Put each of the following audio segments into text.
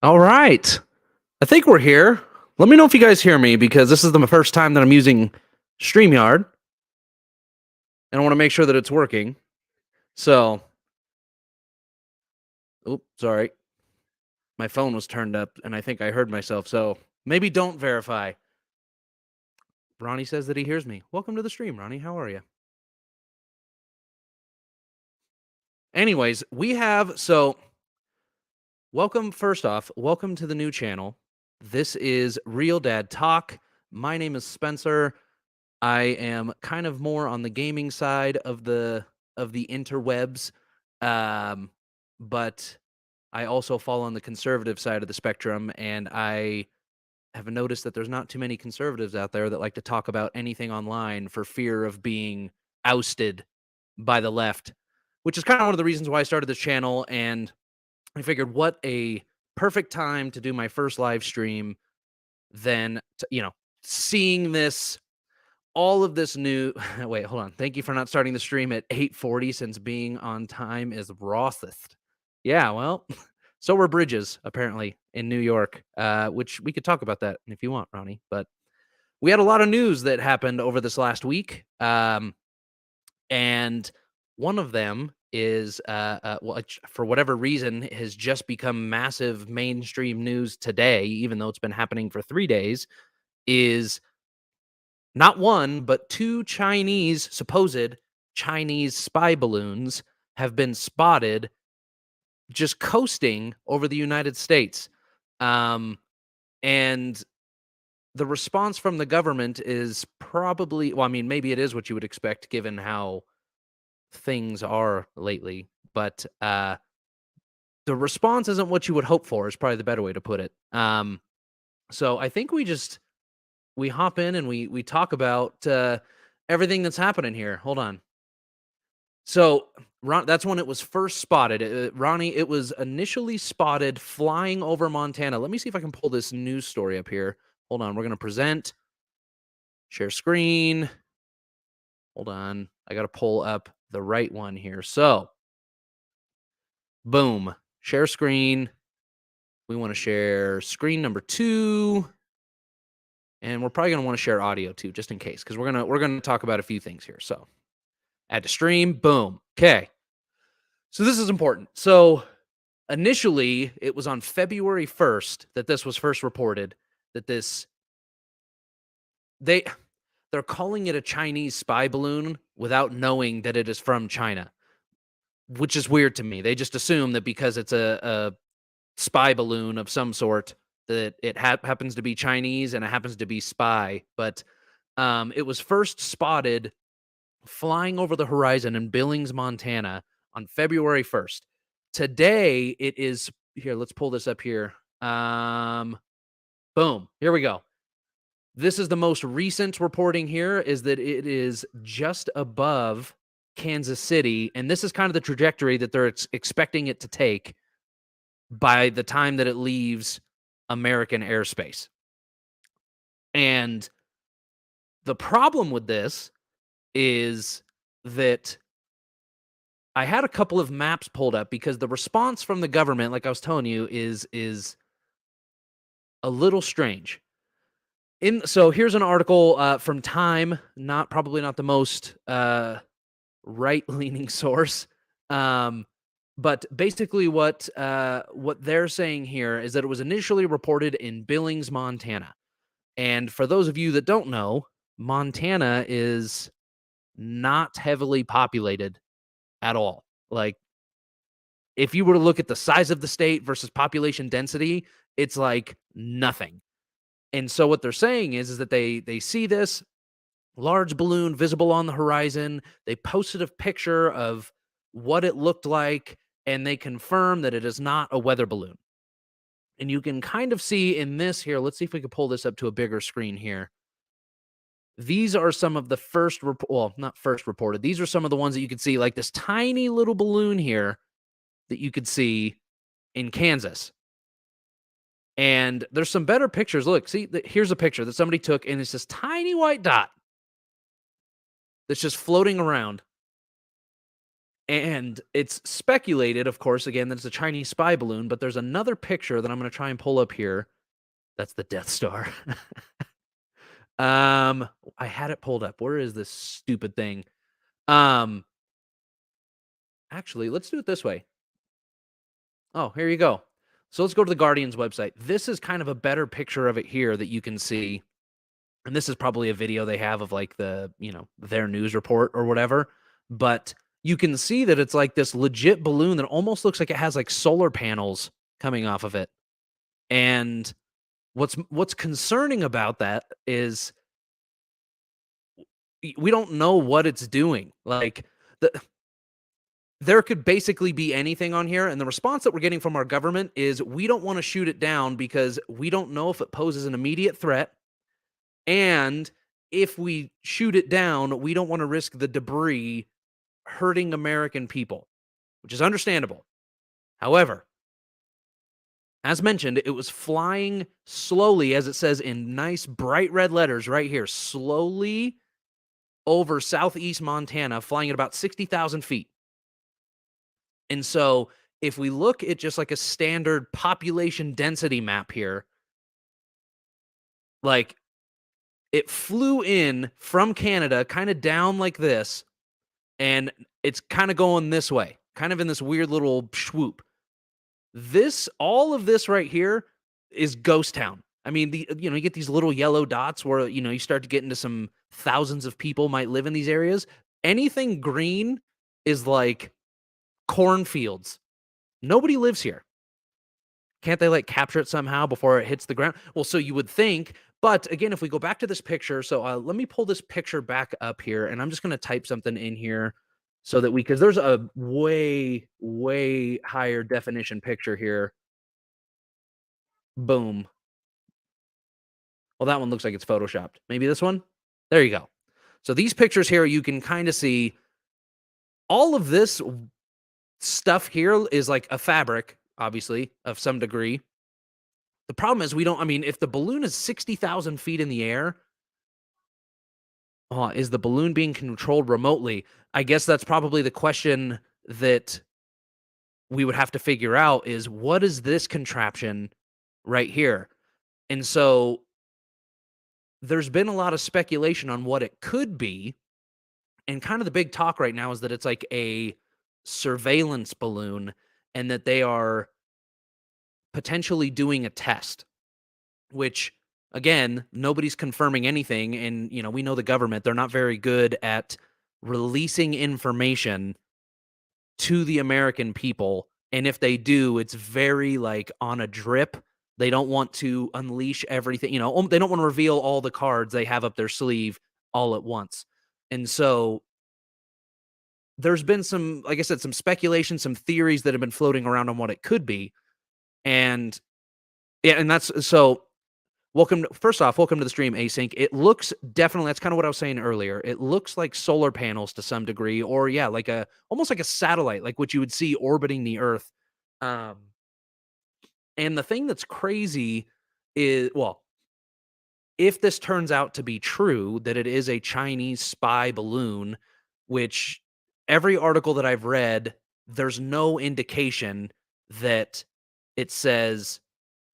All right. I think we're here. Let me know if you guys hear me because this is the first time that I'm using StreamYard and I want to make sure that it's working. So, oops, sorry. My phone was turned up and I think I heard myself. So, maybe don't verify. Ronnie says that he hears me. Welcome to the stream, Ronnie. How are you? Anyways, welcome first off, welcome to the new channel. This is Real Dad Talk. My name is Spencer. I am kind of more on the gaming side of the interwebs, but I also fall on the conservative side of the spectrum, and I have noticed that there's not too many conservatives out there that like to talk about anything online for fear of being ousted by the left, which is kind of one of the reasons why I started this channel. And I figured, what a perfect time to do my first live stream than seeing this all of this new wait, hold on. Thank you for not starting the stream at 8:40 since being on time is Rothist. Yeah, well, so were bridges apparently in New York, which we could talk about that if you want, Ronnie. But we had a lot of news that happened over this last week, and one of them is, for whatever reason, has just become massive mainstream news today, even though it's been happening for 3 days, is not one, but two supposed Chinese spy balloons have been spotted just coasting over the United States. And the response from the government is probably, well, I mean, maybe it is what you would expect given how things are lately, but the response isn't what you would hope for, is probably the better way to put it. So I think we hop in and we talk about everything that's happening here. Hold on. So that's when it was first spotted. Ronnie, it was initially spotted flying over Montana. Let me see if I can pull this news story up here. Hold on. We're going to present, share screen. Hold on. I got to pull up the right one here. So, boom. Share screen. We want to share screen number 2. And we're probably going to want to share audio too, just in case, because we're gonna talk about a few things here. So, add to stream, boom. Okay. So this is important. So initially, it was on February 1st that this was first reported. That they're calling it a Chinese spy balloon without knowing that it is from China, which is weird to me. They just assume that because it's a spy balloon of some sort, that it happens to be Chinese and it happens to be spy. But it was first spotted flying over the horizon in Billings, Montana on February 1st. Today it is here. Let's pull this up here. Boom. Here we go. This is the most recent reporting here, is that it is just above Kansas City. And this is kind of the trajectory that they're expecting it to take by the time that it leaves American airspace. And the problem with this is that I had a couple of maps pulled up because the response from the government, like I was telling you, is a little strange. So here's an article from Time, probably not the most right-leaning source, but basically what they're saying here is that it was initially reported in Billings, Montana. And for those of you that don't know, Montana is not heavily populated at all. Like, if you were to look at the size of the state versus population density, it's like nothing. And so what they're saying is that they see this large balloon visible on the horizon. They posted a picture of what it looked like, and they confirm that it is not a weather balloon. And you can kind of see in this here, let's see if we can pull this up to a bigger screen here. These are some of the not first reported. These are some of the ones that you could see, like this tiny little balloon here that you could see in Kansas. And there's some better pictures. Look, see, here's a picture that somebody took, and it's this tiny white dot that's just floating around. And it's speculated, of course, again, that it's a Chinese spy balloon, but there's another picture that I'm gonna try and pull up here. That's the Death Star. Um, I had it pulled up. Where is this stupid thing? Um, actually, let's do it this way. Oh, here you go. So let's go to the Guardian's website. This is kind of a better picture of it here that you can see. And this is probably a video they have of like their news report or whatever. But you can see that it's like this legit balloon that almost looks like it has like solar panels coming off of it. And what's concerning about that is we don't know what it's doing. Like the there could basically be anything on here, and the response that we're getting from our government is we don't want to shoot it down because we don't know if it poses an immediate threat, and if we shoot it down, we don't want to risk the debris hurting American people, which is understandable. However, as mentioned, it was flying slowly, as it says in nice bright red letters right here, slowly over southeast Montana, flying at about 60,000 feet. And so if we look at just like a standard population density map here, like it flew in from Canada kind of down like this, and it's kind of going this way, kind of in this weird little swoop. All of this right here is ghost town. I mean, you get these little yellow dots where, you start to get into some thousands of people might live in these areas. Anything green is like cornfields. Nobody lives here. Can't they like capture it somehow before it hits the ground? Well, so you would think, but again, if we go back to this picture, so let me pull this picture back up here, and I'm just going to type something in here so that because there's a way, way higher definition picture here. Boom. Well, that one looks like it's photoshopped. Maybe this one? There you go. So these pictures here, you can kind of see all of this stuff here is like a fabric, obviously, of some degree. The problem is if the balloon is 60,000 feet in the air, is the balloon being controlled remotely? I guess that's probably the question that we would have to figure out is what is this contraption right here? And so there's been a lot of speculation on what it could be. And kind of the big talk right now is that it's like a surveillance balloon and that they are potentially doing a test, which again, nobody's confirming anything. And, we know the government, they're not very good at releasing information to the American people. And if they do, it's very like on a drip. They don't want to unleash everything, they don't want to reveal all the cards they have up their sleeve all at once. And so there's been some, like I said, some speculation, some theories that have been floating around on what it could be. And yeah, and that's so first off, welcome to the stream, Async. It looks definitely, that's kind of what I was saying earlier. It looks like solar panels to some degree, or yeah, like almost like a satellite, like what you would see orbiting the Earth. Um, and the thing that's crazy is, well, if this turns out to be true, that it is a Chinese spy balloon, which every article that I've read, there's no indication that it says,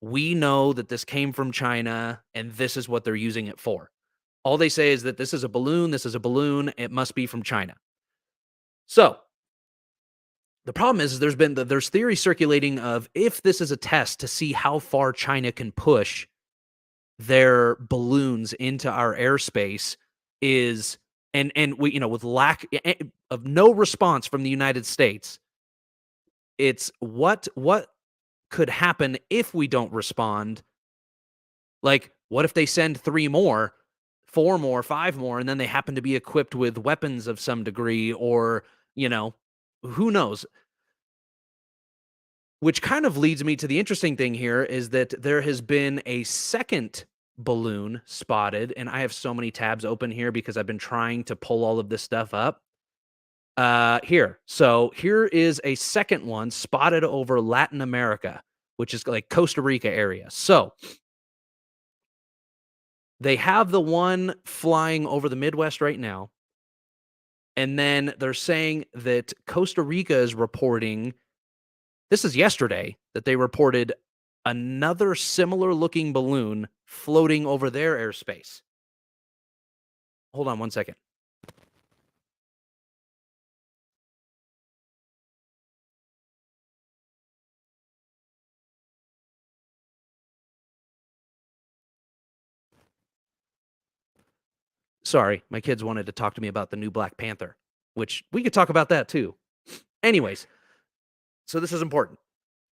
we know that this came from China and this is what they're using it for. All they say is that this is a balloon, it must be from China. So the problem is there's theory circulating of if this is a test to see how far China can push their balloons into our airspace is and we with lack of no response from the United States, it's what could happen if we don't respond. Like, what if they send 3 more, 4 more, 5 more, and then they happen to be equipped with weapons of some degree, or who knows? Which kind of leads me to the interesting thing here is that there has been a second balloon spotted, and I have so many tabs open here because I've been trying to pull all of this stuff up. Here. So here is a second one spotted over Latin America, which is like Costa Rica area. So they have the one flying over the Midwest right now. And then they're saying that Costa Rica is reporting, this is yesterday, that they reported another similar looking balloon floating over their airspace. Hold on one second. Sorry, my kids wanted to talk to me about the new Black Panther, which we could talk about that too. Anyways, so this is important.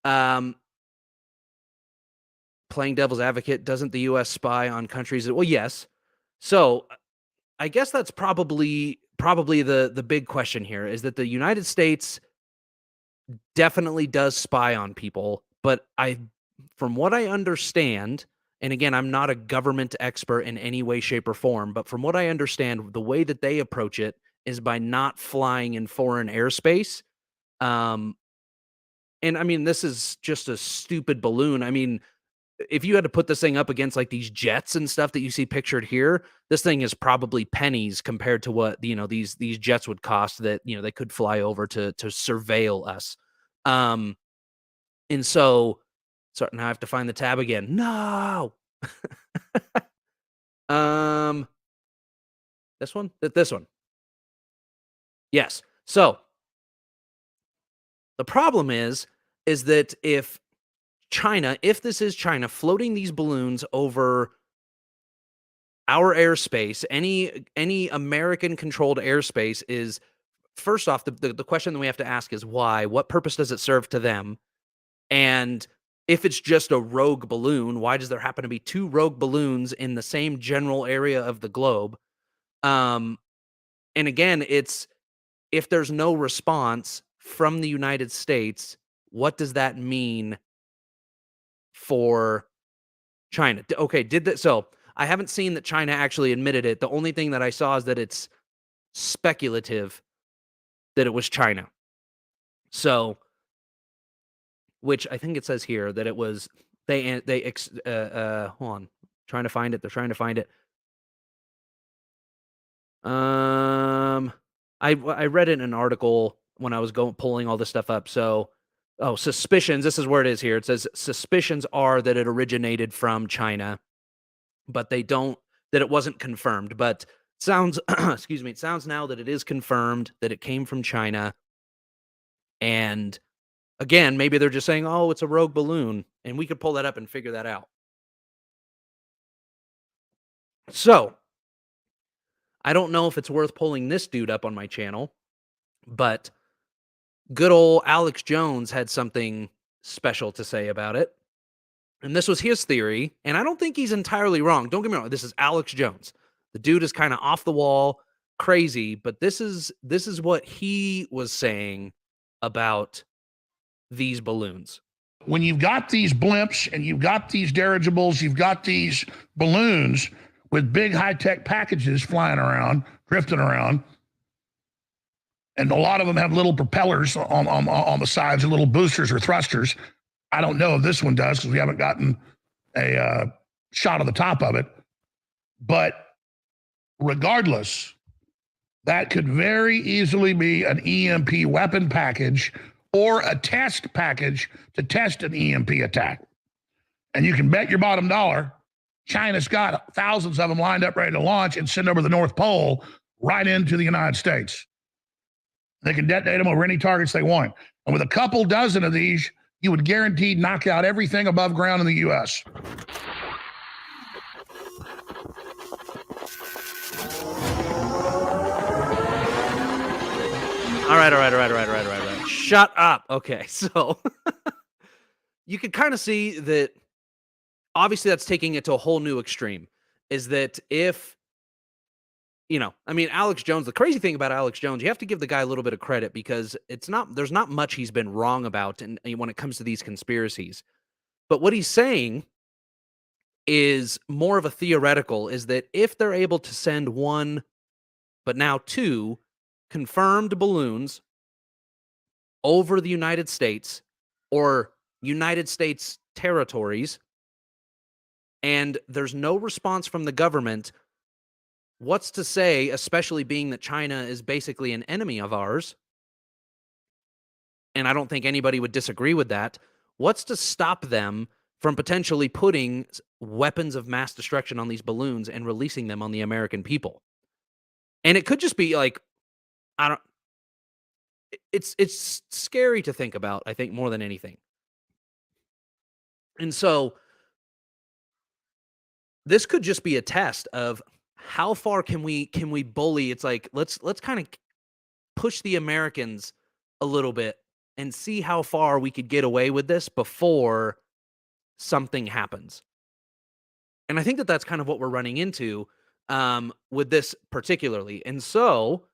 Playing devil's advocate, doesn't the U.S. spy on countries that, well, yes. So I guess that's probably the big question here, is that the United States definitely does spy on people, but from what I understand, and again, I'm not a government expert in any way, shape, or form, but from what I understand, the way that they approach it is by not flying in foreign airspace. Um, and I mean, this is just a stupid balloon. I mean, if you had to put this thing up against like these jets and stuff that you see pictured here, this thing is probably pennies compared to what, these jets would cost that, they could fly over to surveil us. Um, and so now I have to find the tab again. No. um, this one, this one. Yes. So the problem is that if this is China floating these balloons over our airspace, any American controlled airspace, is first off, the question that we have to ask is why? What purpose does it serve to them? And if it's just a rogue balloon, why does there happen to be two rogue balloons in the same general area of the globe? And again, it's, if there's no response from the United States, what does that mean for China? Okay, did that? So I haven't seen that China actually admitted it. The only thing that I saw is that it's speculative that it was China. So, which I think it says here that it was hold on, trying to find it. They're trying to find it. I read it in an article when I was pulling all this stuff up. So, suspicions. This is where it is here. It says suspicions are that it originated from China, but they don't, that it wasn't confirmed. But sounds excuse me, it sounds now that it is confirmed that it came from China. And again, maybe they're just saying, "Oh, it's a rogue balloon," and we could pull that up and figure that out. So, I don't know if it's worth pulling this dude up on my channel, but good old Alex Jones had something special to say about it. And this was his theory, and I don't think he's entirely wrong. Don't get me wrong, this is Alex Jones. The dude is kind of off the wall, crazy, but this is what he was saying about these balloons. When you've got these blimps and you've got these dirigibles, you've got these balloons with big high-tech packages flying around, drifting around, and a lot of them have little propellers on the sides, or little boosters or thrusters. I don't know if this one does because we haven't gotten a shot of the top of it. But regardless, that could very easily be an EMP weapon package or a test package to test an EMP attack. And you can bet your bottom dollar China's got thousands of them lined up ready to launch and send over the North Pole right into the United States. They can detonate them over any targets they want. And with a couple dozen of these, you would guaranteed knock out everything above ground in the U.S. All right. Shut up. Okay, so you could kind of see that obviously that's taking it to a whole new extreme. Is that if, I mean, Alex Jones, the crazy thing about Alex Jones, you have to give the guy a little bit of credit because there's not much he's been wrong about when it comes to these conspiracies. But what he's saying is more of a theoretical, is that if they're able to send one, but now two confirmed balloons over the United States or United States territories, and there's no response from the government, what's to say, especially being that China is basically an enemy of ours, and I don't think anybody would disagree with that, what's to stop them from potentially putting weapons of mass destruction on these balloons and releasing them on the American people? And it could just be like, I don't it's scary to think about, I think, more than anything. And so this could just be a test of how far can we bully. It's like let's kind of push the Americans a little bit and see how far we could get away with this before something happens. And I think that that's kind of what we're running into with this particularly. And so,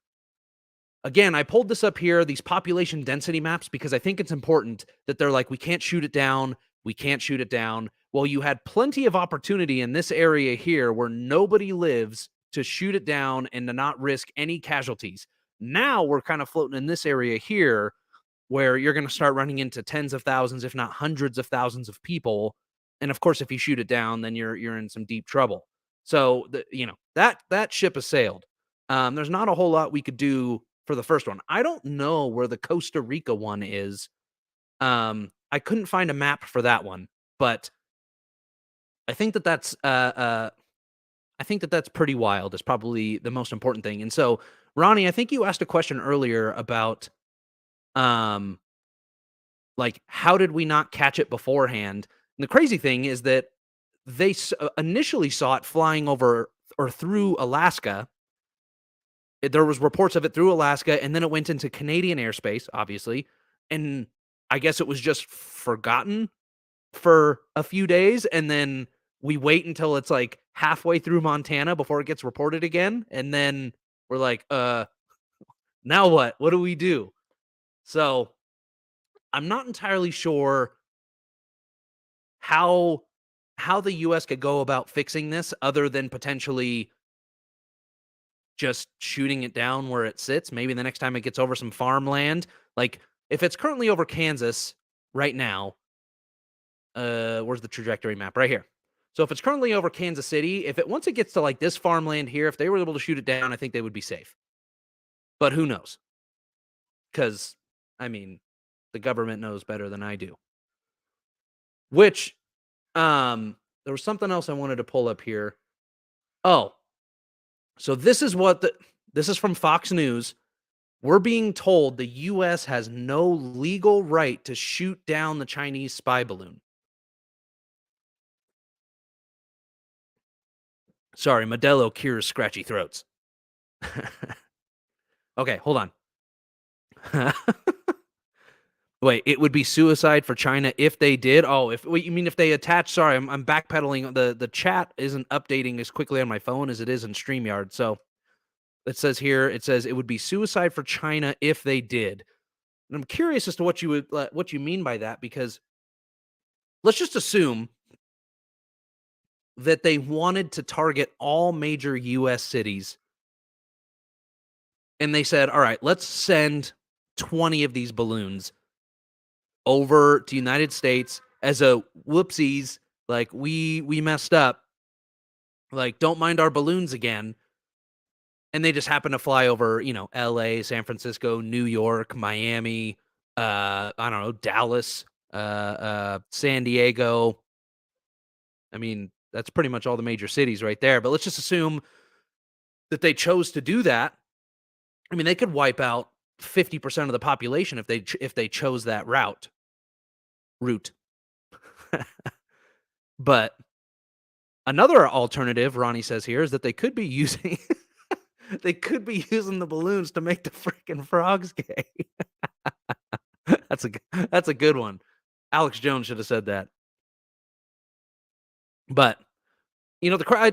again, I pulled this up here, these population density maps, because I think it's important that they're like, we can't shoot it down. We can't shoot it down. Well, you had plenty of opportunity in this area here where nobody lives to shoot it down and to not risk any casualties. Now we're kind of floating in this area here where you're going to start running into tens of thousands, if not hundreds of thousands of people. And of course, if you shoot it down, then you're in some deep trouble. So that ship has sailed. There's not a whole lot we could do for the first one. I don't know where the Costa Rica one is. I couldn't find a map for that one, but I think that that's pretty wild. Is probably the most important thing. And so, Ronnie, I think you asked a question earlier about um like how did we not catch it beforehand? And the crazy thing is that they initially saw it flying over or through Alaska. There was reports of it through Alaska, and then it went into Canadian airspace, obviously, and I guess it was just forgotten for a few days, and then we wait until it's, like, halfway through Montana before it gets reported again, and then we're like, now what? What do we do?" So, I'm not entirely sure how the US could go about fixing this other than potentially just shooting it down where it sits. Maybe the next time it gets over some farmland. Like, if it's currently over Kansas right now, where's the trajectory map? Right here. So if it's currently over Kansas City, if it once it gets to like this farmland here, if they were able to shoot it down, I think they would be safe. But who knows? Because I mean, the government knows better than I do. Which there was something else I wanted to pull up here. Oh, so this is from Fox News. We're being told the U.S. has no legal right to shoot down the Chinese spy balloon. Sorry, Modelo cures scratchy throats. Okay, hold on. Wait, it would be suicide for China if they did? Oh, wait, you mean if they attach? Sorry, I'm backpedaling. The chat isn't updating as quickly on my phone as it is in StreamYard. So it says it would be suicide for China if they did. And I'm curious as to what you mean by that, because let's just assume that they wanted to target all major US cities. And they said, all right, let's send 20 of these balloons over to United States as a whoopsies. Like we messed up. Like, don't mind our balloons again. And they just happen to fly over, LA, San Francisco, New York, Miami, I don't know, Dallas, San Diego. I mean, that's pretty much all the major cities right there. But let's just assume that they chose to do that. I mean, they could wipe out 50% of the population if they chose that route. But another alternative, Ronnie says here, is that they could be using the balloons to make the freaking frogs gay. That's a good one. Alex Jones should have said that. But I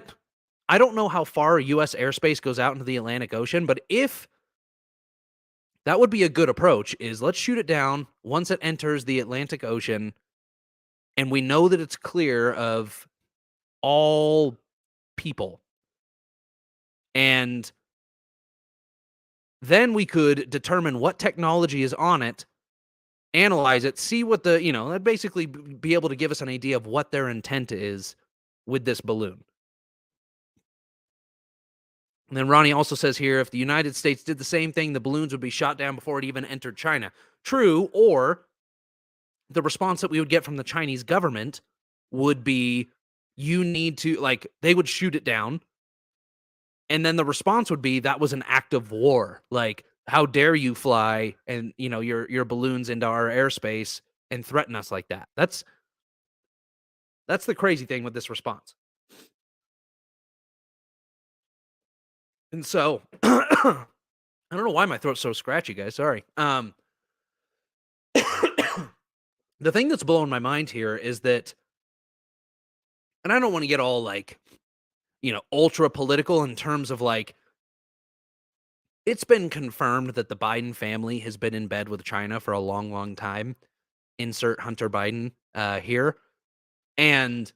don't know how far U.S. airspace goes out into the Atlantic Ocean, but if that would be a good approach, is let's shoot it down once it enters the Atlantic Ocean, and we know that it's clear of all people. And then we could determine what technology is on it, analyze it, see what that'd basically be able to give us an idea of what their intent is with this balloon. And then Ronnie also says here, if the United States did the same thing, the balloons would be shot down before it even entered China. True, or the response that we would get from the Chinese government would be, you need to, like, they would shoot it down. And then the response would be, that was an act of war. Like, how dare you fly and, your balloons into our airspace and threaten us like that? That's the crazy thing with this response. And so I don't know why my throat's so scratchy, guys. Sorry. The thing that's blowing my mind here is that, and I don't want to get all like, ultra political in terms of like, it's been confirmed that the Biden family has been in bed with China for a long, long time. Insert Hunter Biden here. And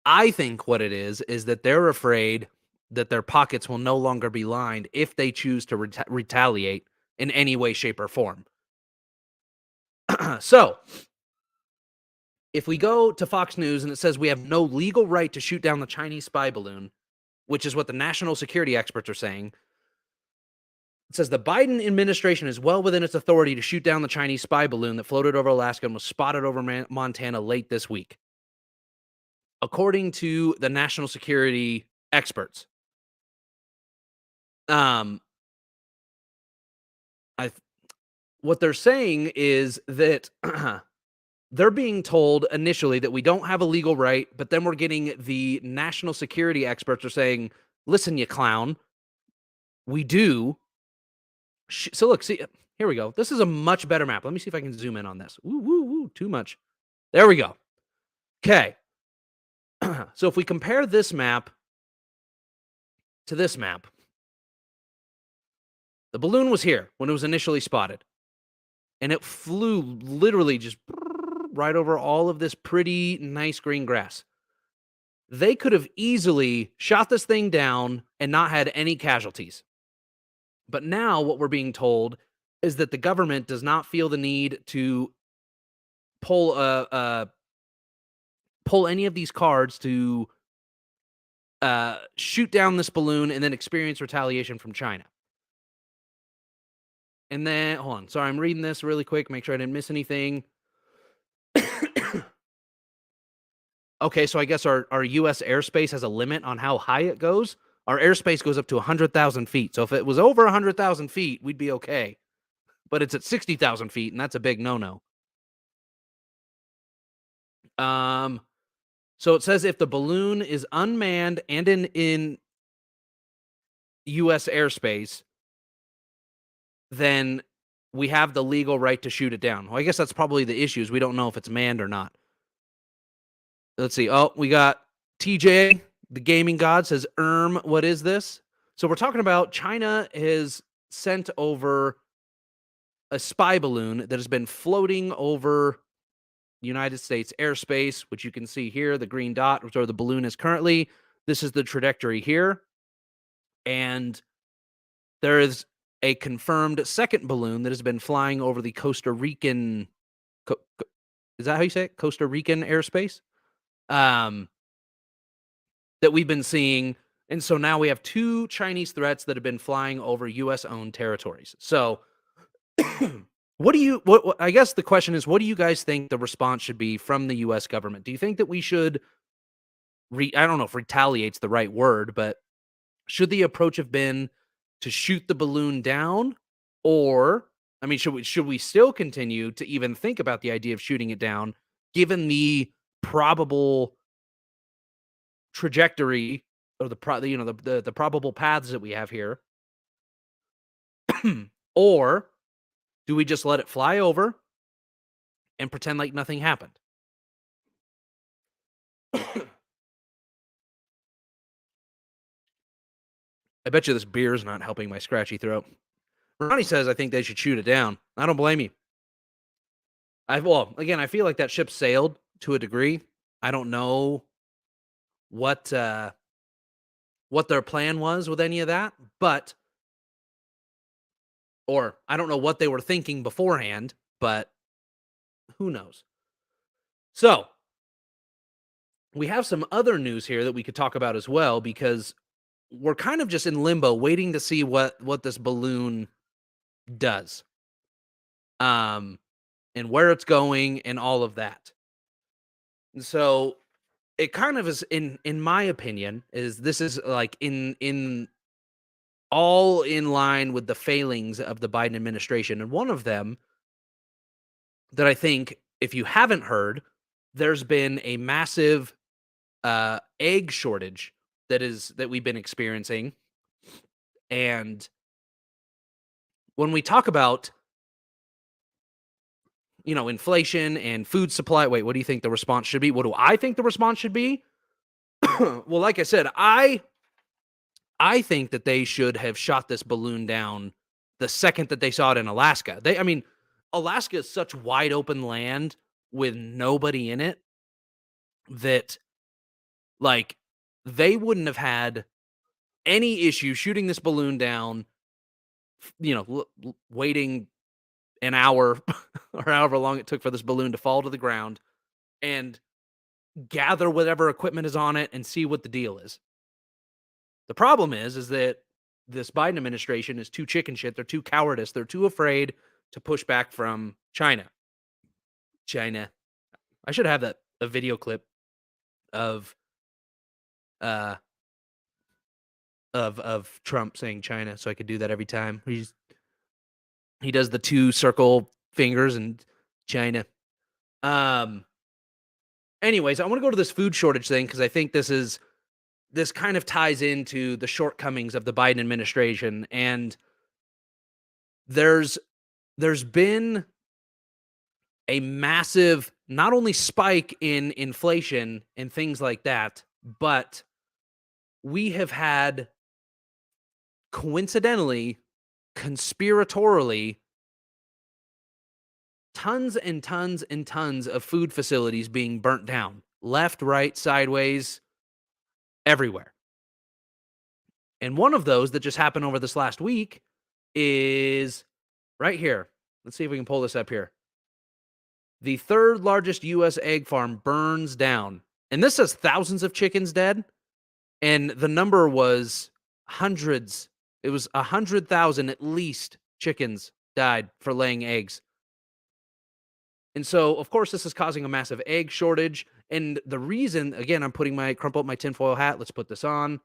I think what it is that they're afraid that their pockets will no longer be lined if they choose to retaliate in any way, shape, or form. So, if we go to Fox News and it says we have no legal right to shoot down the Chinese spy balloon, which is what the national security experts are saying, it says the Biden administration is well within its authority to shoot down the Chinese spy balloon that floated over Alaska and was spotted over Montana late this week, according to the national security experts. What they're saying is that they're being told initially that we don't have a legal right, but then we're getting the national security experts are saying, listen, you clown, we do. So look, see, here we go. This is a much better map. Let me see if I can zoom in on this. Woo, too much. There we go. Okay. So if we compare this map to this map, the balloon was here when it was initially spotted. And it flew literally just right over all of this pretty nice green grass. They could have easily shot this thing down and not had any casualties. But now what we're being told is that the government does not feel the need to pull any of these cards to shoot down this balloon and then experience retaliation from China. And then, hold on. Sorry, I'm reading this really quick. Make sure I didn't miss anything. Okay, so I guess our U.S. airspace has a limit on how high it goes. Our airspace goes up to 100,000 feet. So if it was over 100,000 feet, we'd be okay. But it's at 60,000 feet, and that's a big no-no. So it says if the balloon is unmanned and in U.S. airspace, then we have the legal right to shoot it down. Well, I guess that's probably the issue is we don't know if it's manned or not. Let's see. Oh, we got TJ, the gaming god, says, what is this? So we're talking about China has sent over a spy balloon that has been floating over United States airspace, which you can see here, the green dot, which where the balloon is currently. This is the trajectory here. And there is a confirmed second balloon that has been flying over the Costa Rican, is that how you say it? Costa Rican airspace? That we've been seeing. And so now we have two Chinese threats that have been flying over U.S.-owned territories. So what I guess the question is, what do you guys think the response should be from the U.S. government? Do you think that we should, I don't know if retaliate's the right word, but should the approach have been to shoot the balloon down? Or, I mean, should we still continue to even think about the idea of shooting it down, given the probable trajectory or the probable paths that we have here? Or do we just let it fly over and pretend like nothing happened? I bet you this beer is not helping my scratchy throat. Ronnie says I think they should shoot it down. I don't blame you. Again, I feel like that ship sailed to a degree. I don't know what their plan was with any of that, or I don't know what they were thinking beforehand, but who knows? So, we have some other news here that we could talk about as well, because we're kind of just in limbo, waiting to see what this balloon does, and where it's going, and all of that. And so it kind of is, in my opinion, is this is like in all in line with the failings of the Biden administration, and one of them that I think, if you haven't heard, there's been a massive egg shortage that we've been experiencing. And when we talk about, inflation and food supply, wait, what do you think the response should be? What do I think the response should be? Well, like I said, I think that they should have shot this balloon down the second that they saw it in Alaska. Alaska is such wide open land with nobody in it that, like, they wouldn't have had any issue shooting this balloon down, waiting an hour or however long it took for this balloon to fall to the ground and gather whatever equipment is on it and see what the deal is. The problem is that this Biden administration is too chicken shit. They're too cowardice. They're too afraid to push back from China. I should have a video clip of Trump saying China, so I could do that every time. He does the 2 circle fingers and China. Anyways, I want to go to this food shortage thing because I think this kind of ties into the shortcomings of the Biden administration. And there's been a massive, not only spike in inflation and things like that, but we have had, coincidentally, conspiratorially, tons and tons and tons of food facilities being burnt down, left, right, sideways, everywhere. And one of those that just happened over this last week is right here. Let's see if we can pull this up here. The 3rd largest U.S. egg farm burns down. And this says thousands of chickens dead. And the number was hundreds. It was 100,000 at least chickens died for laying eggs. And so, of course, this is causing a massive egg shortage. And the reason, again, I'm crumple up my tinfoil hat. Let's put this on.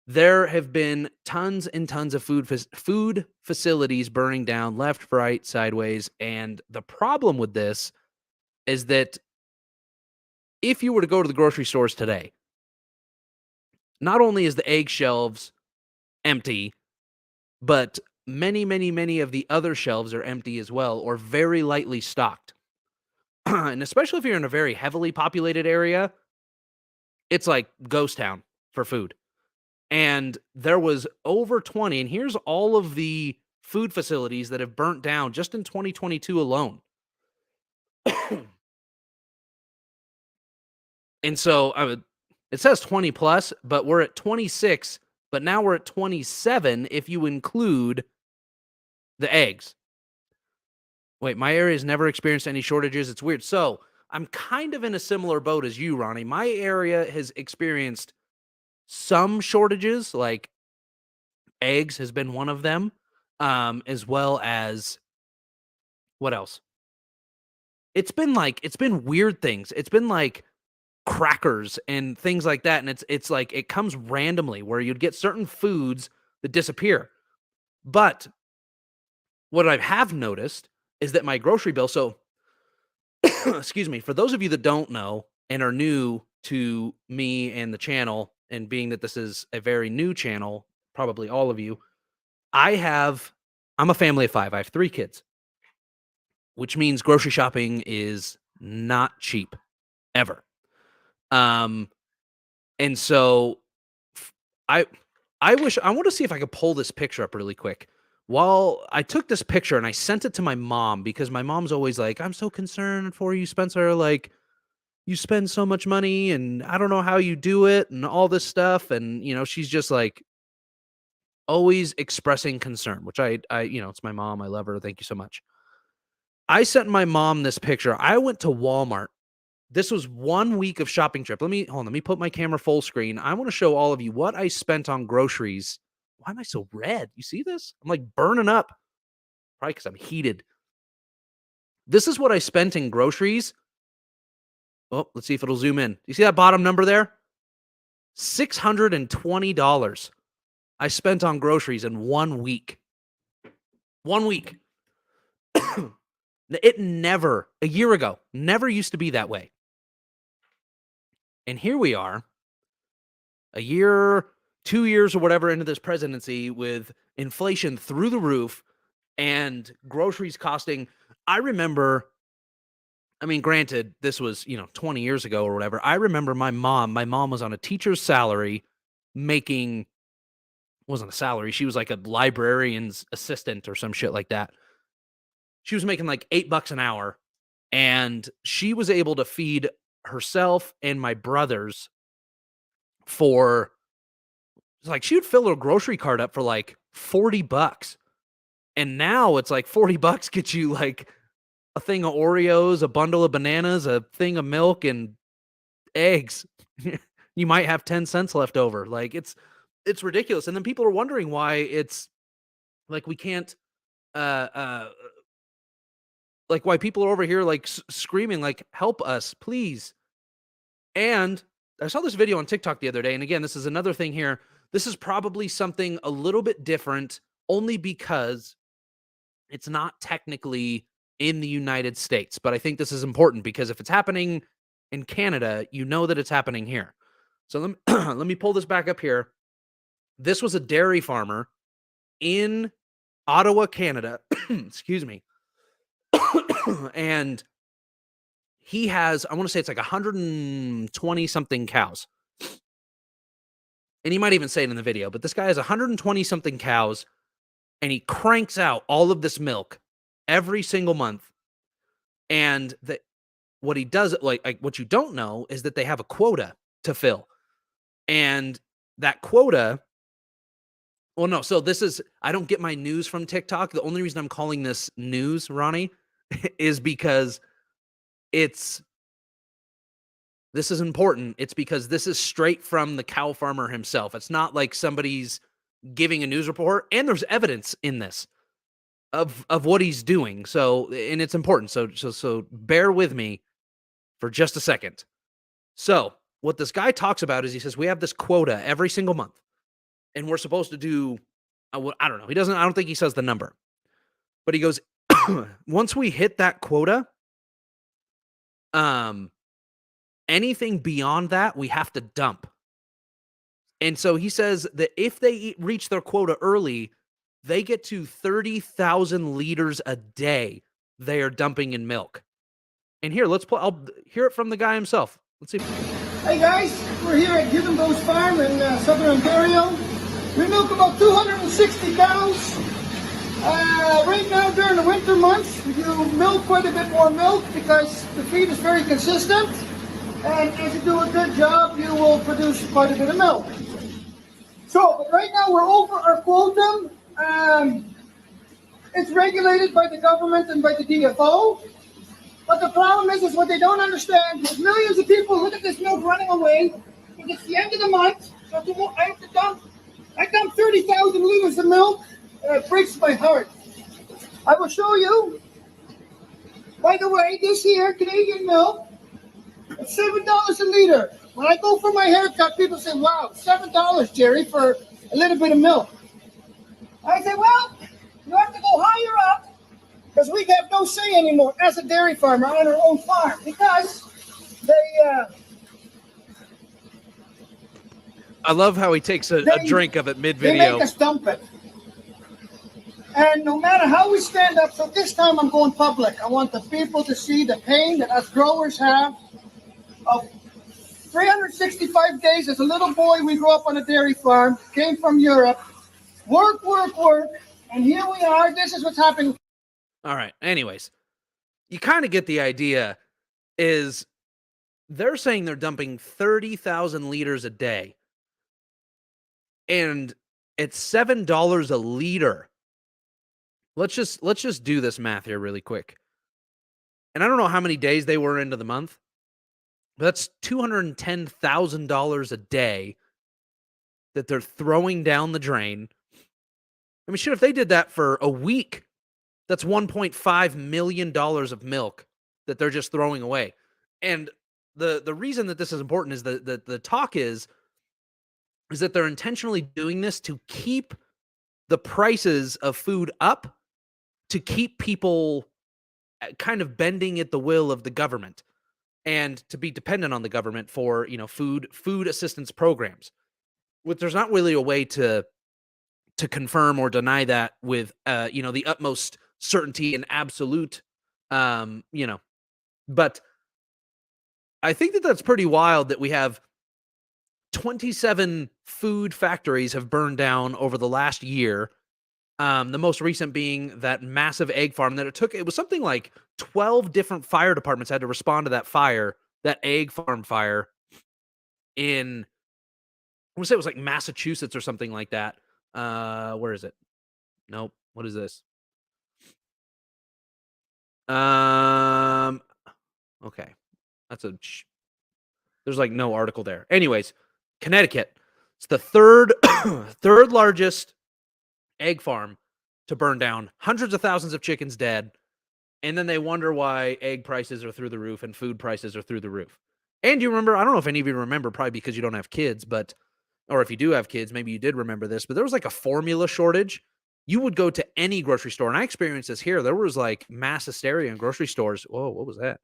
There have been tons and tons of food facilities burning down left, right, sideways. And the problem with this is that if you were to go to the grocery stores today, not only is the egg shelves empty, but many, many, many of the other shelves are empty as well, or very lightly stocked. And especially if you're in a very heavily populated area, it's like ghost town for food. And there was over 20, and here's all of the food facilities that have burnt down just in 2022 alone. And so it says 20 plus, but we're at 26, but now we're at 27 if you include the eggs. Wait, my area has never experienced any shortages. It's weird. So I'm kind of in a similar boat as you, Ronnie. My area has experienced some shortages, like eggs has been one of them, as well as what else? It's been weird things. It's been like crackers and things like that, and it's like it comes randomly where you'd get certain foods that disappear. But what I have noticed is that my grocery bill, so excuse me, for those of you that don't know and are new to me and the channel, and being that this is a very new channel, probably all of you, I'm a family of 5. I have 3 kids, which means grocery shopping is not cheap ever. And so I want to see if I could pull this picture up really quick. Well, I took this picture and I sent it to my mom because my mom's always like, I'm so concerned for you, Spencer. Like, you spend so much money and I don't know how you do it and all this stuff. And, she's just like always expressing concern, which I, it's my mom. I love her. Thank you so much. I sent my mom this picture. I went to Walmart This was 1 week of shopping trip. Let me put my camera full screen. I want to show all of you what I spent on groceries. Why am I so red? You see this? I'm like burning up. Probably because I'm heated. This is what I spent in groceries. Oh, let's see if it'll zoom in. You see that bottom number there? $620 I spent on groceries in 1 week. 1 week. It never, a year ago, never used to be that way. And here we are, a year, 2 years or whatever into this presidency with inflation through the roof and groceries costing. I remember, I mean, granted, this was, 20 years ago or whatever. I remember my mom was on a teacher's salary making, wasn't a salary. She was like a librarian's assistant or some shit like that. She was making like $8 an hour, and she was able to feed herself and my brothers for, like, she would fill her grocery cart up for like $40. And now it's like $40 gets you like a thing of Oreos, a bundle of bananas, a thing of milk, and eggs. You might have 10 cents left over. Like, it's ridiculous. And then people are wondering why it's like we can't like why people are over here like screaming like, help us, please. And I saw this video on TikTok the other day, and again, this is another thing here. This is probably something a little bit different only because it's not technically in the United States, but I think this is important because if it's happening in Canada, you know that it's happening here. So let me pull this back up here. This was a dairy farmer in Ottawa, Canada. Excuse me. And he has, I want to say it's like 120 something cows. And he might even say it in the video, but this guy has 120 something cows, and he cranks out all of this milk every single month. And what he does, like what you don't know is that they have a quota to fill. And that quota, well, no, so this is, I don't get my news from TikTok. The only reason I'm calling this news, Ronnie, is because this is important. It's because this is straight from the cow farmer himself. It's not like somebody's giving a news report, and there's evidence in this of what he's doing. So, and it's important. So bear with me for just a second. So what this guy talks about is he says, we have this quota every single month, and we're supposed to do, I don't know. I don't think he says the number, but he goes, once we hit that quota, anything beyond that, we have to dump. And so he says that if they reach their quota early, they get to 30,000 liters a day they are dumping in milk. And here, I'll hear it from the guy himself. Let's see. Hey guys, we're here at Givenbos Farm in southern Ontario. We milk about 260 cows. Right now during the winter months, you milk quite a bit more milk because the feed is very consistent. And if you do a good job, you will produce quite a bit of milk. So, but right now we're over our quota. It's regulated by the government and by the DFO. But the problem is what they don't understand is millions of people look at this milk running away. But it's the end of the month, so I have to dump. I dump 30,000 liters of milk. It breaks my heart. I will show you. By the way, this here, Canadian milk, it's $7 a liter. When I go for my haircut, people say, wow, $7, Jerry, for a little bit of milk. I say, well, you have to go higher up because we have no say anymore as a dairy farmer on our own farm because I love how he takes a drink of it mid-video. They make us dump it. And no matter how we stand up, so this time I'm going public. I want the people to see the pain that us growers have of 365 days. As a little boy, we grew up on a dairy farm, came from Europe, work, and here we are. This is what's happening. All right. Anyways, you kind of get the idea. Is they're saying they're dumping 30,000 liters a day, and it's $7 a liter. Let's just do this math here really quick. And I don't know how many days they were into the month, That's $210,000 a day that they're throwing down the drain. I mean, shit, if they did that for a week, that's $1.5 million of milk that they're just throwing away. And the reason that this is important is that the talk is that they're intentionally doing this to keep the prices of food up, to keep people kind of bending at the will of the government and to be dependent on the government for, food assistance programs. Which there's not really a way to confirm or deny that with the utmost certainty and absolute but I think that that's pretty wild that we have 27 food factories have burned down over the last year. The most recent being that massive egg farm that it was something like 12 different fire departments had to respond to that egg farm fire in, I want to say it was like Massachusetts or something like that. Where is it? Nope. What is this? Okay. There's like no article there. Anyways, Connecticut. It's the third largest egg farm to burn down. Hundreds of thousands of chickens dead. And then they wonder why egg prices are through the roof and food prices are through the roof. And you remember, I don't know if any of you remember, probably because you don't have kids, or if you do have kids, maybe you did remember this, but there was like a formula shortage. You would go to any grocery store, and I experienced this here. There was like mass hysteria in grocery stores. Whoa, what was that?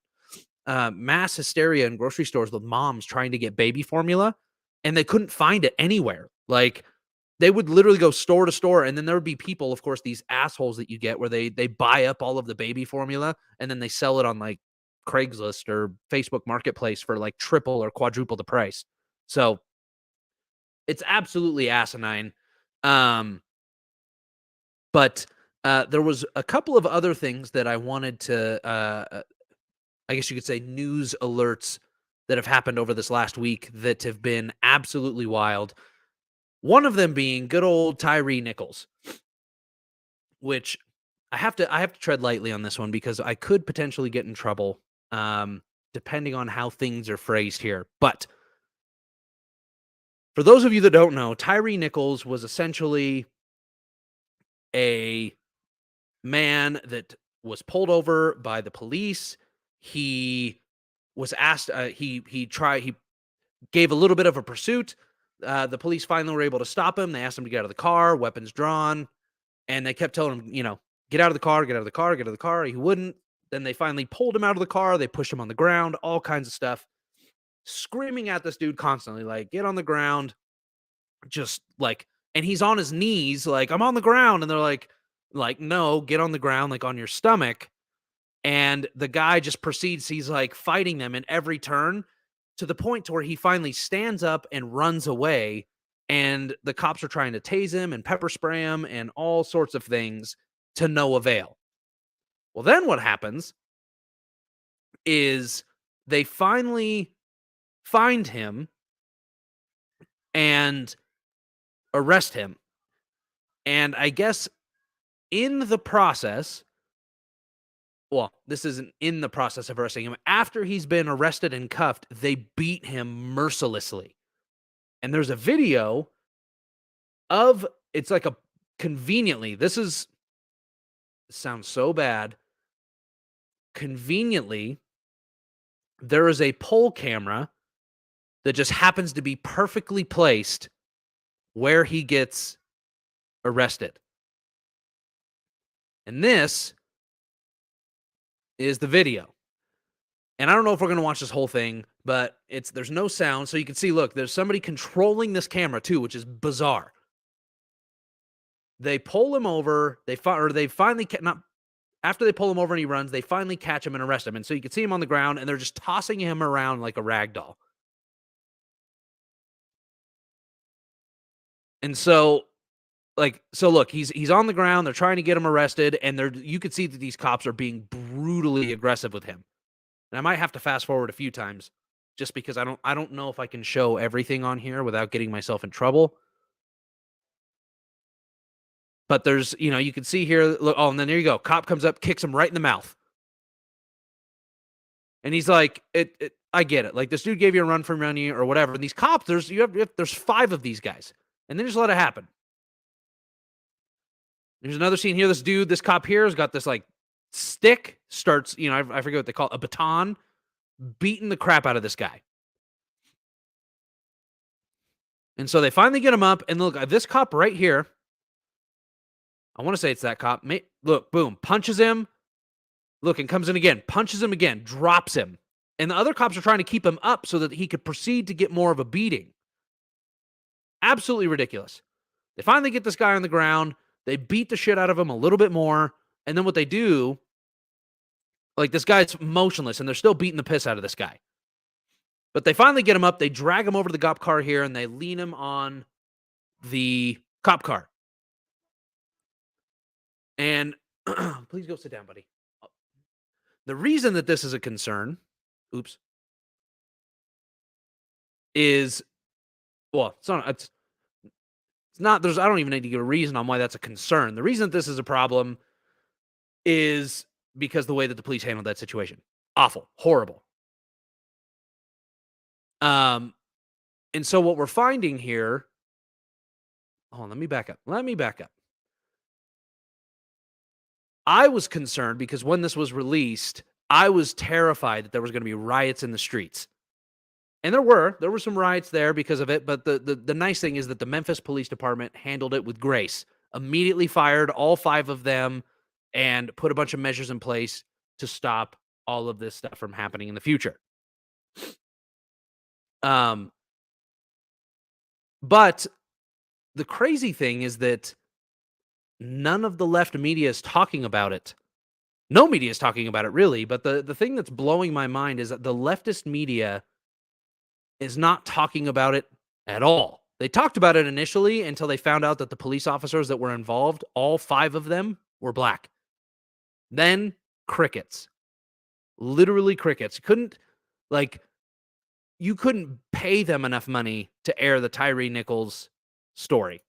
Mass hysteria in grocery stores with moms trying to get baby formula, and they couldn't find it anywhere. Like, they would literally go store to store, and then there would be people, of course, these assholes that you get where they buy up all of the baby formula, and then they sell it on like Craigslist or Facebook Marketplace for like triple or quadruple the price. So it's absolutely asinine. But there was a couple of other things that I wanted to, I guess you could say, news alerts that have happened over this last week that have been absolutely wild. One of them being good old Tyre Nichols, which I have to tread lightly on this one because I could potentially get in trouble, depending on how things are phrased here. But for those of you that don't know, Tyre Nichols was essentially a man that was pulled over by the police. He was asked, he gave a little bit of a pursuit. The police finally were able to stop him. They asked him to get out of the car, weapons drawn, and they kept telling him, get out of the car, get out of the car, get out of the car. He wouldn't. Then they finally pulled him out of the car. They pushed him on the ground, all kinds of stuff, screaming at this dude constantly, like, get on the ground, just like, and he's on his knees, like, I'm on the ground. And they're like, no, get on the ground, like on your stomach. And the guy just proceeds, he's like fighting them in every turn to the point to where he finally stands up and runs away. And the cops are trying to tase him and pepper spray him and all sorts of things to no avail. Well, then what happens is they finally find him and arrest him. And I guess in the process, well, this isn't in the process of arresting him. After he's been arrested and cuffed, they beat him mercilessly. And there's a video of, it's like a conveniently, this sounds so bad. Conveniently, there is a pole camera that just happens to be perfectly placed where he gets arrested. And this is the video. And I don't know if we're going to watch this whole thing, but there's no sound. So you can see, look, there's somebody controlling this camera too, which is bizarre. They pull him over. After they pull him over and he runs, they finally catch him and arrest him. And so you can see him on the ground and they're just tossing him around like a rag doll. And so, look, he's on the ground. They're trying to get him arrested, and you could see that these cops are being brutally aggressive with him. And I might have to fast forward a few times, just because I don't know if I can show everything on here without getting myself in trouble. But there's, you can see here. Look, and then there you go. Cop comes up, kicks him right in the mouth, and he's like, I get it. Like, this dude gave you a run for money or whatever. And these cops, there's 5 of these guys, and they just let it happen. There's another scene here. This cop here has got this like stick, starts, I forget what they call it, a baton, beating the crap out of this guy. And so they finally get him up, and look, this cop right here, I want to say it's that cop. Look, boom, punches him. Look, and comes in again, punches him again, drops him. And the other cops are trying to keep him up so that he could proceed to get more of a beating. Absolutely ridiculous. They finally get this guy on the ground. They beat the shit out of him a little bit more. And then what they do, like, this guy's motionless, and they're still beating the piss out of this guy. But they finally get him up. They drag him over to the cop car here, and they lean him on the cop car. And please go sit down, buddy. The reason that this is a concern, is, well, it's not, I don't even need to give a reason on why that's a concern. The reason that this is a problem is because the way that the police handled that situation. Awful, horrible. And so what we're finding here, hold on, let me back up. I was concerned because when this was released, I was terrified that there was going to be riots in the streets. And there were some riots there because of it, but the nice thing is that the Memphis Police Department handled it with grace. Immediately fired all 5 of them and put a bunch of measures in place to stop all of this stuff from happening in the future. But the crazy thing is that none of the left media is talking about it. No media is talking about it, really. But the thing that's blowing my mind is that the leftist media is not talking about it at all. They talked about it initially until they found out that the police officers that were involved, all 5 of them, were black. Then crickets. Literally crickets. You couldn't pay them enough money to air the Tyre Nichols story.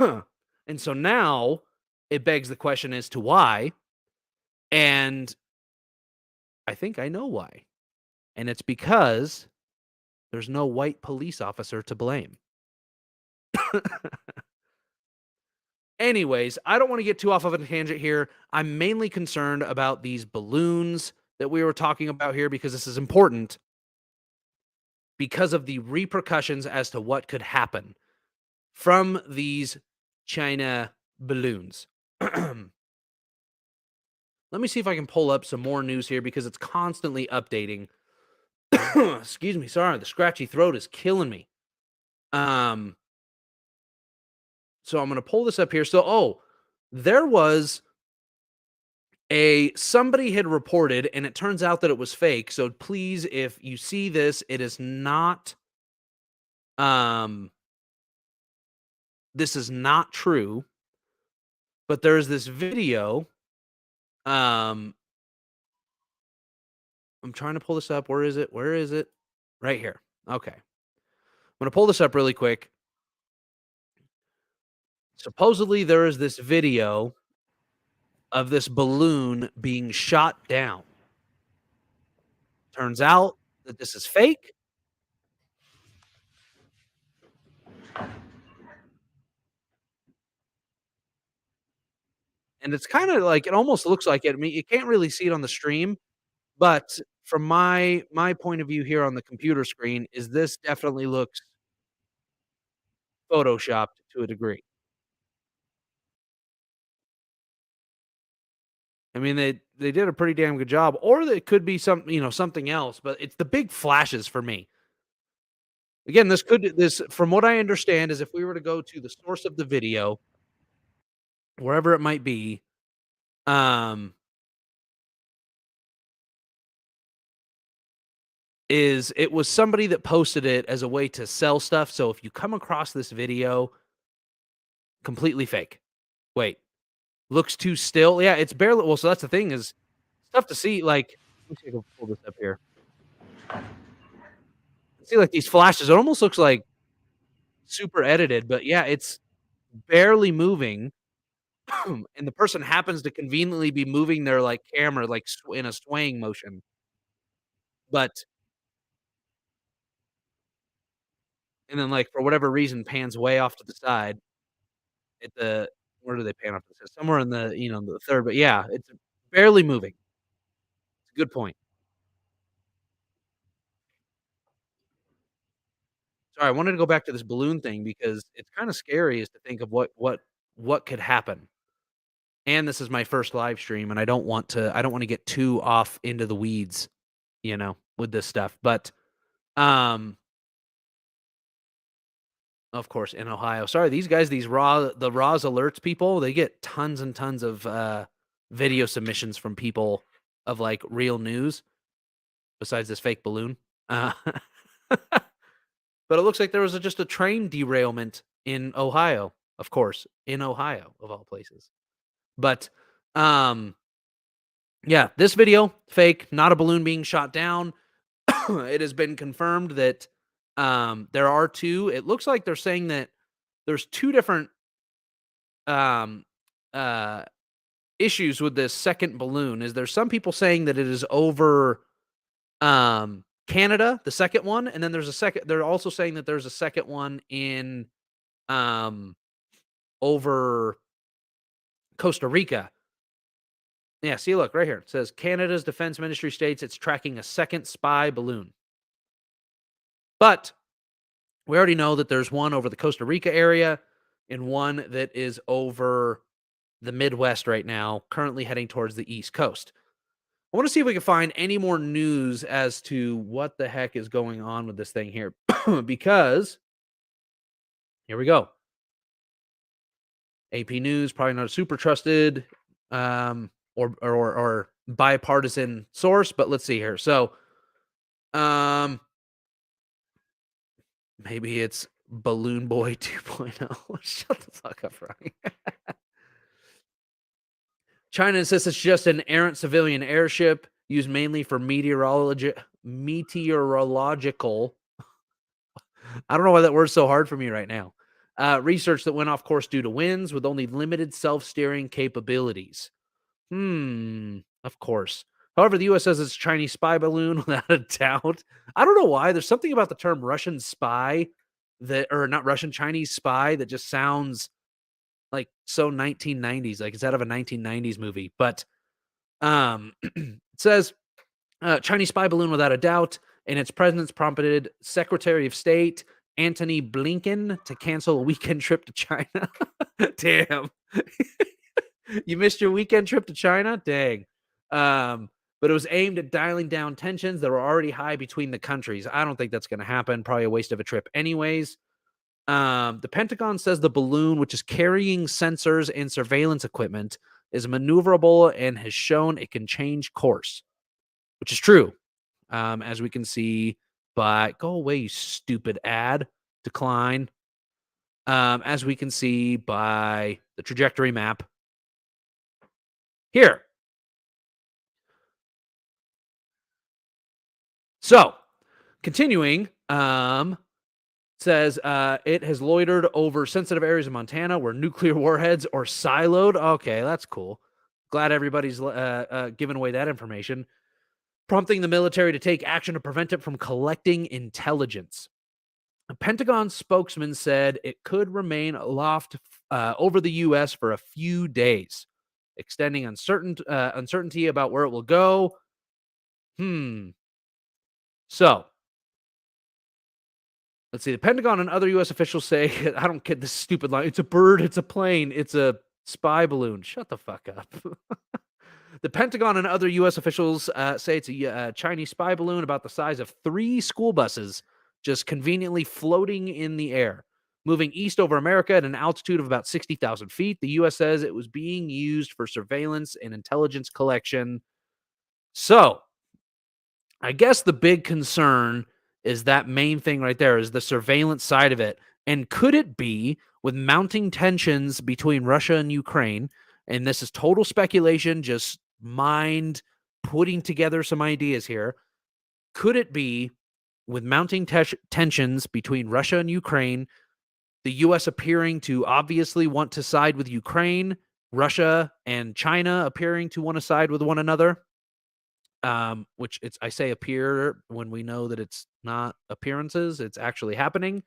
And so now it begs the question as to why. And I think I know why. And it's because there's no white police officer to blame. Anyways, I don't want to get too off of a tangent here. I'm mainly concerned about these balloons that we were talking about here because this is important because of the repercussions as to what could happen from these China balloons. Let me see if I can pull up some more news here because it's constantly updating. Excuse me, sorry, the scratchy throat is killing me. So I'm going to pull this up here. So, there was somebody had reported, and it turns out that it was fake. So please, if you see this, it is not, this is not true, but there's this video. I'm trying to pull this up. Where is it? Right here. Okay. I'm going to pull this up really quick. Supposedly there is this video of this balloon being shot down. Turns out that this is fake. And it's kind of like, it almost looks like it. I mean, you can't really see it on the stream, but from my point of view here on the computer screen, is this definitely looks photoshopped to a degree. I mean, they did a pretty damn good job, or it could be something else, but it's the big flashes for me. Again, this from what I understand is if we were to go to the source of the video, wherever it might be, it was somebody that posted it as a way to sell stuff. So if you come across this video, completely fake. Wait, looks too still. Yeah, it's barely. Well, so that's the thing is it's tough to see. Like, let me see if I can pull this up here. See, like these flashes, it almost looks like super edited, but yeah, it's barely moving. And the person happens to conveniently be moving their like camera like in a swaying motion. But and then, like, for whatever reason, pans way off to the side at the where do they pan off to the side? Somewhere in the, the third, but yeah, it's barely moving. It's a good point. Sorry, I wanted to go back to this balloon thing because it's kinda scary is to think of what could happen. And this is my first live stream, and I don't wanna get too off into the weeds, with this stuff. But, um, of course, in Ohio. Sorry, these guys, the Raws alerts people, they get tons and tons of, video submissions from people of, like, real news besides this fake balloon. Uh, but it looks like there was just a train derailment in Ohio, of course, in Ohio, of all places. But, um yeah, this video, fake, not a balloon being shot down. It has been confirmed that there are two. It looks like they're saying that there's two different um, uh, issues with this second balloon. Is there's some people saying that it is over Canada, the second one, and then there's a second. They're also saying that there's a second one in um, over Costa Rica. Yeah, see, look right here. It says Canada's defense ministry states it's tracking a second spy balloon. But we already know that there's one over the Costa Rica area and one that is over the Midwest right now, currently heading towards the East Coast. I want to see if we can find any more news as to what the heck is going on with this thing here. Because here we go. AP News, probably not a super trusted or bipartisan source, but let's see here. So maybe it's Balloon Boy 2.0. Shut the fuck up, Ronnie. China insists it's just an errant civilian airship used mainly for meteorological. I don't know why that word's so hard for me right now. Research that went off course due to winds with only limited self-steering capabilities. Of course. However, the U.S. says it's a Chinese spy balloon without a doubt. I don't know why. There's something about the term Russian spy or not Russian, Chinese spy that just sounds like so 1990s, like it's out of a 1990s movie. But it says Chinese spy balloon without a doubt, and its presence prompted Secretary of State Antony Blinken to cancel a weekend trip to China. Damn. You missed your weekend trip to China? Dang. But it was aimed at dialing down tensions that were already high between the countries. I don't think that's going to happen. Probably a waste of a trip anyways. The Pentagon says the balloon, which is carrying sensors and surveillance equipment, is maneuverable and has shown it can change course, which is true. As we can see by, go away, you stupid ad, decline. As we can see by the trajectory map here. So, continuing, says it has loitered over sensitive areas of Montana where nuclear warheads are siloed. Okay, that's cool. Glad everybody's giving away that information. Prompting the military to take action to prevent it from collecting intelligence. A Pentagon spokesman said it could remain aloft over the U.S. for a few days, extending uncertainty about where it will go. So, let's see. The Pentagon and other U.S. officials say, I don't get this stupid line. It's a bird. It's a plane. It's a spy balloon. Shut the fuck up. The Pentagon and other U.S. officials say it's a Chinese spy balloon about the size of 3 school buses, just conveniently floating in the air, moving east over America at an altitude of about 60,000 feet. The U.S. says it was being used for surveillance and intelligence collection. So, I guess the big concern is that main thing right there is the surveillance side of it. And could it be with mounting tensions between Russia and Ukraine? And this is total speculation, just mind putting together some ideas here. Could it be with mounting tensions between Russia and Ukraine, the U.S. appearing to obviously want to side with Ukraine, Russia and China appearing to want to side with one another? which I say appear when we know that it's not appearances, it's actually happening.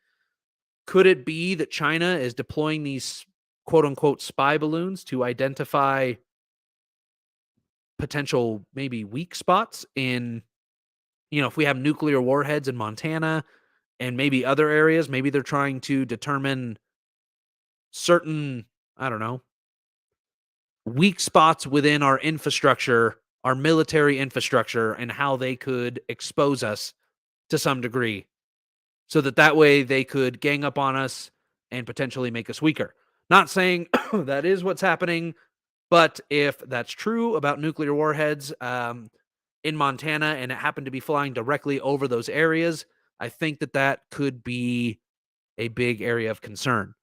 Could it be that China is deploying these quote unquote spy balloons to identify potential maybe weak spots in, if we have nuclear warheads in Montana and maybe other areas, maybe they're trying to determine certain, I don't know, weak spots within our infrastructure, our military infrastructure, and how they could expose us to some degree so that way they could gang up on us and potentially make us weaker. Not saying that is what's happening, but if that's true about nuclear warheads in Montana and it happened to be flying directly over those areas, I think that could be a big area of concern.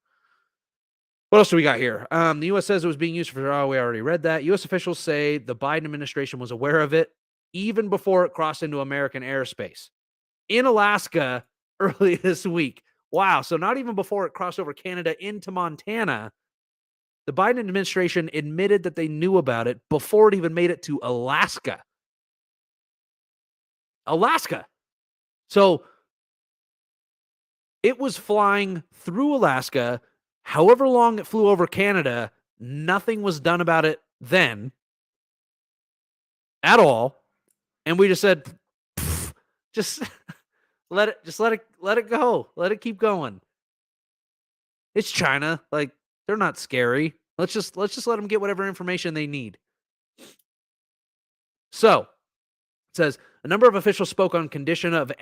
What else do we got here? The U.S. says it was being used for, we already read that. U.S. officials say the Biden administration was aware of it even before it crossed into American airspace in Alaska early this week. Wow. So not even before it crossed over Canada into Montana, the Biden administration admitted that they knew about it before it even made it to Alaska. So it was flying through Alaska. However long it flew over Canada, nothing was done about it then at all. And we just said, just let it go. Let it keep going. It's China. Like, they're not scary. Let's just let them get whatever information they need. So it says a number of officials spoke on condition of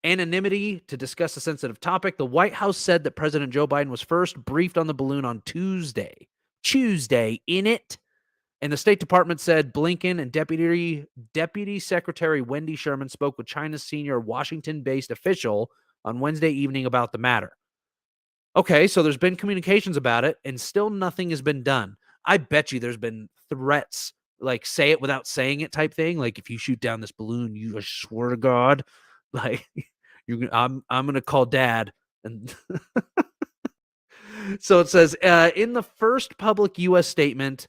anonymity to discuss a sensitive topic. The White House said that President Joe Biden was first briefed on the balloon on Tuesday in it. And the State Department said Blinken and Deputy Secretary Wendy Sherman spoke with China's senior Washington-based official on Wednesday evening about the matter. Okay, so there's been communications about it, and still nothing has been done. I bet you there's been threats, like say it without saying it type thing. Like, if you shoot down this balloon, I swear to God, like I'm gonna call Dad. And so it says in the first public U.S. statement.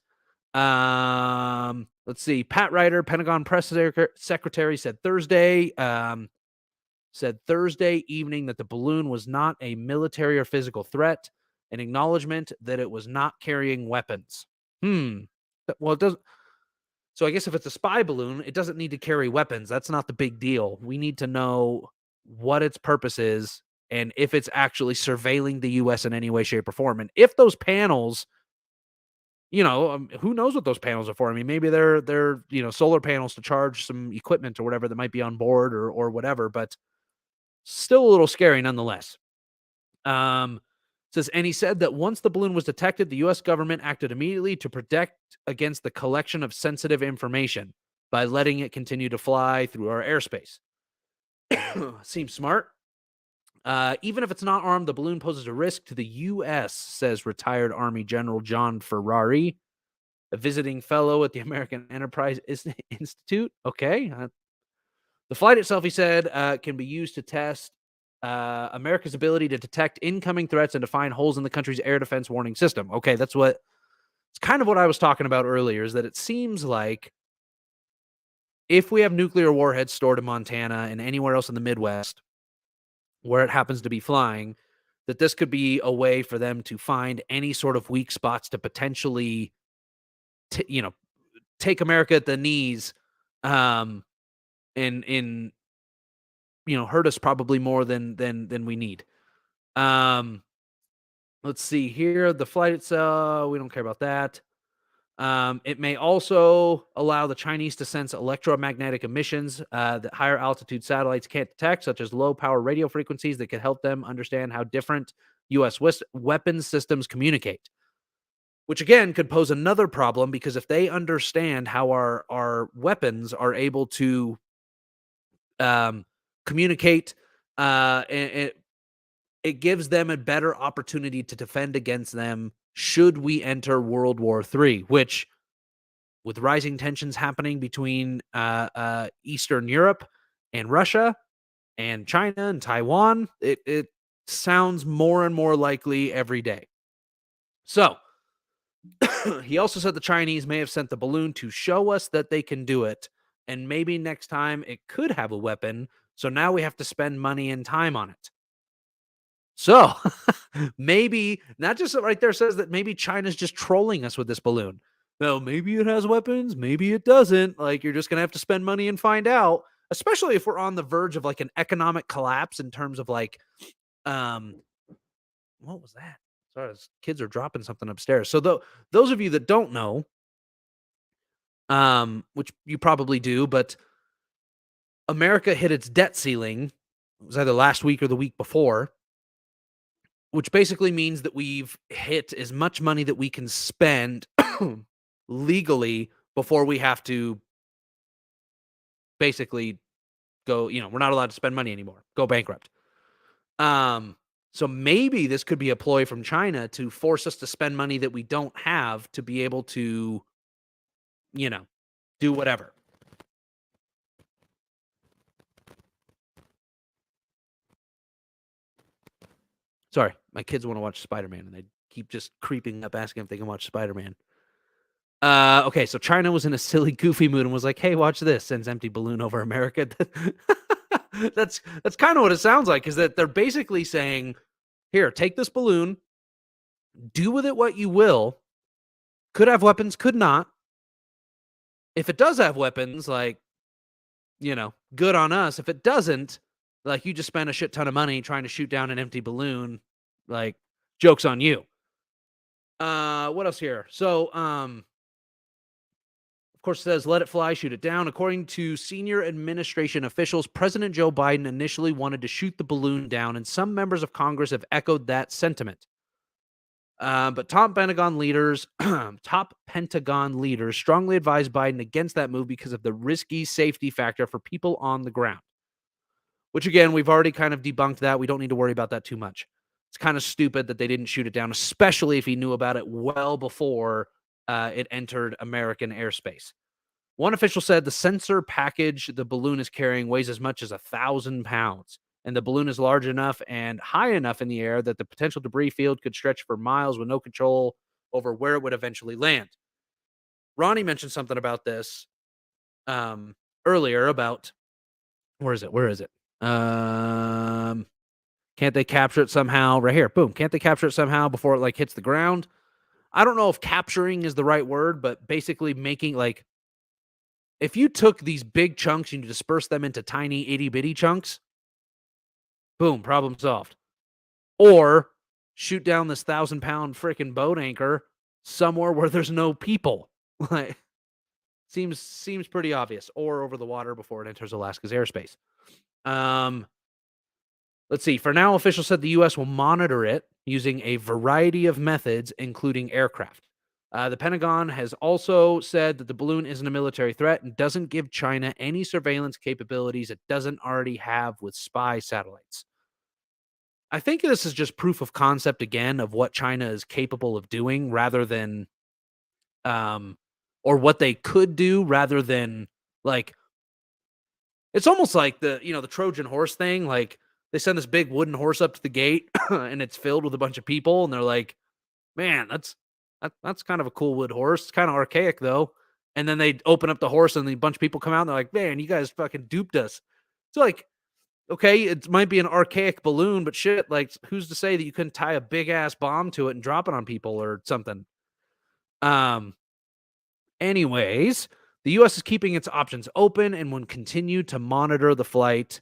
Let's see. Pat Ryder, Pentagon press secretary, said Thursday evening that the balloon was not a military or physical threat, an acknowledgement that it was not carrying weapons. Well, it doesn't. So I guess if it's a spy balloon, it doesn't need to carry weapons. That's not the big deal. We need to know what its purpose is and if it's actually surveilling the U.S. in any way, shape, or form. And if those panels, who knows what those panels are for? I mean, maybe they're solar panels to charge some equipment or whatever that might be on board or whatever, but still a little scary nonetheless. Says, and he said that once the balloon was detected, the U.S. government acted immediately to protect against the collection of sensitive information by letting it continue to fly through our airspace. Seems smart. Even if it's not armed, the balloon poses a risk to the U.S., says retired Army General John Ferrari, a visiting fellow at the American Enterprise Institute. Okay. The flight itself, he said, can be used to test America's ability to detect incoming threats and to find holes in the country's air defense warning system. Okay, it's kind of what I was talking about earlier, is that it seems like if we have nuclear warheads stored in Montana and anywhere else in the Midwest where it happens to be flying, that this could be a way for them to find any sort of weak spots to potentially, take America at the knees, and hurt us probably more than we need. Let's see here. The flight itself, we don't care about that. It may also allow the Chinese to sense electromagnetic emissions that higher altitude satellites can't detect, such as low power radio frequencies that could help them understand how different U.S. weapons systems communicate. Which again could pose another problem, because if they understand how our weapons are able to communicate, and it gives them a better opportunity to defend against them should we enter World War III, which, with rising tensions happening between Eastern Europe and Russia and China and Taiwan, it sounds more and more likely every day. So he also said the Chinese may have sent the balloon to show us that they can do it, and maybe next time it could have a weapon. So now we have to spend money and time on it. So maybe not just right there says that maybe China's just trolling us with this balloon. No, maybe it has weapons, maybe it doesn't. Like, you're just gonna have to spend money and find out, especially if we're on the verge of like an economic collapse in terms of like, what was that? Sorry, kids are dropping something upstairs. So those of you that don't know, which you probably do, but America hit its debt ceiling. It was either last week or the week before, which basically means that we've hit as much money that we can spend legally before we have to basically go, we're not allowed to spend money anymore, go bankrupt. So maybe this could be a ploy from China to force us to spend money that we don't have to be able to, do whatever. Sorry, my kids want to watch Spider-Man, and they keep just creeping up asking if they can watch Spider-Man. Okay, so China was in a silly, goofy mood and was like, "Hey, watch this!" Sends empty balloon over America. That's kind of what it sounds like. Is that they're basically saying, "Here, take this balloon, do with it what you will. Could have weapons, could not. If it does have weapons, like, good on us. If it doesn't, like, you just spent a shit ton of money trying to shoot down an empty balloon. Like, joke's on you." What else here? So, of course, it says, "Let it fly, shoot it down." According to senior administration officials, President Joe Biden initially wanted to shoot the balloon down, and some members of Congress have echoed that sentiment. But top Pentagon leaders strongly advised Biden against that move because of the risky safety factor for people on the ground. Which, again, we've already kind of debunked that. We don't need to worry about that too much. It's kind of stupid that they didn't shoot it down, especially if he knew about it well before it entered American airspace. One official said the sensor package the balloon is carrying weighs as much as 1,000 pounds, and the balloon is large enough and high enough in the air that the potential debris field could stretch for miles with no control over where it would eventually land. Ronnie mentioned something about this earlier about, where is it? Can't they capture it somehow? Right here. Boom. Can't they capture it somehow before it like hits the ground? I don't know if capturing is the right word, but basically making, like, if you took these big chunks and you dispersed them into tiny itty bitty chunks, boom, problem solved. Or shoot down this 1,000-pound freaking boat anchor somewhere where there's no people. Like, seems pretty obvious. Or over the water before it enters Alaska's airspace. Let's see. For now, officials said the U.S. will monitor it using a variety of methods, including aircraft. The Pentagon has also said that the balloon isn't a military threat and doesn't give China any surveillance capabilities it doesn't already have with spy satellites. I think this is just proof of concept again of what China is capable of doing rather than, or what they could do rather than, like, it's almost like the Trojan horse thing. Like, they send this big wooden horse up to the gate and it's filled with a bunch of people. And they're like, man, that's kind of a cool wood horse. It's kind of archaic though. And then they open up the horse and a bunch of people come out and they're like, man, you guys fucking duped us. It's like, okay, it might be an archaic balloon, but shit, like, who's to say that you couldn't tie a big ass bomb to it and drop it on people or something? Anyways, the U.S. is keeping its options open and will continue to monitor the flight.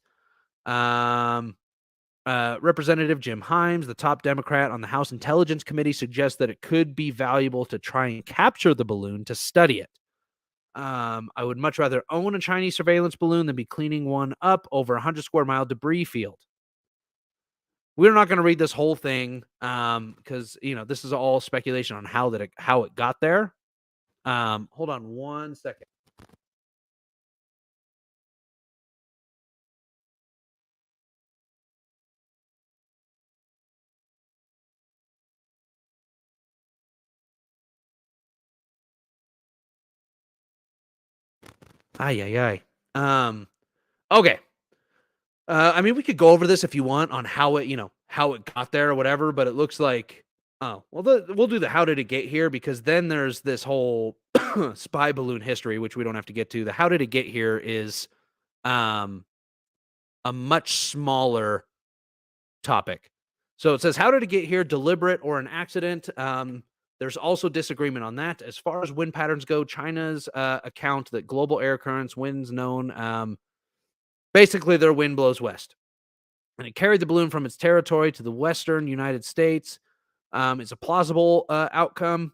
Representative Jim Himes, the top Democrat on the House Intelligence Committee, suggests that it could be valuable to try and capture the balloon to study it. I would much rather own a Chinese surveillance balloon than be cleaning one up over a 100-square-mile debris field. We're not going to read this whole thing because this is all speculation on how it got there. Hold on one second. Ay. Okay. I mean, we could go over this if you want on how it got there or whatever, but it looks like Oh, well, we'll do the how did it get here, because then there's this whole spy balloon history, which we don't have to get to. The how did it get here is um, a much smaller topic. So it says, how did it get here? Deliberate or an accident? There's also disagreement on that. As far as wind patterns go, China's account that global air currents, winds known, basically their wind blows west. And it carried the balloon from its territory to the western United States. It's a plausible outcome,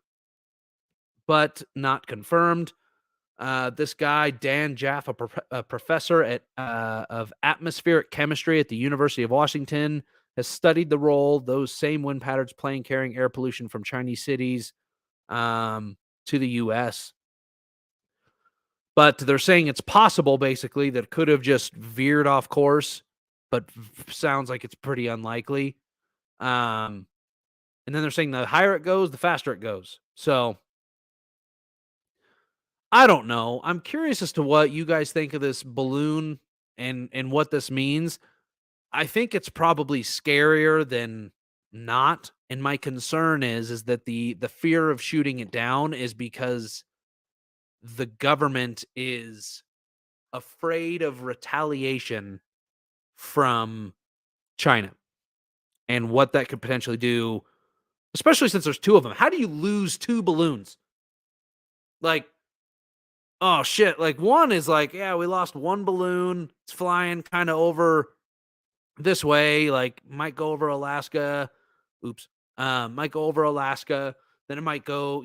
but not confirmed. This guy, Dan Jaff, a professor of atmospheric chemistry at the University of Washington, has studied the role those same wind patterns play in carrying air pollution from Chinese cities to the U.S. But they're saying it's possible, basically, that it could have just veered off course, but sounds like it's pretty unlikely. And then they're saying the higher it goes, the faster it goes. So I don't know. I'm curious as to what you guys think of this balloon and what this means. I think it's probably scarier than not. And my concern is that the fear of shooting it down is because the government is afraid of retaliation from China and what that could potentially do, especially since there's two of them. How do you lose two balloons? Like, oh shit, like one is like, yeah, we lost one balloon. It's flying kind of over this way, like might go over Alaska. Oops. Might go over Alaska, then it might go,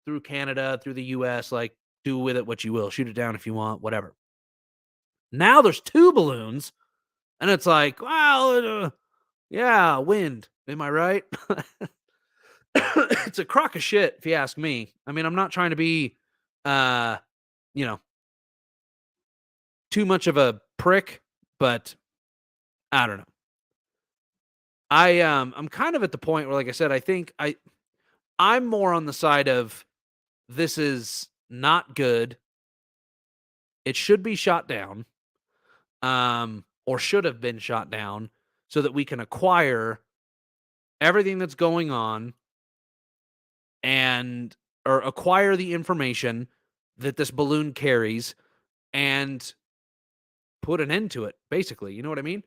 through Canada, through the US, like do with it what you will. Shoot it down if you want, whatever. Now there's two balloons, and it's like, well, yeah, wind. Am I right? It's a crock of shit, if you ask me. I mean, I'm not trying to be, you know, too much of a prick, but I don't know. I'm kind of at the point where, like I said, I think I'm more on the side of this is not good. It should be shot down, or should have been shot down, so that we can acquire everything that's going on and or acquire the information that this balloon carries and put an end to it, basically. You know what I mean?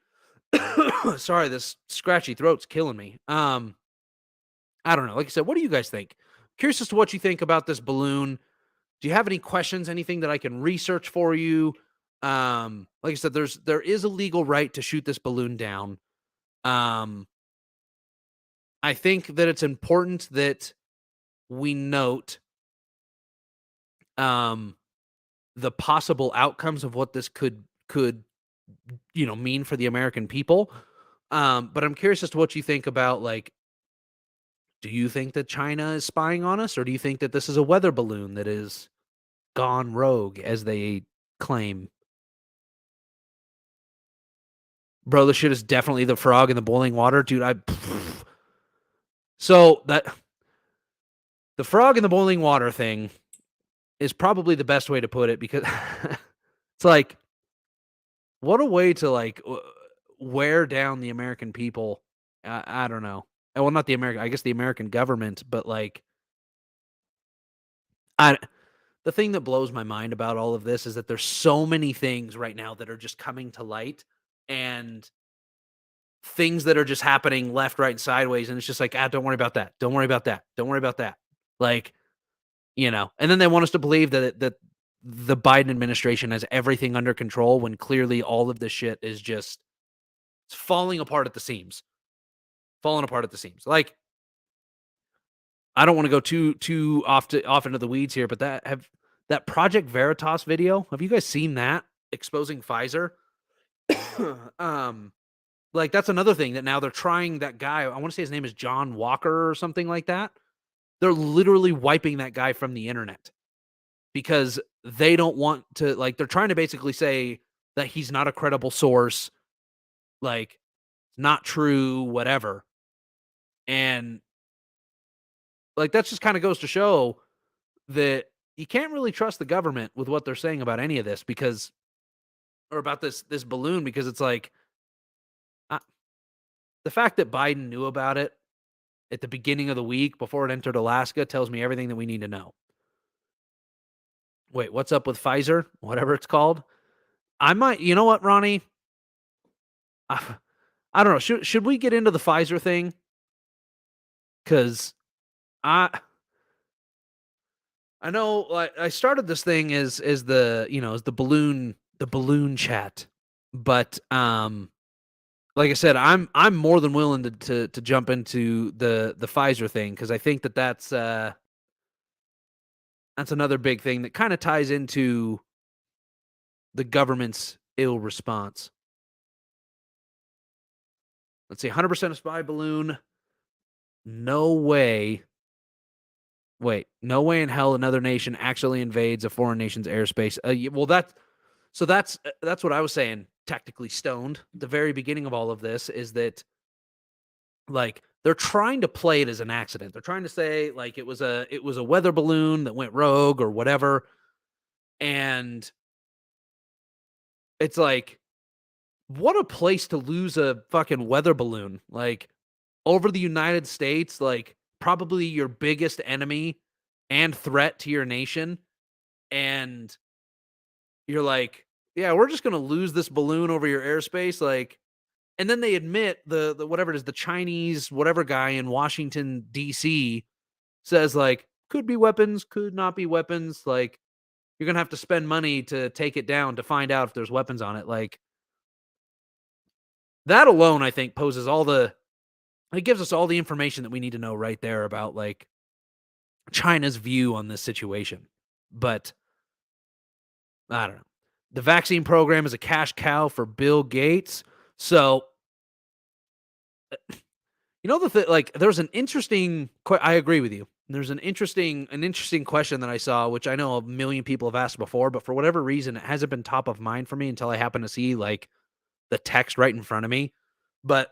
Sorry, this scratchy throat's killing me. I don't know. Like I said, what do you guys think? Curious as to what you think about this balloon. Do you have any questions? Anything that I can research for you? Like I said, there is a legal right to shoot this balloon down. I think that it's important that we note the possible outcomes of what this could mean for the American people. But I'm curious as to what you think about, like, do you think that China is spying on us, or do you think that this is a weather balloon that is gone rogue, as they claim? Bro, this shit is definitely the frog in the boiling water, dude. So that the frog in the boiling water thing is probably the best way to put it, because it's like, what a way to like wear down the American people. I don't know. Well, not the American, I guess the American government, but like, the thing that blows my mind about all of this is that there's so many things right now that are just coming to light, and things that are just happening left, right, and sideways. And it's just like, don't worry about that. Don't worry about that. Don't worry about that. Like, and then they want us to believe that the Biden administration has everything under control, when clearly all of this shit is just, it's falling apart at the seams. Falling apart at the seams. Like, I don't want to go too off into the weeds here, but that Project Veritas video, have you guys seen that, exposing Pfizer? Like, that's another thing that now they're trying that guy. I want to say his name is John Walker or something like that. They're literally wiping that guy from the internet because they don't want to, like, they're trying to basically say that he's not a credible source, like, not true, whatever. And like, that just kind of goes to show that you can't really trust the government with what they're saying about any of this, because, or about this balloon, because it's like, the fact that Biden knew about it at the beginning of the week before it entered Alaska tells me everything that we need to know. Wait, what's up with Pfizer? Whatever it's called. I might, you know what, Ronnie? I don't know. Should we get into the Pfizer thing? Because I know, like, I started this thing as the as the balloon chat, but like I said, I'm more than willing to jump into the Pfizer thing, because I think that's another big thing that kind of ties into the government's ill response. Let's see, 100% a spy balloon. No way. Wait, no way in hell another nation actually invades a foreign nation's airspace. Well, that's what I was saying. Technically stoned. The very beginning of all of this is that, like, they're trying to play it as an accident. They're trying to say, like, it was a weather balloon that went rogue or whatever, and it's like, what a place to lose a fucking weather balloon. Like, over the United States, like, probably your biggest enemy and threat to your nation, and you're like, yeah, we're just gonna lose this balloon over your airspace, like. And then they admit the whatever it is, the Chinese whatever guy in Washington D.C. says, like, could be weapons, could not be weapons, like, you're gonna have to spend money to take it down to find out if there's weapons on it. Like, that alone, I think, poses it gives us all the information that we need to know right there about, like, China's view on this situation. But I don't know. The vaccine program is a cash cow for Bill Gates. So, like, there's an interesting, I agree with you. There's an interesting question that I saw, which I know a million people have asked before, but for whatever reason, it hasn't been top of mind for me until I happen to see, like, the text right in front of me. But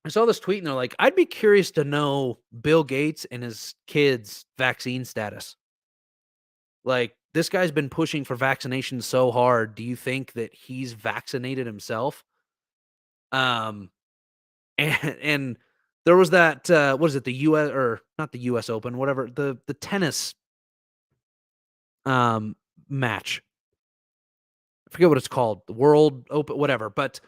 I saw this tweet and they're like, I'd be curious to know Bill Gates and his kids' vaccine status. Like, this guy's been pushing for vaccination so hard. Do you think that he's vaccinated himself? And there was that, what is it? The U.S. or not the U.S. Open, whatever, the tennis, match. I forget what it's called. The World Open, whatever. But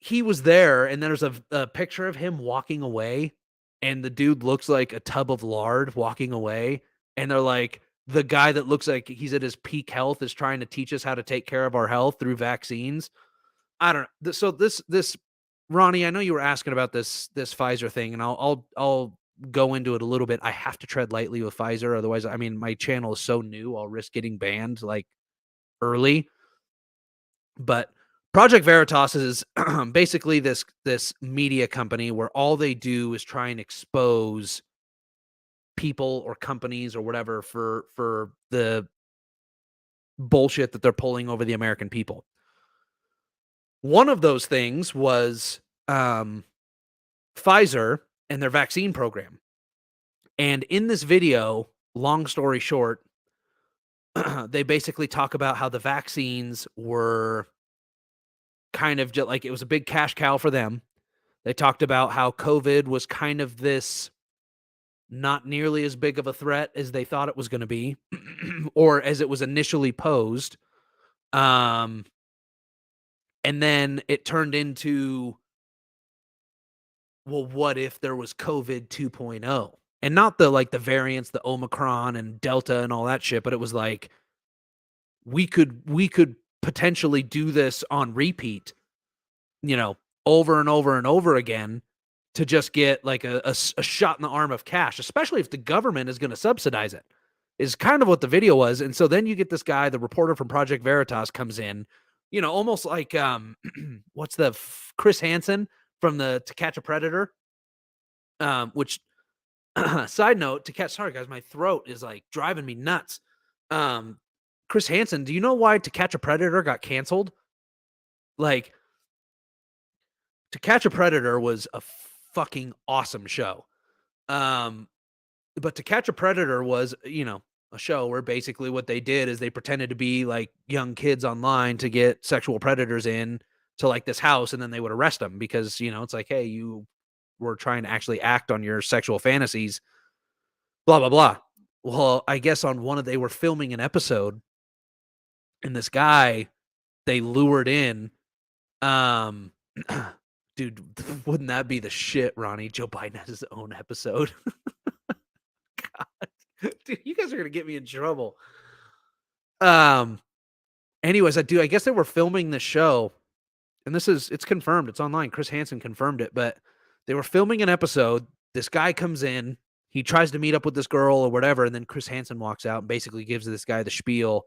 he was there, and there's a picture of him walking away, and the dude looks like a tub of lard walking away. And they're like, the guy that looks like he's at his peak health is trying to teach us how to take care of our health through vaccines. I don't know. So this Ronnie, I know you were asking about this Pfizer thing, and I'll go into it a little bit. I have to tread lightly with Pfizer, otherwise, I mean, my channel is so new, I'll risk getting banned, like, early. But Project Veritas is basically this media company where all they do is try and expose people or companies or whatever for the bullshit that they're pulling over the American people. One of those things was Pfizer and their vaccine program. And in this video, long story short, they basically talk about how the vaccines were kind of just like, it was a big cash cow for them. They talked about how COVID was kind of this not nearly as big of a threat as they thought it was going to be, or as it was initially posed. And then it turned into, well, what if there was COVID 2.0? And not the variants, the Omicron and Delta and all that shit, but it was like, we could potentially do this on repeat, over and over and over again, to just get like a shot in the arm of cash, especially if the government is going to subsidize it, is kind of what the video was. And so then you get this guy, the reporter from Project Veritas, comes in, almost like, what's the Chris Hansen from the To Catch a Predator, which side note, sorry guys, my throat is like driving me nuts. Chris Hansen, do you know why To Catch a Predator got canceled? Like, To Catch a Predator was a fucking awesome show. But To Catch a Predator was, a show where basically what they did is they pretended to be like young kids online to get sexual predators in to like this house, and then they would arrest them because, it's like, hey, you were trying to actually act on your sexual fantasies, blah, blah, blah. Well, I guess on they were filming an episode, and this guy they lured in, dude, wouldn't that be the shit, Ronnie? Joe Biden has his own episode. God, dude, you guys are gonna get me in trouble. Anyways, I guess they were filming the show, and it's confirmed, it's online. Chris Hansen confirmed it, but they were filming an episode. This guy comes in, he tries to meet up with this girl or whatever, and then Chris Hansen walks out and basically gives this guy the spiel.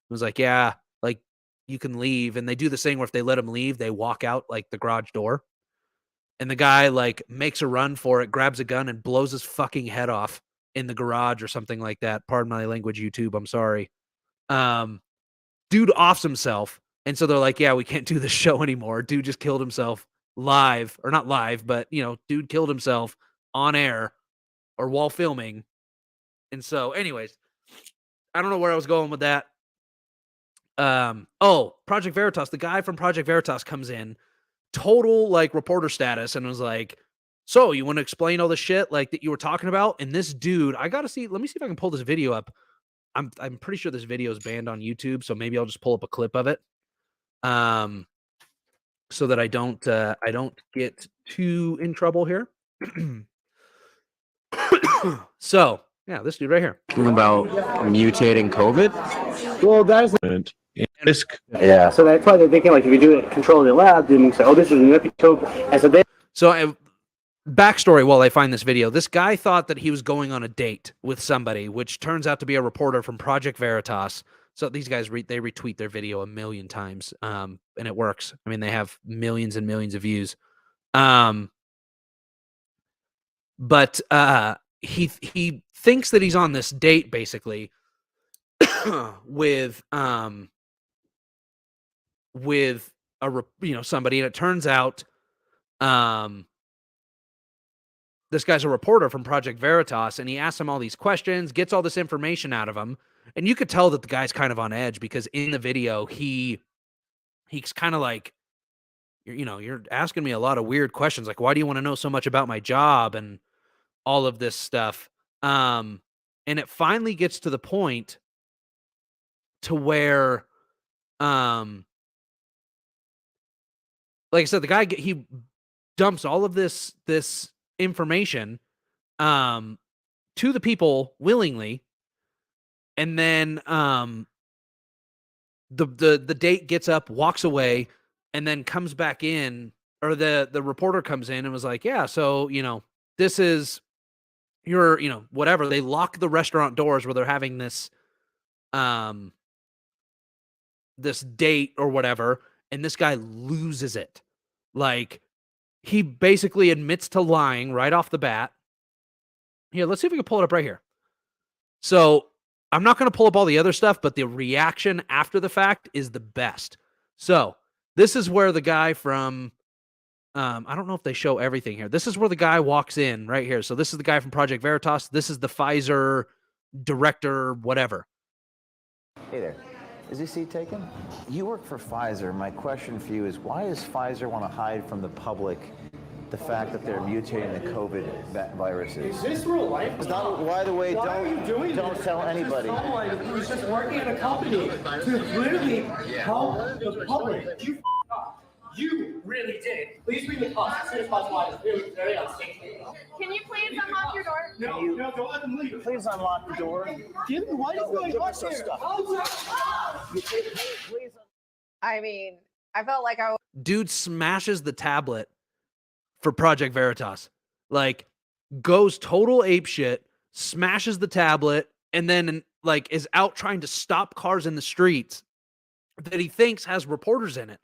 It was like, yeah, like, you can leave. And they do this thing where if they let him leave, they walk out like the garage door. And the guy like makes a run for it, grabs a gun, and blows his fucking head off in the garage or something like that. Pardon my language, YouTube. I'm sorry. Dude offs himself. And so they're like, yeah, we can't do this show anymore. Dude just killed himself live, or not live, but, you know, dude killed himself on air or while filming. And so anyways, I don't know where I was going with that. Project Veritas, the guy from Project Veritas comes in, total like reporter status, and was like, so you want to explain all the shit like that you were talking about? And this dude, let me see if I can pull this video up. I'm pretty sure this video is banned on YouTube, so maybe I'll just pull up a clip of it. So that I don't get too in trouble here. So yeah, this dude right here. About mutating COVID? Well, that is Risk. yeah. So that's why they're thinking like if you do it control the lab, then you say, oh, this is an epitope. And so they. So backstory while I find this video, this guy thought that he was going on a date with somebody, which turns out to be a reporter from Project Veritas. So these guys, they retweet their video a million times, and it works. I mean, they have millions and millions of views. But he thinks that he's on this date, basically, with somebody, and it turns out this guy's a reporter from Project Veritas, and he asks him all these questions, gets all this information out of him, and you could tell that the guy's kind of on edge because in the video he's kind of like, you're asking me a lot of weird questions, like, why do you want to know so much about my job and all of this stuff? And it finally gets to the point to where, like I said, the guy, he dumps all of this information to the people willingly, and then the date gets up, walks away, and then comes back in, or the reporter comes in and was like, yeah, so this is your whatever. They lock the restaurant doors where they're having this this date or whatever, and this guy loses it. Like, he basically admits to lying right off the bat. Here, let's see if we can pull it up right here. So I'm not going to pull up all the other stuff, but the reaction after the fact is the best. So this is where the guy from, I don't know if they show everything here. This is where the guy walks in right here. So this is the guy from Project Veritas. This is the PFizer director, whatever. Hey there. Is this seat taken? You work for PFizer. My question for you is, why does PFizer want to hide from the public the fact that they're mutating the COVID viruses? Is this real life? It's not, by the way, Why are you doing don't this? tell anybody. Someone who's just working at a company to literally help the public. You f***ed up. You really did. Please bring the cops as soon as possible. It's very unsafe. Can you please unlock your door? No, don't let them leave. Please unlock the door. Jim, what is going on here? Please. I mean, I felt like I was. Dude smashes the tablet for Project Veritas. Like, goes total ape shit, smashes the tablet, and then like is out trying to stop cars in the streets that he thinks has reporters in it.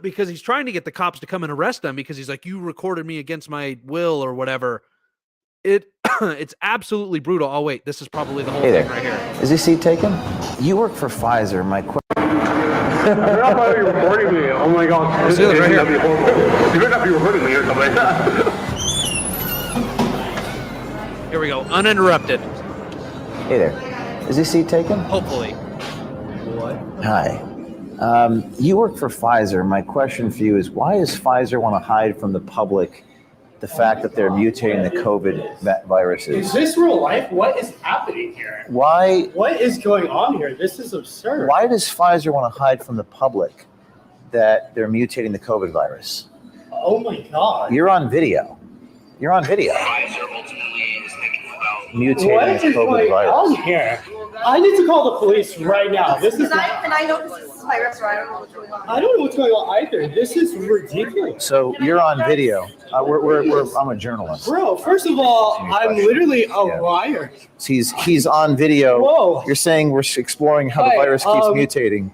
Because he's trying to get the cops to come and arrest him, because he's like, you recorded me against my will or whatever. It's absolutely brutal. Oh wait, this is probably the whole thing right here. Is this seat taken? You work for PFizer. My question. You're not probably recording me. Oh my god. See this right here. You better not be recording me or something. Here we go, uninterrupted. Hey there. Is this seat taken? Hopefully. Hi. You work for PFizer. My question for you is, why does PFizer want to hide from the public the fact that they're mutating the COVID viruses. Is this real life? What is happening here? Why? What is going on here? This is absurd. Why does Pfizer want to hide from the public that they're mutating the COVID virus? Oh my God. You're on video. You're on video. Mutating What the is COVID going virus. on here? I need to call the police right now. This is. And I know this is my restaurant. I don't know what's going on. I don't know what's going on either. This is ridiculous. So you're on video. I'm a journalist. Bro, first of all, I'm literally a liar. He's on video. Whoa. You're saying we're exploring how the Hey, virus keeps mutating.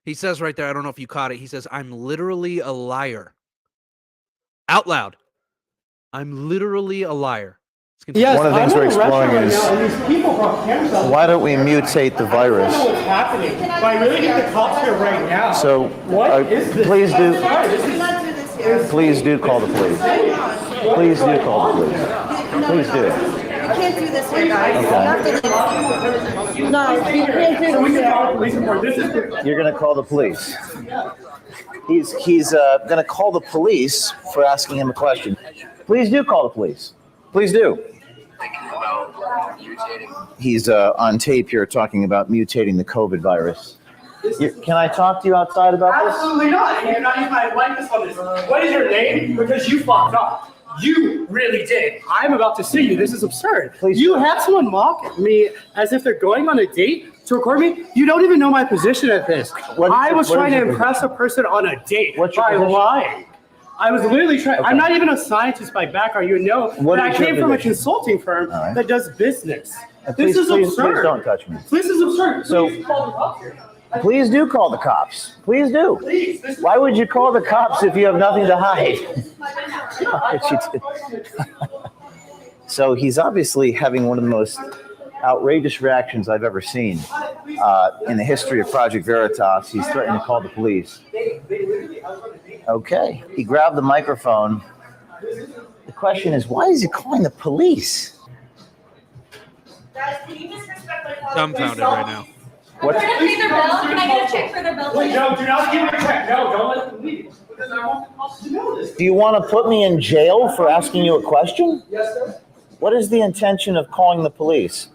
He says right there, I don't know if you caught it. He says, I'm literally a liar. Out loud. I'm literally a liar. Yes, One of the things I'm we're in a restaurant exploring is right now, and these people brought cameras out. why don't we mutate the virus? I don't know what's happening. But I really need the cops here right now. So What is this? please I'm do sorry, this is- Do not do this here. please do call the police. Please do call the police. Please do. I can't do this here, guys. You have to leave. No, you can't do So we this can call the here. police report. This is. You're gonna call the police. He's gonna call the police for asking him a question. Please do call the police. Please do. He's on tape here talking about mutating the COVID virus. Can I talk to you outside about this? Absolutely not. And you're not even my likeness on this. What is your name? Because you fucked up. You really did. I'm about to sue you. This is absurd. Please. You had someone mock me as if they're going on a date to record me. You don't even know my position at this. I was trying to impress a person on a date by lying. I was literally trying. Okay. I'm not even a scientist by background. You know, What but I is your came from a position? consulting firm All right. that does business. Please, This is please absurd. don't touch me. This is absurd. So- Please call the cops here. Please do call the cops. Please do. Please. This is Why would you call the cops if you have nothing to hide? So he's obviously having one of the most outrageous reactions I've ever seen in the history of Project Veritas. He's threatening to call the police. Okay. He grabbed the microphone. The question is, why is he calling the police? Guys, can you disrespect my father? Dumbfounded right now. What? Can I pay their bill? Can I get a check for their bill? Wait, please? no, do not give me a check. No, don't let them leave. Because I want the cops to know this. Do you want to put me in jail for asking you a question? Yes, sir. What is the intention of calling the police?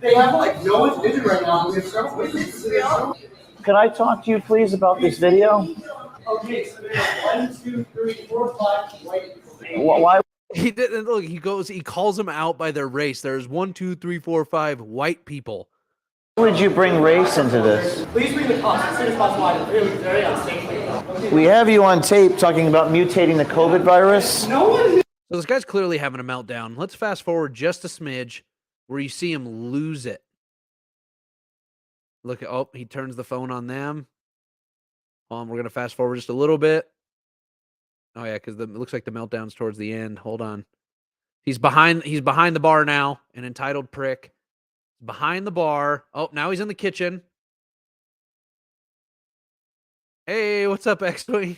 They have like no one's busy right now. We have several witnesses. Could I talk to you, please, about this video? Okay, so there's 1, 2, 3, 4, 5 white people. Why? He didn't look. He calls them out by their race. There's 1, 2, 3, 4, 5 white people. Would you bring race into this? Please bring the cops as soon as possible. I'm very unsafe. We have you on tape talking about mutating the COVID virus. No one. So this guy's clearly having a meltdown. Let's fast forward just a smidge where you see him lose it. Look at, oh, he turns the phone on them. We're going to fast forward just a little bit. Oh yeah, because it looks like the meltdown's towards the end. Hold on. He's behind the bar now, an entitled prick. Behind the bar. Oh, now he's in the kitchen. Hey, what's up, X-Wing?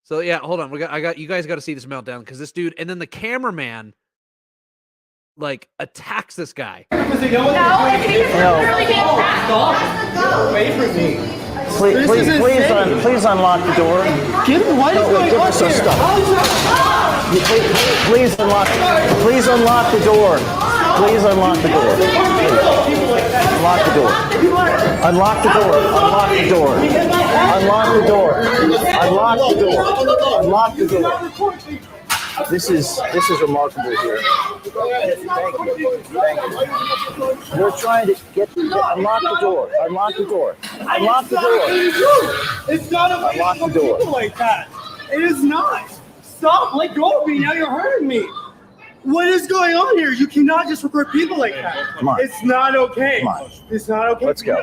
So yeah, hold on. You guys got to see this meltdown because this dude, and then the cameraman, like attacks this guy. Because they know what No, they're it's doing. because we're literally being attacked. Stop. Get away from me. Please unlock the door. What is going on So here? stop. How is that? Please unlock the door. Please unlock the door. Unlock the door. Unlock the door. Unlock the door. Unlock the door. Unlock the door. Unlock the door. This is remarkable here. Thank you. We're trying to unlock the door. Unlock the door. Unlock the door. It's not a way Unlock to the door. people like that. It is not. Stop. Let go of me. Now you're hurting me. What is going on here? You cannot just record people like that. Come on. It's not okay. Come on. It's not okay. Let's go.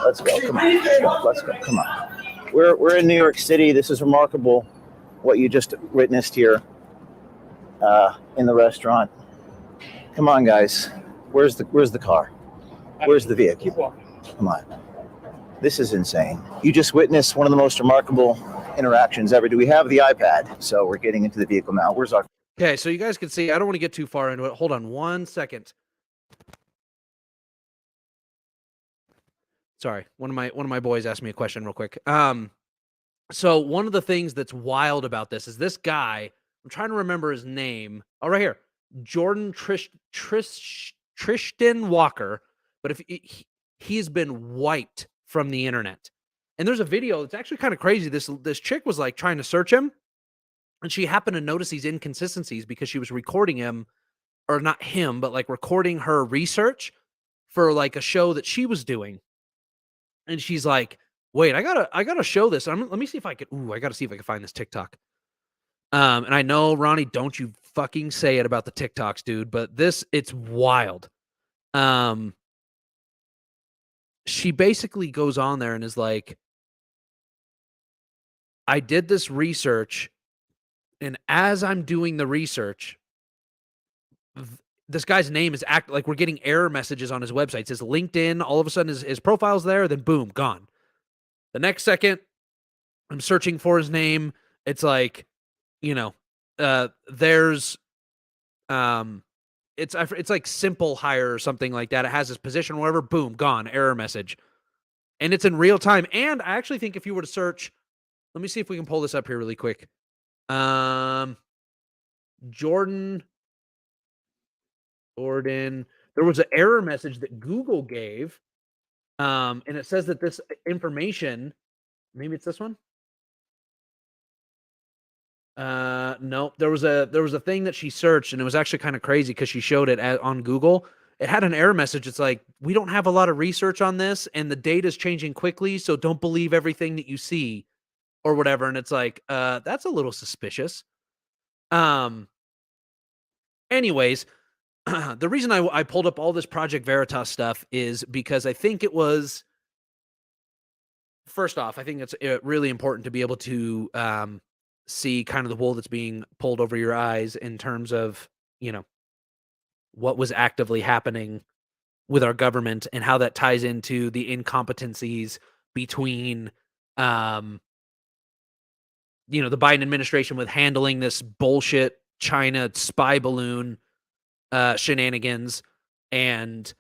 Let's go. Come on. Let's go. Come on. We're in New York City. This is remarkable what you just witnessed here in the restaurant. Come on, guys. Where's the car? Where's the vehicle? Keep walking. Come on. This is insane. You just witnessed one of the most remarkable interactions ever. Do we have the iPad? So we're getting into the vehicle now. Where's our... Okay, so you guys can see, I don't want to get too far into it. Hold on 1 second. Sorry, one of my boys asked me a question real quick. So one of the things that's wild about this is this guy I'm trying to remember his name. Oh, right here. Jordan Tristan Walker. But if he's been wiped from the internet. And there's a video. It's actually kind of crazy. This chick was like trying to search him. And she happened to notice these inconsistencies because she was recording him, or not him, but like recording her research for like a show that she was doing. And she's like, wait, I gotta show this. Let me see if I can. I gotta see if I can find this TikTok. And I know, Ronnie, don't you fucking say it about the TikToks, dude, but it's wild. She basically goes on there and is like, I did this research, and as I'm doing the research, this guy's name is like we're getting error messages on his website. It says LinkedIn. All of a sudden, his profile's there. Then boom, gone. The next second, I'm searching for his name. It's like, there's, it's like Simple Hire or something like that. It has his position, whatever. Boom, gone. Error message, and it's in real time. And I actually think if you were to search, let me see if we can pull this up here really quick. Jordan. There was an error message that Google gave, and it says that this information, maybe it's this one. No, there was a thing that she searched, and it was actually kind of crazy because she showed it on Google. It had an error message. It's like, we don't have a lot of research on this, and the data is changing quickly, so don't believe everything that you see, or whatever. And it's like, that's a little suspicious. Anyways. The reason I pulled up all this Project Veritas stuff is because I think it was, first off, I think it's really important to be able to see kind of the wool that's being pulled over your eyes in terms of, what was actively happening with our government and how that ties into the incompetencies between, the Biden administration with handling this bullshit China spy balloon shenanigans and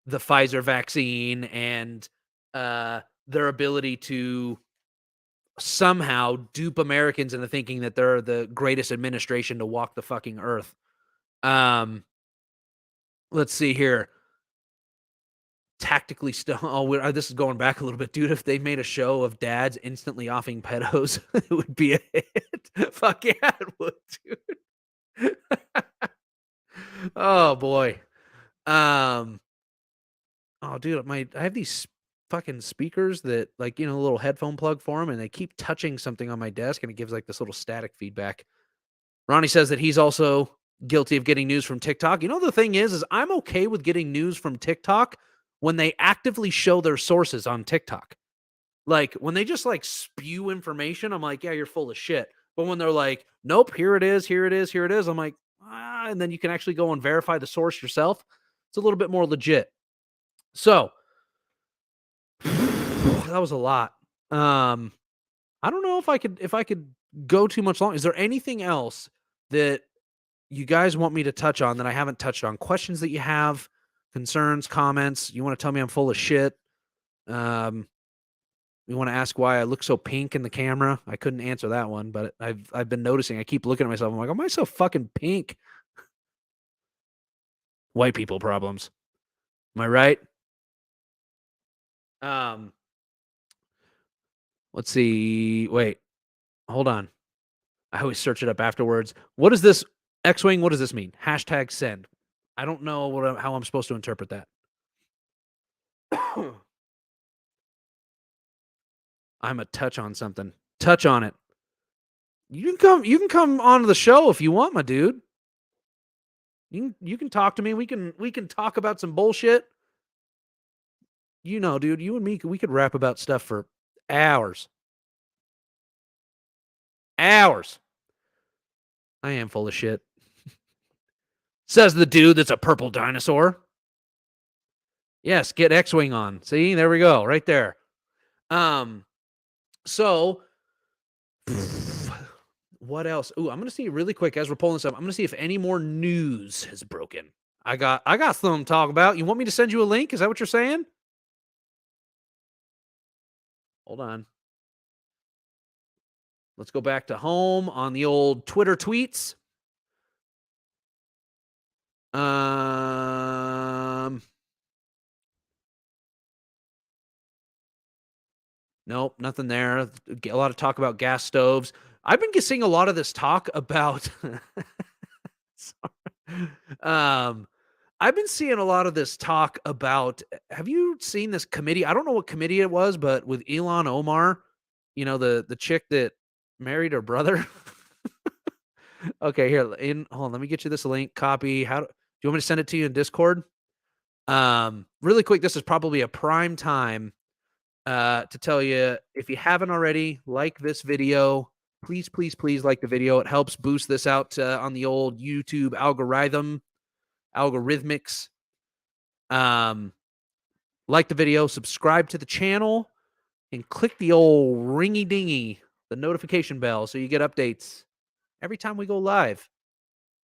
the Pfizer vaccine and their ability to somehow dupe Americans into thinking that they're the greatest administration to walk the fucking earth. Let's see here. Tactically still, this is going back a little bit, dude. If they made a show of dads instantly offing pedos, it would be a hit. Fuck yeah, it would, dude. Oh boy. Oh dude, I have these fucking speakers that, like, a little headphone plug for them, and they keep touching something on my desk, and it gives like this little static feedback. Ronnie says that he's also guilty of getting news from TikTok. The thing is I'm okay with getting news from TikTok when they actively show their sources on TikTok. Like when they just like spew information, I'm like, yeah, you're full of shit. But when they're like, nope, here it is, I'm like, and then you can actually go and verify the source yourself. It's a little bit more legit. So that was a lot. I don't know if I could go too much long. Is there anything else that you guys want me to touch on that I haven't touched on? Questions that you have, concerns, comments? You want to tell me I'm full of shit? You want to ask why I look so pink in the camera? I couldn't answer that one, but I've been noticing. I keep looking at myself. I'm like, am I so fucking pink? White people problems. Am I right? Let's see. Wait, hold on. I always search it up afterwards. What is this X-Wing? What does this mean? # send. I don't know how I'm supposed to interpret that. I'm a touch on something. Touch on it. You can come onto the show if you want, my dude. You can talk to me. We can talk about some bullshit. Dude, you and me, we could rap about stuff for hours. Hours. I am full of shit. Says the dude that's a purple dinosaur. Yes, get X-Wing on. See, there we go. Right there. So what else? Ooh, I'm going to see really quick as we're pulling this up. I'm going to see if any more news has broken. I got something to talk about. You want me to send you a link? Is that what you're saying? Hold on. Let's go back to home on the old Twitter tweets. Nope, nothing there. A lot of talk about gas stoves. I've been seeing a lot of this talk about I've been seeing a lot of this talk about, have you seen this committee? I don't know what committee it was, but with Elon Omar, you know, the chick that married her brother. Okay, here, hold on, let me get you this link, copy. Do you want me to send it to you in Discord? Really quick, this is probably a prime time to tell you, if you haven't already, like this video. Please, please, please like the video. It helps boost this out on the old YouTube algorithmics. Like the video, subscribe to the channel, and click the old ringy dingy, the notification bell, so you get updates every time we go live.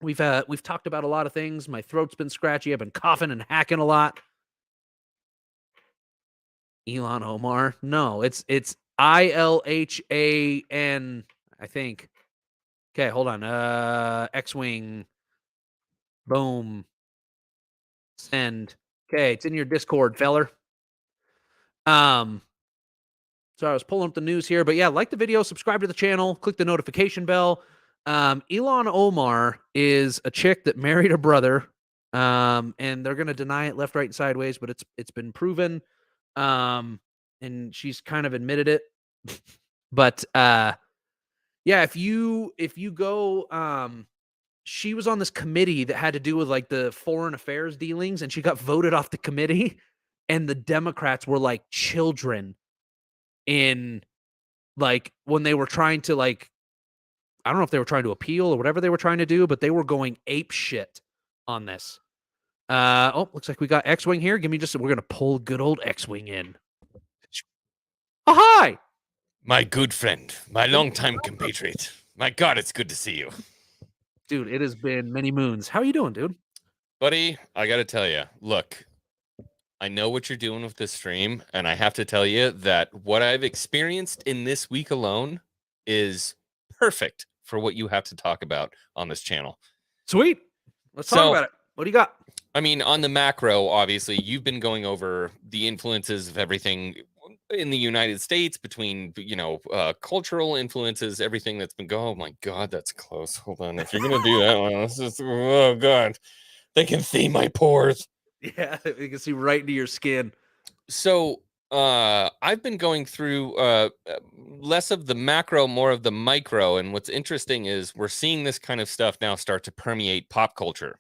We've talked about a lot of things. My throat's been scratchy. I've been coughing and hacking a lot. Elon Omar? No, it's ILHAN, I think. Okay, hold on. X-Wing. Boom. Send. Okay, it's in your Discord, feller. So I was pulling up the news here, but yeah, like the video, subscribe to the channel, click the notification bell. Elon Omar is a chick that married a brother, and they're gonna deny it left, right, and sideways, but it's been proven, and she's kind of admitted it. But yeah, if you go, she was on this committee that had to do with like the foreign affairs dealings, and she got voted off the committee, and the Democrats were like children in, like, when they were trying to, like, I don't know if they were trying to appeal or whatever they were trying to do, but they were going ape shit on this. Oh, looks like we got X-Wing here. We're going to pull good old X-Wing in. Oh, hi. My good friend, my longtime compatriot. My God, it's good to see you. Dude, it has been many moons. How are you doing, dude? Buddy, I got to tell you, look, I know what you're doing with this stream, and I have to tell you that what I've experienced in this week alone is perfect for what you have to talk about on this channel. Sweet. Let's talk about it. What do you got? I mean, on the macro, obviously, you've been going over the influences of everything in the United States between, you know, cultural influences, everything that's been going. Oh, my God, that's close. Hold on. If you're going to do that one, let's just, oh, God. They can see my pores. Yeah, you can see right into your skin. So I've been going through less of the macro, more of the micro. And what's interesting is we're seeing this kind of stuff now start to permeate pop culture.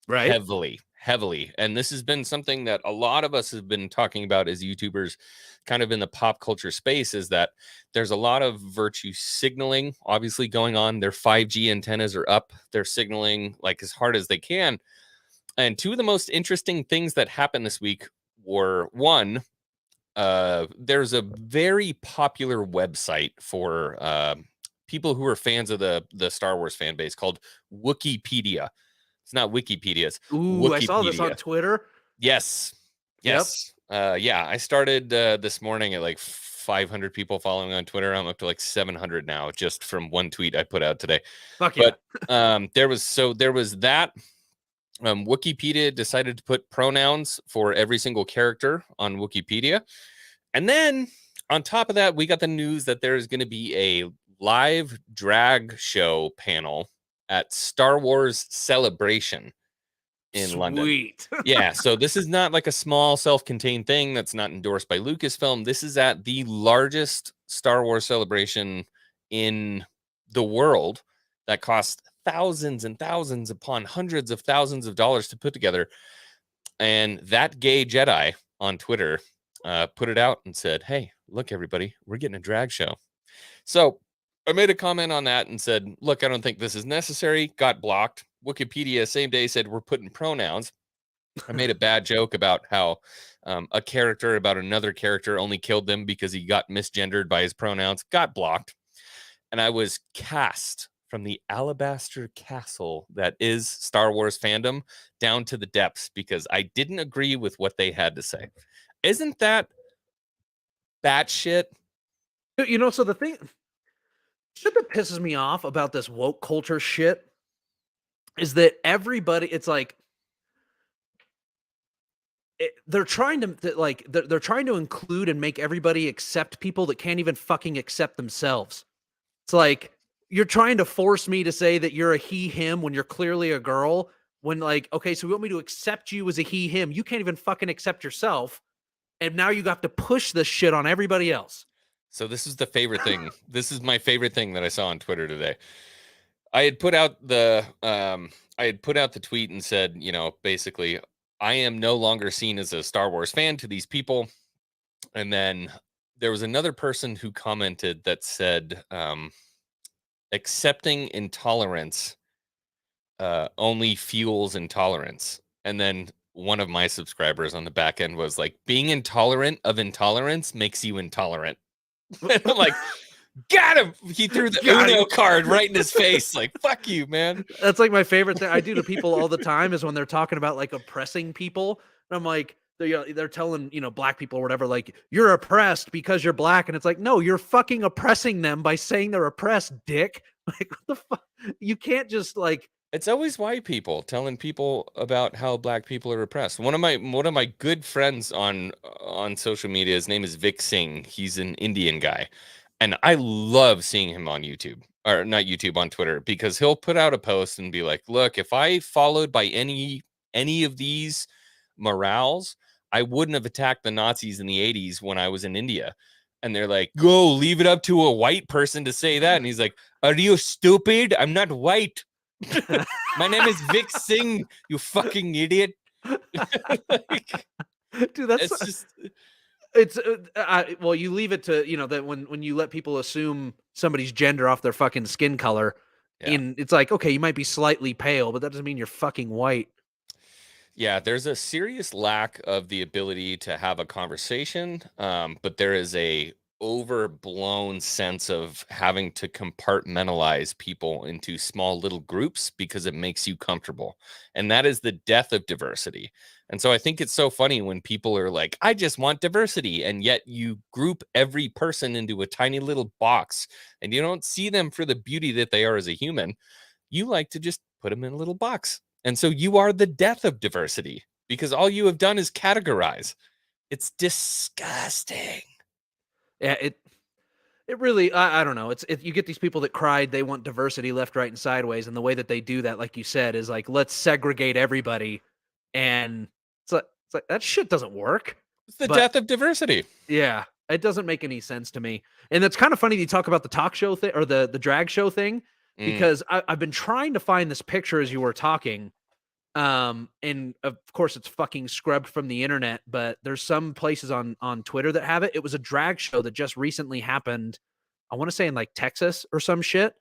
Right. Heavily. And this has been something that a lot of us have been talking about as YouTubers kind of in the pop culture space, is that there's a lot of virtue signaling obviously going on. Their 5G antennas are up. They're signaling like as hard as they can. And two of the most interesting things that happened this week were, one, there's a very popular website for people who are fans of the Star Wars fan base called Wikipedia. It's not Wikipedia. It's Wikipedia. I saw this on Twitter. Yes. Yep. Yeah, I started this morning at like 500 people following on Twitter. I'm up to like 700 now, just from one tweet I put out today. Fuck yeah. But there was that. Wikipedia decided to put pronouns for every single character on Wikipedia. And then on top of that, we got the news that there is going to be a live drag show panel at Star Wars Celebration in London. Sweet. Yeah, so this is not like a small self-contained thing that's not endorsed by Lucasfilm. This is at the largest Star Wars celebration in the world that costs thousands and thousands upon hundreds of thousands of dollars to put together. And that gay Jedi on Twitter put it out and said, hey, look, everybody, we're getting a drag show. So I made a comment on that and said, look, I don't think this is necessary. Got blocked. Wikipedia same day said we're putting pronouns. I made a bad joke about how a character about another character only killed them because he got misgendered by his pronouns. Got blocked. And I was cast from the alabaster castle that is Star Wars fandom down to the depths because I didn't agree with what they had to say. Isn't that batshit? You know, so the thing Shit that pisses me off about this woke culture shit is that everybody, it's like they're trying to like they're trying to include and make everybody accept people that can't even fucking accept themselves. It's like you're trying to force me to say that you're a he him when you're clearly a girl. When like, okay, so we want me to accept you as a he him. You can't even fucking accept yourself, and now you have to push this shit on everybody else. So this is the favorite thing. This is my favorite thing that I saw on Twitter today. I had put out the tweet and said, you know, basically, I am no longer seen as a Star Wars fan to these people. And then there was another person who commented that said, accepting intolerance only fuels intolerance. And then one of my subscribers on the back end was like, being intolerant of intolerance makes you intolerant. And I'm like, got him. He threw the Uno card right in his face. Like, fuck you, man. That's like my favorite thing I do to people all the time is when they're talking about like oppressing people. And I'm like, they're telling, you know, black people or whatever, like, you're oppressed because you're black. And it's like, no, you're fucking oppressing them by saying they're oppressed, dick. Like, what the fuck? You can't just like. It's always white people telling people about how black people are oppressed. One of my good friends on social media, his name is Vic Singh. He's an Indian guy. And I love seeing him on YouTube, or not YouTube, on Twitter, because he'll put out a post and be like, look, if I followed by any of these morals, I wouldn't have attacked the Nazis in the 80s when I was in India. And they're like, go, leave it up to a white person to say that. And he's like, are you stupid? I'm not white. My name is Vic Singh, you fucking idiot. Like, dude, that's just... It's well, you leave it to, you know, that when you let people assume somebody's gender off their fucking skin color, and it's like, okay, you might be slightly pale, but that doesn't mean you're fucking white. Yeah, there's a serious lack of the ability to have a conversation, but there is a overblown sense of having to compartmentalize people into small little groups because it makes you comfortable. And that is the death of diversity. And so I think it's so funny when people are like, I just want diversity. And yet you group every person into a tiny little box and you don't see them for the beauty that they are as a human. You like to just put them in a little box. And so you are the death of diversity because all you have done is categorize. It's disgusting. Yeah, it really, I don't know. You get these people that cried they want diversity left, right, and sideways, and the way that they do that, like you said, is like, let's segregate everybody, and it's like that shit doesn't work. It's the death of diversity. Yeah, it doesn't make any sense to me. And it's kind of funny that you talk about the talk show thing or the drag show thing, because I've been trying to find this picture as you were talking. And of course it's fucking scrubbed from the internet, but there's some places on Twitter that have it. It was a drag show that just recently happened. I want to say in like Texas or some shit.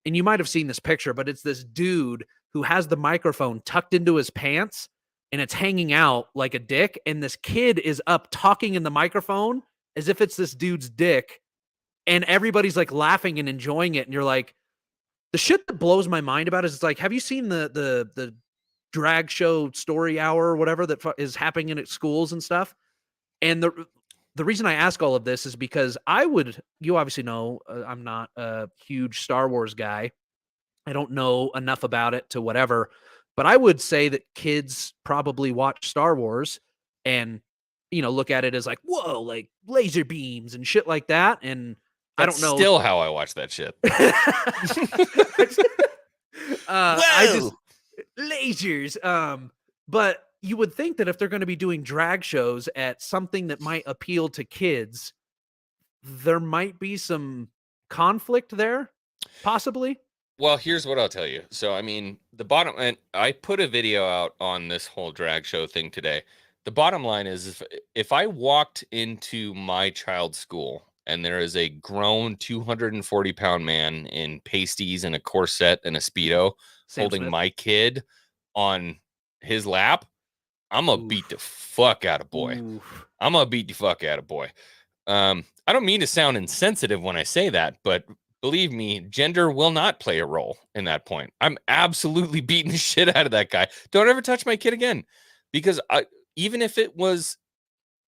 And you might have seen this picture, but it's this dude who has the microphone tucked into his pants and it's hanging out like a dick. And this kid is up talking in the microphone as if it's this dude's dick. And everybody's like laughing and enjoying it. And you're like, the shit that blows my mind about it is it's like, have you seen the drag show story hour or whatever that is happening at schools and stuff? And the reason I ask all of this is because you obviously know, I'm not a huge Star Wars guy. I don't know enough about it to whatever, but I would say that kids probably watch Star Wars and, you know, look at it as like, whoa, like laser beams and shit like that. And I don't know. Still how I watch that shit. Lasers. But you would think that if they're going to be doing drag shows at something that might appeal to kids, there might be some conflict there, possibly. Well, here's what I'll tell you. So, I mean, and I put a video out on this whole drag show thing today. The bottom line is if I walked into my child's school and there is a grown 240-pound man in pasties and a corset and a Speedo holding my kid on his lap, I'm going to beat the fuck out of boy. Oof. I'm going to beat the fuck out of boy. I don't mean to sound insensitive when I say that, but believe me, gender will not play a role in that point. I'm absolutely beating the shit out of that guy. Don't ever touch my kid again. Because even if it was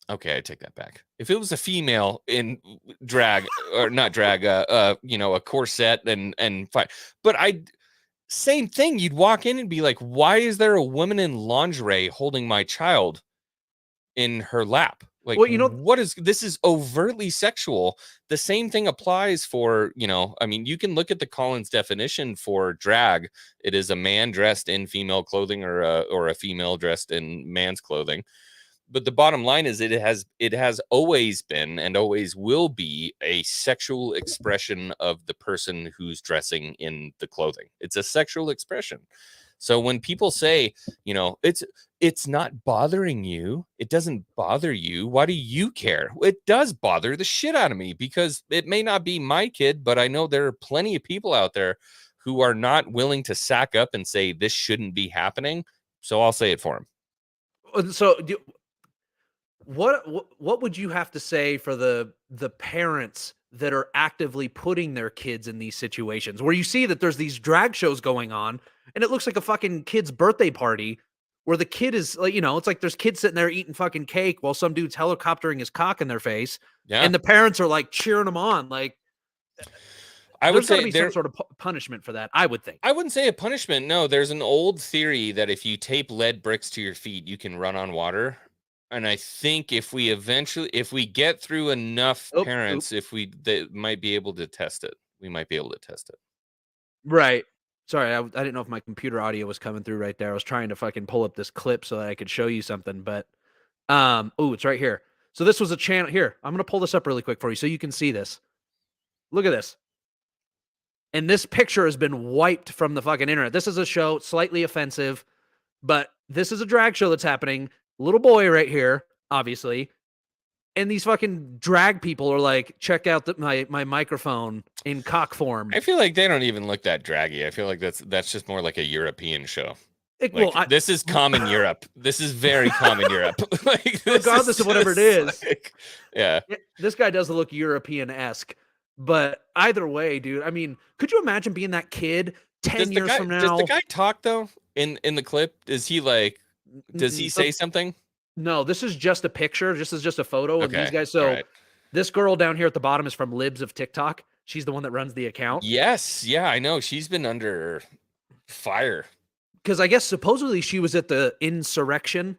Okay, I take that back. If it was a female in drag or not drag, you know, a corset and fine, but same thing. You'd walk in and be like, why is there a woman in lingerie holding my child in her lap? Like, Well, you know, what is this? Is overtly sexual. The same thing applies for, you know, I mean, you can look at the Collins definition for drag. It is a man dressed in female clothing or a female dressed in man's clothing. But the bottom line is it has always been and always will be a sexual expression of the person who's dressing in the clothing. It's a sexual expression. So when people say, you know, it's not bothering you, it doesn't bother you, why do you care? It does bother the shit out of me, because it may not be my kid, but I know there are plenty of people out there who are not willing to sack up and say this shouldn't be happening. So I'll say it for them. So what would you have to say for the parents that are actively putting their kids in these situations where you see that there's these drag shows going on and it looks like a fucking kid's birthday party where the kid is like, you know, it's like there's kids sitting there eating fucking cake while some dude's helicoptering his cock in their face, and the parents are like cheering them on. Like, I would say there's some sort of punishment for that. I would think. I wouldn't say a punishment. No, there's an old theory that if you tape lead bricks to your feet, you can run on water. And I think if we get through enough parents, they might be able to test it. We might be able to test it. Right. Sorry, I didn't know if my computer audio was coming through right there. I was trying to fucking pull up this clip so that I could show you something, but it's right here. So this was a channel here. I'm going to pull this up really quick for you so you can see this. Look at this. And this picture has been wiped from the fucking internet. This is a show, slightly offensive, but this is a drag show that's happening. Little boy right here, obviously. And these fucking drag people are like, check out my microphone in cock form. I feel like they don't even look that draggy. I feel like that's just more like a European show. This is common Europe. This is very common Europe. Like, regardless of whatever it is. Like, yeah. This guy does look European-esque. But either way, dude, I mean, could you imagine being that kid 10 years from now? Does the guy talk, though, in the clip? Does he say something? No, this is just a picture. This is just a photo of these guys. So right. This girl down here at the bottom is from Libs of TikTok. She's the one that runs the account. Yes. Yeah, I know. She's been under fire. Because I guess supposedly she was at the insurrection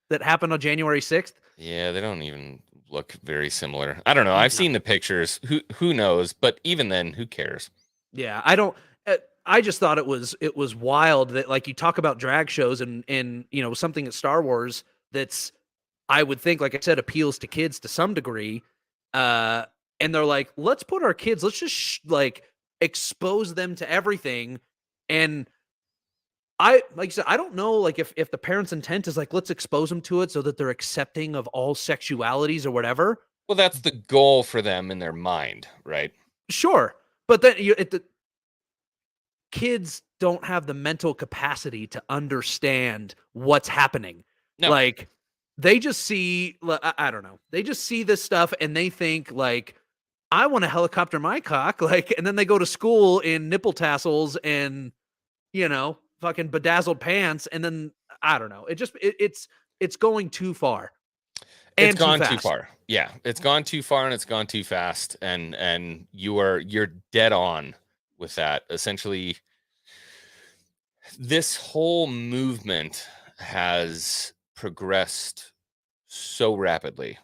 that happened on January 6th. Yeah, they don't even look very similar. I don't know. I've seen the pictures. Who knows? But even then, who cares? Yeah, I don't. I just thought it was wild that, like, you talk about drag shows and you know, something at Star Wars that's, I would think, like I said, appeals to kids to some degree. And they're like, let's put our kids, let's just like expose them to everything. And like I said, I don't know, like if the parents' intent is like, let's expose them to it so that they're accepting of all sexualities or whatever. Well, that's the goal for them in their mind, right? Sure. But then the kids don't have the mental capacity to understand what's happening. No. Like, they just see, I don't know. They just see this stuff and they think like, I want to helicopter my cock. Like, and then they go to school in nipple tassels and, you know, fucking bedazzled pants. And then I don't know. It's going too far. It's gone too far. Yeah. It's gone too far and it's gone too fast. And you're dead on with that. Essentially, this whole movement has progressed so rapidly.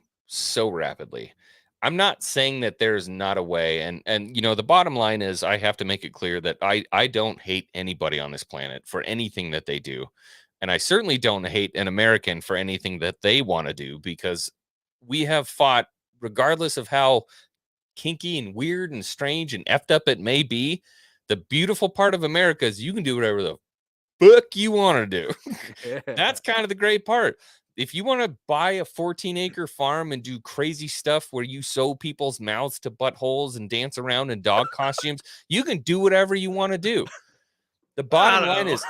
I'm not saying that there's not a way, and you know, the bottom line is I have to make it clear that I don't hate anybody on this planet for anything that they do, and I certainly don't hate an American for anything that they want to do, because we have fought, regardless of how kinky and weird and strange and effed up it may be. The beautiful part of America is you can do whatever the fuck you want to do. That's kind of the great part. If you want to buy a 14-acre farm and do crazy stuff where you sew people's mouths to buttholes and dance around in dog costumes, you can do whatever you want to do. The bottom line is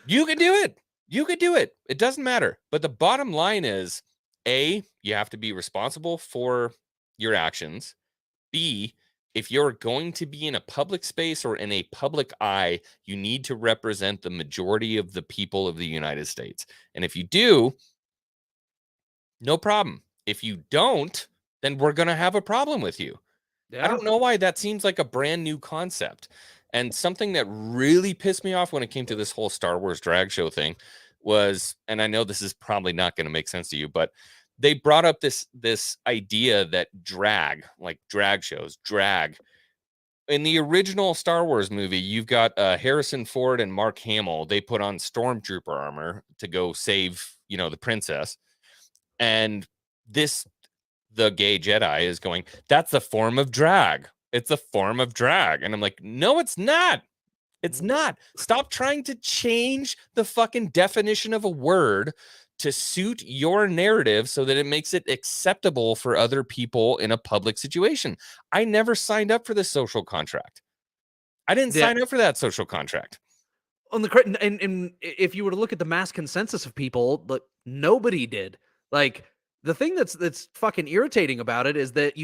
you can do it. You can do it. It doesn't matter. But the bottom line is, A, you have to be responsible for your actions. B, if you're going to be in a public space or in a public eye, you need to represent the majority of the people of the United States. And if you do, No problem. If you don't, then we're going to have a problem with you. Yeah. I don't know why that seems like a brand new concept. And something that really pissed me off when it came to this whole Star Wars drag show thing was, and I know this is probably not going to make sense to you, but they brought up this idea that drag, like drag shows, drag. In the original Star Wars movie, you've got Harrison Ford and Mark Hamill. They put on stormtrooper armor to go save, the princess. And the gay Jedi is going, that's a form of drag. It's a form of drag. And I'm like, no, it's not. It's not. Stop trying to change the fucking definition of a word to suit your narrative so that it makes it acceptable for other people in a public situation. I never signed up for this social contract. I didn't sign up for that social contract. On the and if you were to look at the mass consensus of people, but nobody did. Like, the thing that's fucking irritating about it is that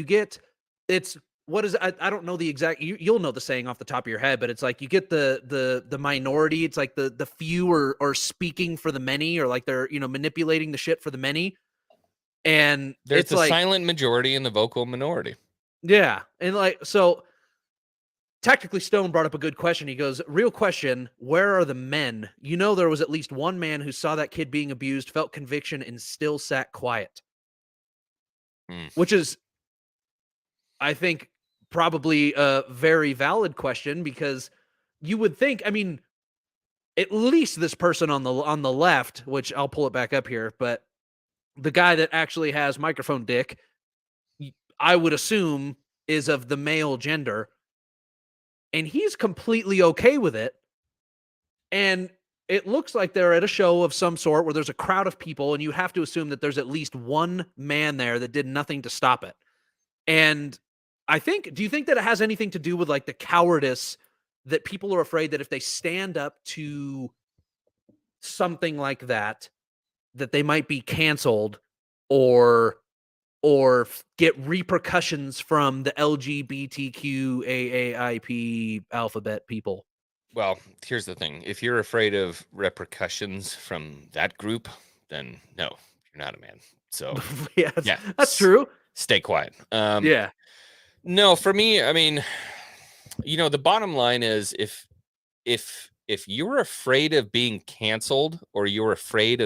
I don't know the exact, you'll know the saying off the top of your head, but it's like you get the minority. It's like the few are speaking for the many, or like they're manipulating the shit for the many. And there's it's the like silent majority and the vocal minority. Yeah, and like so. Technically, Stone brought up a good question. He goes, real question, where are the men? There was at least one man who saw that kid being abused, felt conviction, and still sat quiet. Which is, I think, probably a very valid question, because you would think, at least this person on the left, which I'll pull it back up here, but the guy that actually has microphone dick, I would assume is of the male gender. And he's completely okay with it. And it looks like they're at a show of some sort where there's a crowd of people, and you have to assume that there's at least one man there that did nothing to stop it. And do you think that it has anything to do with like the cowardice that people are afraid that if they stand up to something like that, that they might be canceled or get repercussions from the LGBTQ AAIP alphabet people? Well, here's the thing. If you're afraid of repercussions from that group, then no, you're not a man. So yeah, that's true. Stay quiet. Yeah. No, for me, the bottom line is if you're afraid of being canceled, or if you're afraid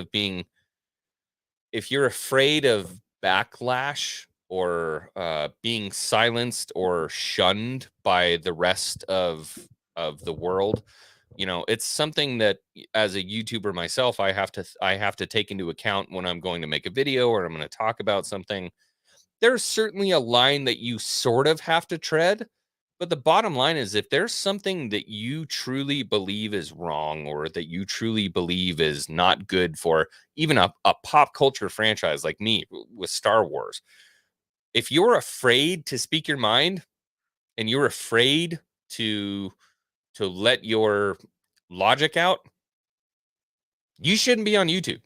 of backlash, or being silenced or shunned by the rest of the world, it's something that as a YouTuber myself, I have to take into account when I'm going to make a video or I'm going to talk about something. There's certainly a line that you sort of have to tread. But the bottom line is, if there's something that you truly believe is wrong, or that you truly believe is not good for even a pop culture franchise like me with Star Wars, if you're afraid to speak your mind and you're afraid to let your logic out, you shouldn't be on YouTube.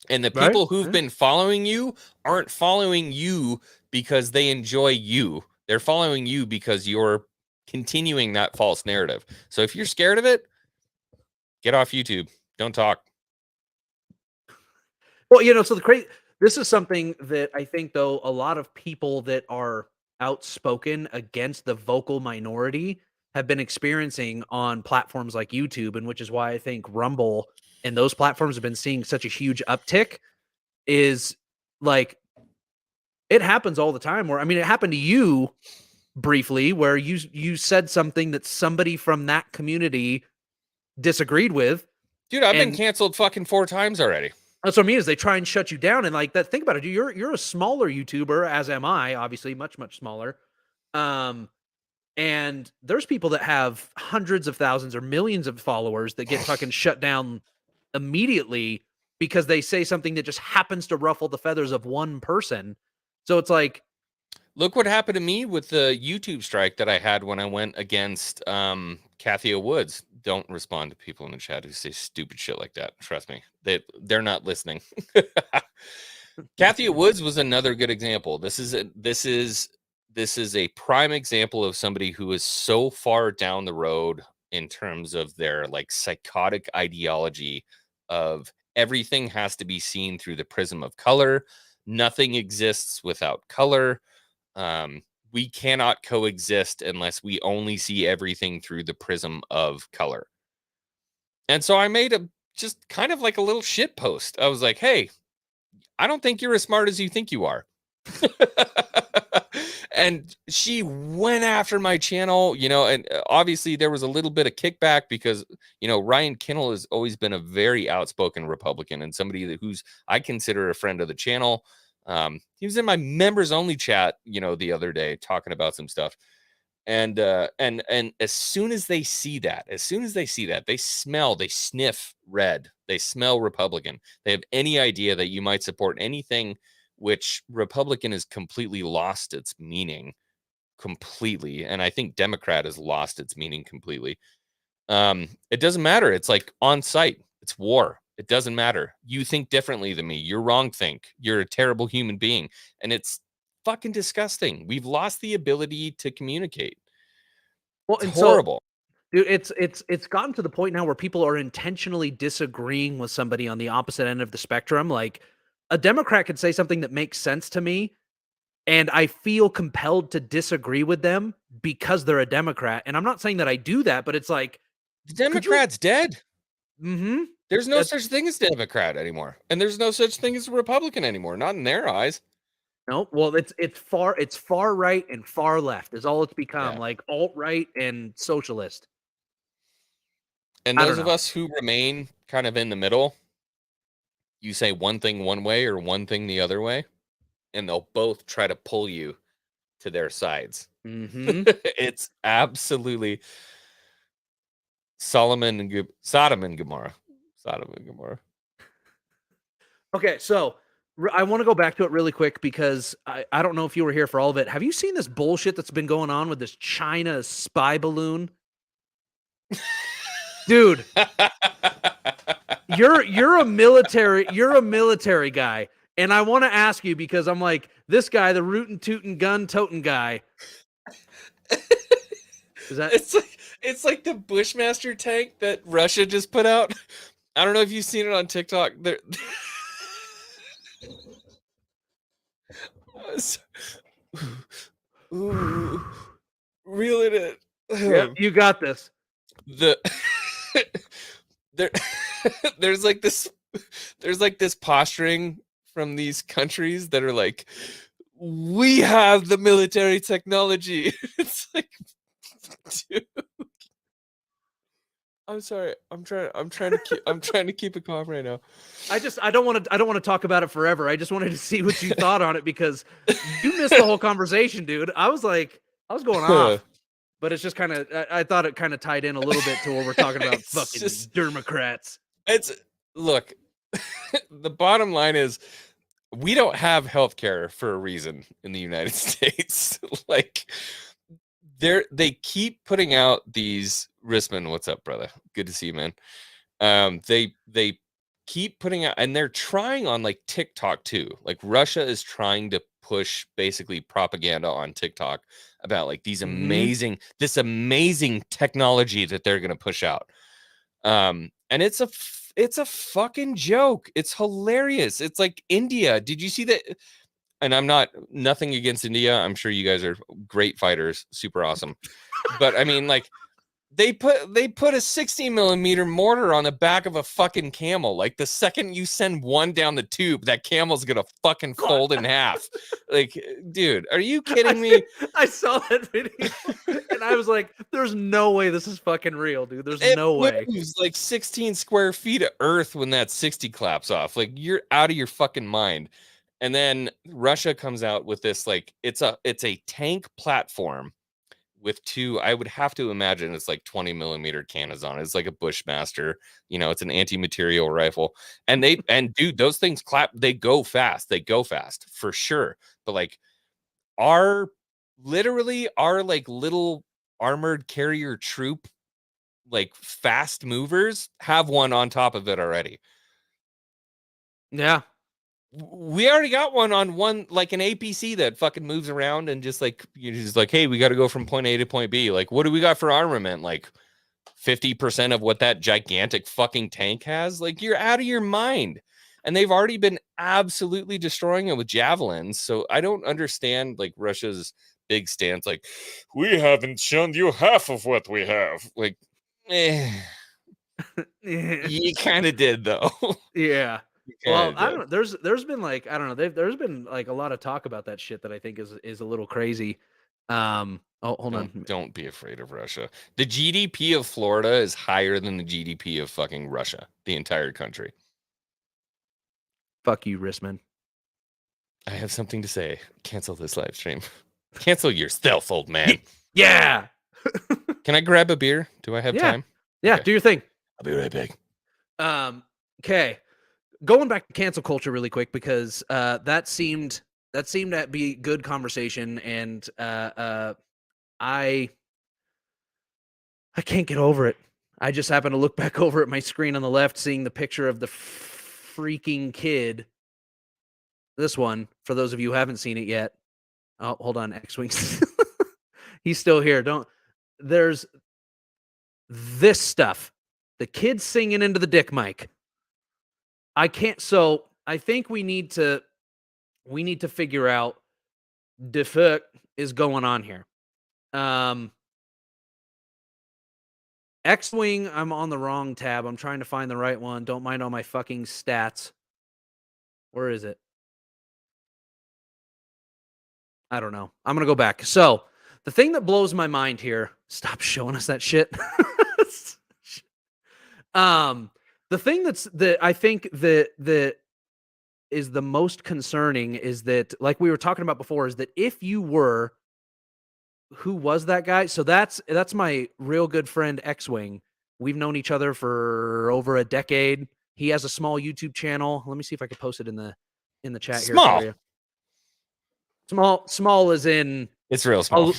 And the people who've been following you aren't following you because they enjoy you. They're following you because you're continuing that false narrative. So if you're scared of it, get off YouTube. Don't talk. Well, so this is something that I think, though, a lot of people that are outspoken against the vocal minority have been experiencing on platforms like YouTube, and which is why I think Rumble and those platforms have been seeing such a huge uptick. Is like, it happens all the time where, it happened to you briefly, where you said something that somebody from that community disagreed with. Dude, I've been canceled fucking 4 times already. That's what I mean, is they try and shut you down. And like that, think about it. You're a smaller YouTuber, as am I, obviously much, much smaller. And there's people that have hundreds of thousands or millions of followers that get fucking shut down immediately because they say something that just happens to ruffle the feathers of one person. So it's like, look what happened to me with the YouTube strike that I had when I went against Kathy Woods. Don't respond to people in the chat who say stupid shit like that. Trust me, they're not listening. Kathy Woods was another good example. This is a prime example of somebody who is so far down the road in terms of their like psychotic ideology of everything has to be seen through the prism of color. Nothing exists without color. We cannot coexist unless we only see everything through the prism of color. And so I made just kind of like a little shit post. I was like, hey, I don't think you're as smart as you think you are. And she went after my channel, and obviously there was a little bit of kickback because, Ryan Kinnell has always been a very outspoken Republican and somebody who's I consider a friend of the channel. He was in my members only chat, the other day talking about some stuff. And as soon as they see that, they sniff red, they smell Republican. They have any idea that you might support anything which Republican has completely lost its meaning completely. And I think Democrat has lost its meaning completely. It doesn't matter. It's like on site. It's war. It doesn't matter. You think differently than me. You're wrong. You're a terrible human being. And it's fucking disgusting. We've lost the ability to communicate. Well, it's horrible. Dude, it's gotten to the point now where people are intentionally disagreeing with somebody on the opposite end of the spectrum. Like, a Democrat could say something that makes sense to me, and I feel compelled to disagree with them because they're a Democrat. And I'm not saying that I do that, but it's like, the Democrat's dead. Mm-hmm. There's no such thing as Democrat anymore, and there's no such thing as a Republican anymore. Not in their eyes. No, well, it's far right and far left is all it's become, like alt right and socialist. And those of us who remain kind of in the middle, you say one thing one way or one thing the other way, and they'll both try to pull you to their sides. Mm-hmm. It's absolutely Sodom and Gomorrah. Okay, so I want to go back to it really quick because I don't know if you were here for all of it. Have you seen this bullshit that's been going on with this China spy balloon? Dude, you're a military guy, and I want to ask you because I'm like, this guy, the rootin' tootin' gun totin' guy. Is that it's like the Bushmaster tank that Russia just put out. I don't know if you've seen it on TikTok. Ooh, reel it in. Yeah, you got this. There's like this posturing from these countries that are like, we have the military technology. It's like, dude, I'm sorry. I'm trying to keep it calm right now. I don't want to talk about it forever. I just wanted to see what you thought on it because you missed the whole conversation, dude. I was going off. But it's just kind of, I thought it kind of tied in a little bit to what we're talking about. Fucking Democrats. Look, the bottom line is we don't have healthcare for a reason in the United States. Like, they keep putting out these Risman. What's up, brother? Good to see you, man. They keep putting out, and they're trying on like TikTok too. Like, Russia is trying to push basically propaganda on TikTok about like this amazing technology that they're going to push out. And it's a fucking joke. It's hilarious. It's like India. Did you see that? And I'm nothing against India. I'm sure you guys are great fighters, super awesome. But I mean, like, they put a 60 millimeter mortar on the back of a fucking camel. Like, the second you send one down the tube, that camel's gonna fucking fold in half. Like, dude, are you kidding me? I saw that video and I was like, there's no way this is fucking real, dude. There's no way. It was like 16 square feet of earth when that 60 claps off. Like, you're out of your fucking mind. And then Russia comes out with this, like, it's a tank platform with two, I would have to imagine it's like 20 millimeter cannons on it. It's like a Bushmaster, it's an anti-material rifle. And dude, those things they go fast for sure. But like our like little armored carrier troop, like fast movers have one on top of it already. Yeah. We already got one, like an APC that fucking moves around and just like, you're just like, hey, we got to go from point A to point B. Like, what do we got for armament? Like 50% of what that gigantic fucking tank has. Like, you're out of your mind. And they've already been absolutely destroying it with javelins. So I don't understand like Russia's big stance. Like, we haven't shown you half of what we have. Like, you kind of did though. Yeah. You Well, kinda I did. don't know. There's been like, I don't know. There's been like a lot of talk about that shit that I think is a little crazy. Oh, hold on. Don't be afraid of Russia. The GDP of Florida is higher than the GDP of fucking Russia, the entire country. Fuck you, Rissman. I have something to say. Cancel this live stream. Cancel yourself, old man. Yeah. Can I grab a beer? Do I have time? Yeah, Okay. do your thing. I'll be right back. Okay. Going back to cancel culture really quick, because that seemed to be good conversation, and I can't get over it. I just happened to look back over at my screen on the left, seeing the picture of the freaking kid. This one, for those of you who haven't seen it yet. Oh, hold on, X-Wings. He's still here. There's this stuff. The kid singing into the dick mic. I think we need to figure out the fuck is going on here. X-Wing, I'm on the wrong tab. I'm trying to find the right one. Don't mind all my fucking stats. Where is it? I don't know. I'm going to go back. So, the thing that blows my mind here, stop showing us that shit. The thing that I think that is the most concerning is that, like we were talking about before, is that if you were, who was that guy? So that's my real good friend X-Wing. We've known each other for over a decade. He has a small YouTube channel. Let me see if I can post it in the chat here for you. Small as in it's real small.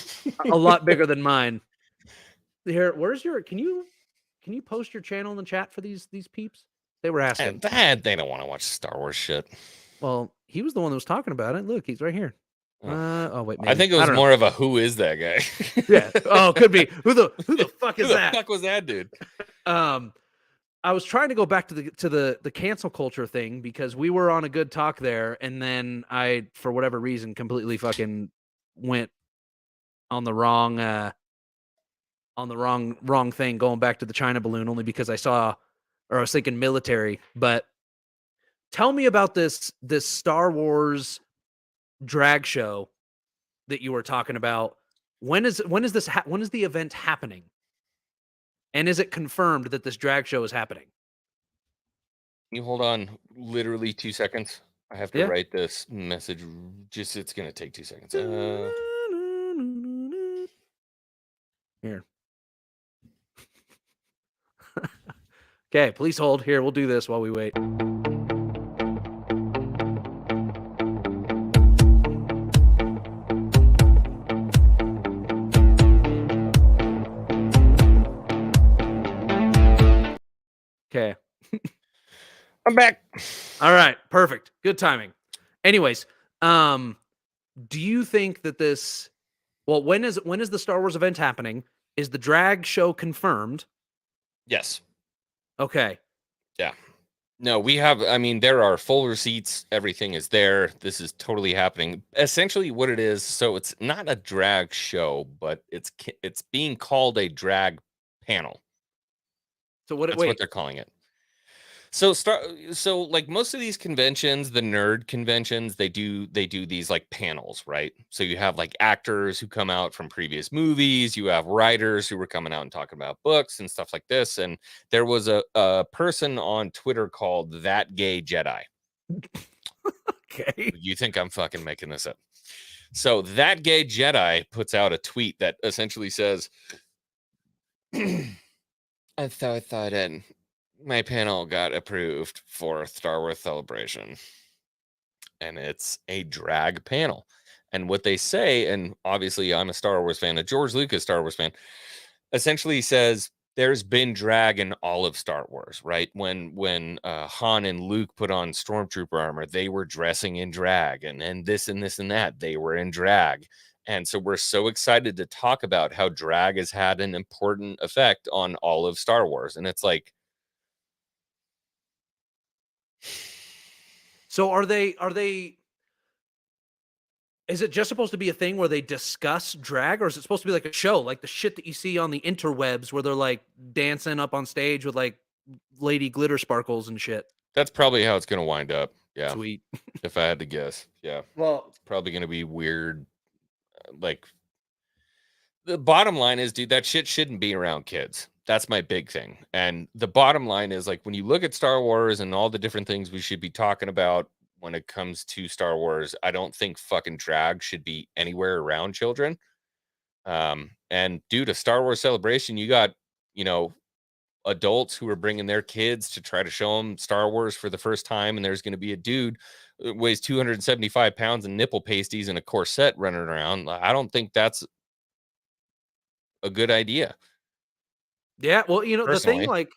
A lot bigger than mine. Here, where's your? Can you post your channel in the chat for these peeps? They were asking. They don't want to watch Star Wars shit. Well, he was the one that was talking about it. Look, he's right here. Oh wait, maybe. I think it was more of a who is that guy? Yeah. Oh, could be. Who the fuck is that? Who the fuck was that dude? I was trying to go back to the cancel culture thing, because we were on a good talk there, and then I, for whatever reason, completely fucking went on the wrong thing, going back to the China balloon, only because I was thinking military. But tell me about this Star Wars drag show that you were talking about. When is the event happening? And is it confirmed that this drag show is happening? You hold on literally 2 seconds. I have to write this message. It's going to take 2 seconds. Here. Okay, please hold. Here, we'll do this while we wait. Okay. I'm back. All right, perfect. Good timing. Anyways, do you think that this, well, when is the Star Wars event happening? Is the drag show confirmed? Yes. Okay. Yeah. No, there are full receipts. Everything is there. This is totally happening. Essentially what it is, so it's not a drag show, but it's being called a drag panel. So that's what they're calling it. So like most of these conventions, the nerd conventions, they do these like panels, right? So you have like actors who come out from previous movies, you have writers who were coming out and talking about books and stuff like this. And there was a person on Twitter called That Gay Jedi. Okay. You think I'm fucking making this up? So That Gay Jedi puts out a tweet that essentially says, I thought in my panel got approved for Star Wars Celebration, and it's a drag panel. And what they say, and obviously I'm a Star Wars fan, a George Lucas Star Wars fan, essentially says there's been drag in all of Star Wars, right? When Han and Luke put on stormtrooper armor, they were dressing in drag, and this and this and that, they were in drag. And so we're so excited to talk about how drag has had an important effect on all of Star Wars. And it's like, So are they is it just supposed to be a thing where they discuss drag, or is it supposed to be like a show, like the shit that you see on the interwebs where they're like dancing up on stage with like lady glitter sparkles and shit? that's probably how it's going to wind up. Yeah. Sweet. If I had to guess. Yeah. Well, It's probably going to be weird. Like, the bottom line is, dude, that shit shouldn't be around kids. That's my big thing. And the bottom line is, like, when you look at Star Wars and all the different things we should be talking about when it comes to Star Wars, I don't think fucking drag should be anywhere around children. And dude, a Star Wars Celebration, you got, you know, adults who are bringing their kids to try to show them Star Wars for the first time, and there's going to be a dude who weighs 275 pounds and nipple pasties and a corset running around. I don't think that's a good idea. yeah, well, you know, Personally.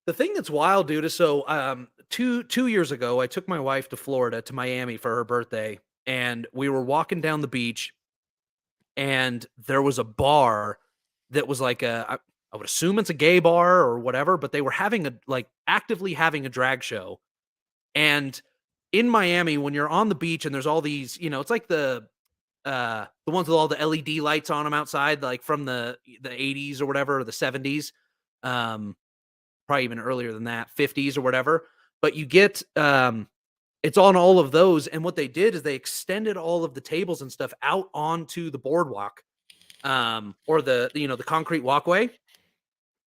the thing that's wild, dude, is so 2 years ago, I took my wife to Florida, to Miami for her birthday, and we were walking down the beach, and there was a bar that was like I would assume it's a gay bar or whatever, but they were having actively having a drag show. And in Miami, when you're on the beach and there's all these, you know, it's like the ones with all the LED lights on them outside, like from the 80s or whatever, or the 70s. Probably even earlier than that, 50s or whatever. But you get it's on all of those, and what they did is they extended all of the tables and stuff out onto the boardwalk, or the concrete walkway.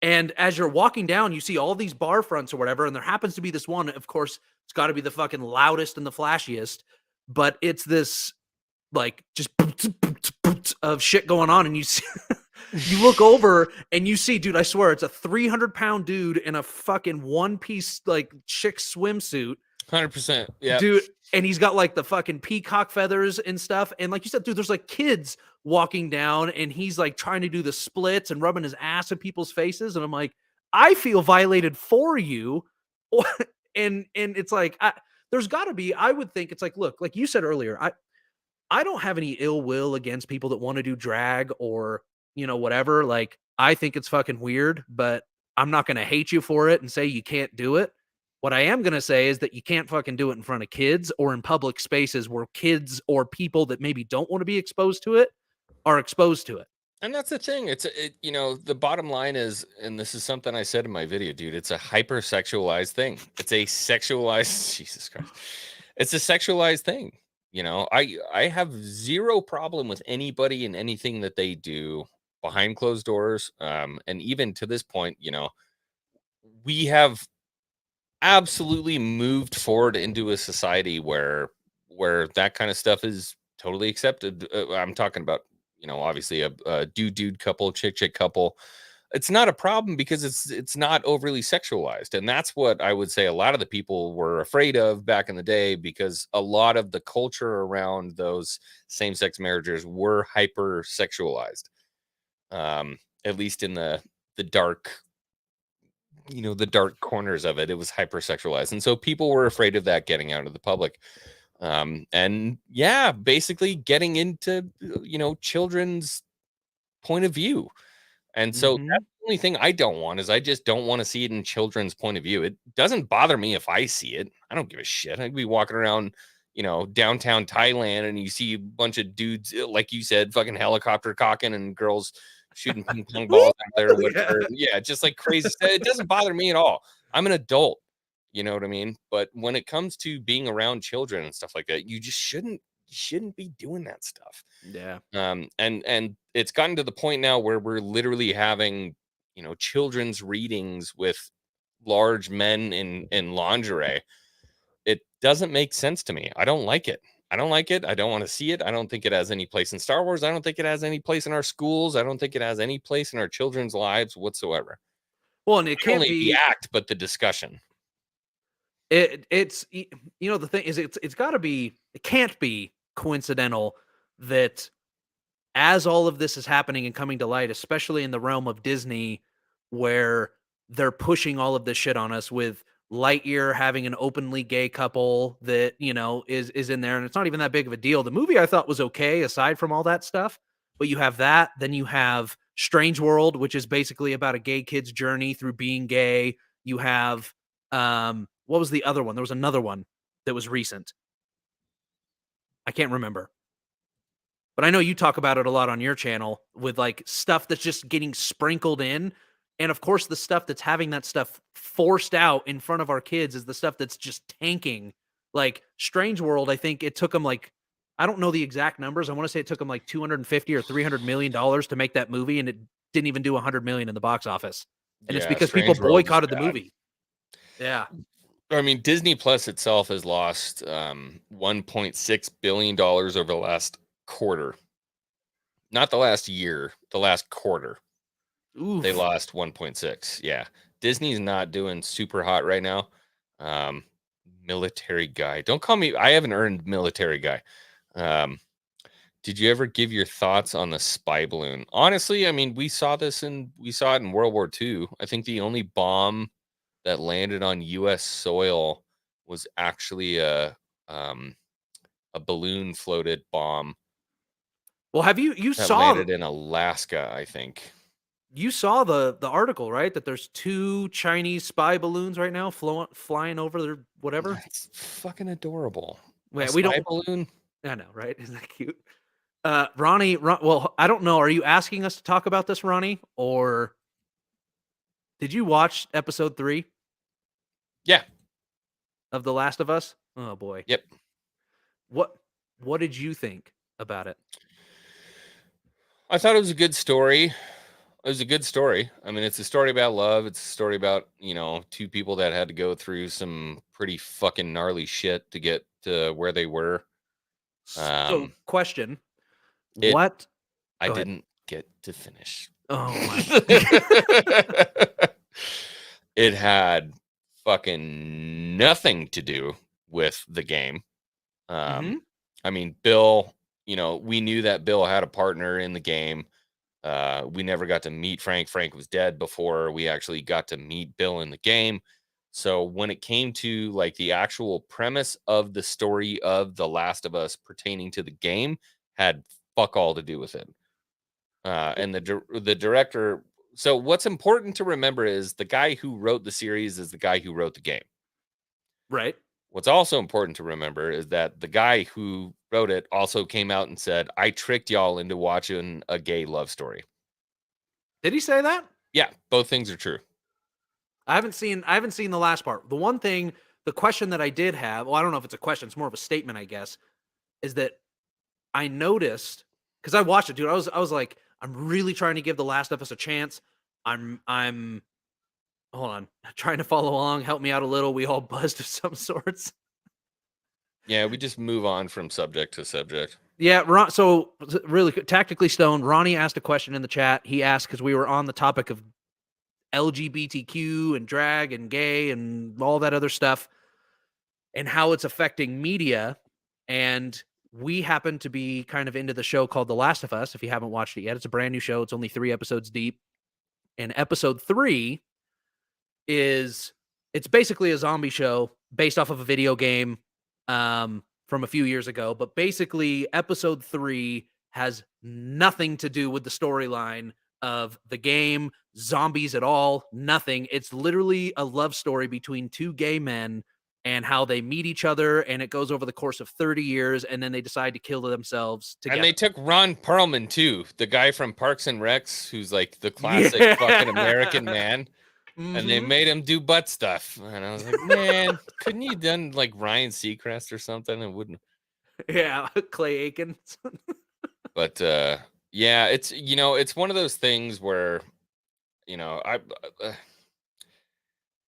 And as you're walking down, you see all these bar fronts or whatever, and there happens to be this one. Of course, it's got to be the fucking loudest and the flashiest, but it's this like just of shit going on, and you see, you look over and you see, dude, I swear it's a 300-pound dude in a fucking one-piece like chick swimsuit. 100%. Yeah. Dude, and he's got like the fucking peacock feathers and stuff. And like you said, dude, there's like kids walking down, and he's like trying to do the splits and rubbing his ass in people's faces. And I'm like, I feel violated for you. and it's like, there's got to be, I would think it's like, look, like you said earlier, I don't have any ill will against people that want to do drag or, you know, whatever. Like, I think it's fucking weird, but I'm not going to hate you for it and say you can't do it. What I am going to say is that you can't fucking do it in front of kids or in public spaces where kids or people that maybe don't want to be exposed to it are exposed to it. And that's the thing. You know, the bottom line is, and this is something I said in my video, dude, it's a hypersexualized thing. It's a sexualized, Jesus Christ. It's a sexualized thing. You know, I have zero problem with anybody and anything that they do behind closed doors. And even to this point, you know, we have absolutely moved forward into a society where that kind of stuff is totally accepted. I'm talking about, you know, obviously a dude couple, chick couple. It's not a problem because it's not overly sexualized. And that's what I would say a lot of the people were afraid of back in the day, because a lot of the culture around those same-sex marriages were hyper sexualized. At least in the dark, you know, the dark corners of it, it was hypersexualized. And so people were afraid of that getting out of the public. And yeah, basically getting into, you know, children's point of view. And so that's the only thing I don't want, is I just don't want to see it in children's point of view. It doesn't bother me if I see it. I don't give a shit. I'd be walking around, you know, downtown Thailand, and you see a bunch of dudes, like you said, fucking helicopter cocking, and girls shooting ping pong balls out there or whatever. Yeah, just like crazy stuff. It doesn't bother me at all. I'm an adult, you know what I mean? But when it comes to being around children and stuff like that, you just shouldn't be doing that stuff. Yeah. And it's gotten to the point now where we're literally having, you know, children's readings with large men in lingerie. It doesn't make sense to me. I don't like it. I don't like it. I don't want to see it. I don't think it has any place in Star Wars. I don't think it has any place in our schools. I don't think it has any place in our children's lives whatsoever. Well, and it can't only be the act, but the discussion. It's you know, the thing is, it's got to be, it can't be coincidental that as all of this is happening and coming to light, especially in the realm of Disney, where they're pushing all of this shit on us with Lightyear having an openly gay couple that, you know, is in there, and it's not even that big of a deal. The movie I thought was okay aside from all that stuff, but you have that, then you have Strange World, which is basically about a gay kid's journey through being gay. You have what was the other one? There was another one that was recent. I can't remember. But I know you talk about it a lot on your channel with like stuff that's just getting sprinkled in. And of course, the stuff that's having that stuff forced out in front of our kids is the stuff that's just tanking. Like Strange World, I think it took them like, I don't know the exact numbers. I want to say it took them like 250 or $300 million to make that movie, and it didn't even do 100 million in the box office. And it's because people boycotted the movie. Yeah. I mean, Disney Plus itself has lost $1.6 billion over the last quarter. Not the last year, the last quarter. Oof. They lost 1.6. Yeah. Disney's not doing super hot right now. Military guy. Don't call me. I haven't earned military guy. Did you ever give your thoughts on the spy balloon? Honestly, I mean, we saw it in World War II. I think the only bomb that landed on U.S. soil was actually a balloon floated bomb. Well, have you that saw landed in Alaska, I think. You saw the article, right? That there's 2 Chinese spy balloons right now flying over their whatever. That's fucking adorable. Wait, A we spy don't. balloon. I know, right? Isn't that cute? Ronnie, well, I don't know. Are you asking us to talk about this, Ronnie, or did you watch episode 3? Yeah. Of The Last of Us? Oh boy. Yep. What did you think about it? I thought it was a good story. It was a good story. I mean, it's a story about love. It's a story about, 2 people that had to go through some pretty fucking gnarly shit to get to where they were. So, question. I Go ahead. didn't get to finish. Oh my. It had fucking nothing to do with the game. I mean, Bill, we knew that Bill had a partner in the game. We never got to meet Frank. Frank was dead before we actually got to meet Bill in the game. So when it came to like the actual premise of the story of The Last of Us pertaining to the game, had fuck all to do with it. And the director. So what's important to remember is the guy who wrote the series is the guy who wrote the game. Right. What's also important to remember is that the guy who wrote it also came out and said, I tricked y'all into watching a gay love story. Did he say that? Yeah, both things are true. I haven't seen the last part. The question that I did have, well, I don't know if it's a question, it's more of a statement, I guess, is that I noticed, because I watched it, dude. I was like, I'm really trying to give The Last of Us a chance. I'm hold on, trying to follow along, help me out a little. We all buzzed of some sorts. Yeah, we just move on from subject to subject. Yeah, so really tactically stoned. Ronnie asked a question in the chat. He asked, because we were on the topic of LGBTQ and drag and gay and all that other stuff and how it's affecting media. And we happen to be kind of into the show called The Last of Us. If you haven't watched it yet, it's a brand new show. It's only 3 episodes deep. And episode 3 it's basically a zombie show based off of a video game from a few years ago. But basically, episode 3 has nothing to do with the storyline of the game, zombies at all, nothing. It's literally a love story between 2 gay men and how they meet each other, and it goes over the course of 30 years, and then they decide to kill themselves together. And they took Ron Perlman, too, the guy from Parks and Recs, who's like the classic fucking American man, and they made him do butt stuff. And I was like, man, couldn't you done like Ryan Seacrest or something? It wouldn't. Yeah, Clay Aiken. But yeah, it's one of those things where,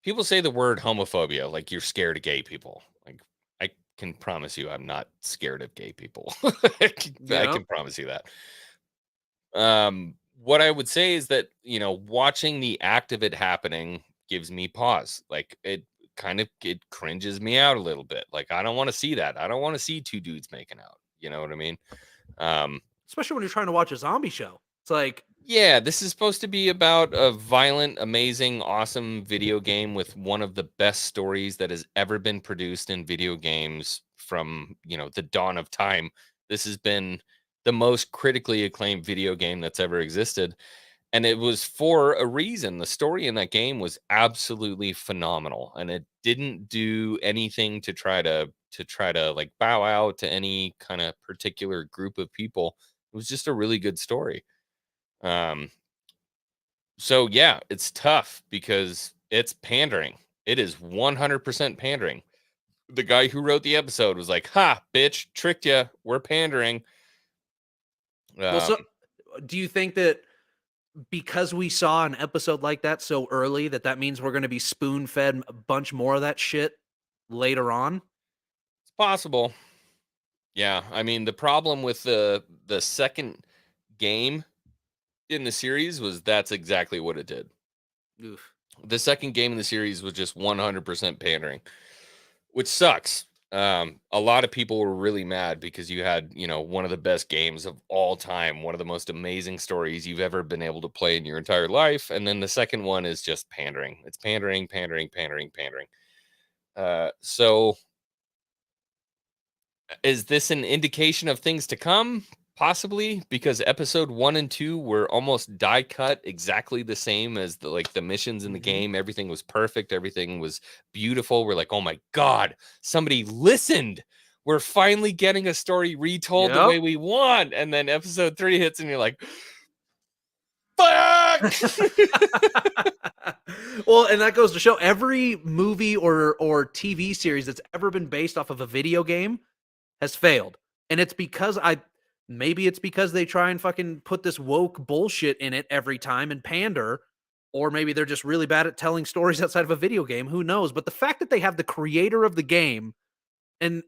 people say the word homophobia, like you're scared of gay people. Like, I can promise you I'm not scared of gay people. I can promise you that. What I would say is that, watching the act of it happening gives me pause. Like, it cringes me out a little bit. Like, I don't want to see that. I don't want to see 2 dudes making out. You know what I mean? Especially when you're trying to watch a zombie show. It's like, Yeah, this is supposed to be about a violent, amazing, awesome video game with one of the best stories that has ever been produced in video games from, the dawn of time. This has been the most critically acclaimed video game that's ever existed, and it was for a reason. The story in that game was absolutely phenomenal, and it didn't do anything to try to like bow out to any kind of particular group of people. It was just a really good story. Um, so yeah, it's tough because it's pandering. It is 100% pandering. The guy who wrote the episode was like, "Ha, bitch, tricked you. We're pandering." Well, so Um, do you think that because we saw an episode like that so early that means we're going to be spoon fed a bunch more of that shit later on? it's possible. Yeah, I mean, the problem with the second game in the series was that's exactly what it did. Oof. The second game in the series was just 100% pandering, which sucks. A lot of people were really mad because you had, one of the best games of all time, one of the most amazing stories you've ever been able to play in your entire life, and then the second one is just pandering. It's pandering, pandering, pandering, pandering. So is this an indication of things to come? Possibly, because episode 1 and 2 were almost die cut exactly the same as the missions in the game. Everything was perfect, everything was beautiful. We're like, oh my god, somebody listened. We're finally getting a story retold the way Yep. we want. And then episode 3 hits and you're like, fuck. Well, and that goes to show every movie or TV series that's ever been based off of a video game has failed. And it's because maybe it's because they try and fucking put this woke bullshit in it every time and pander, or maybe they're just really bad at telling stories outside of a video game. Who knows? But the fact that they have the creator of the game, and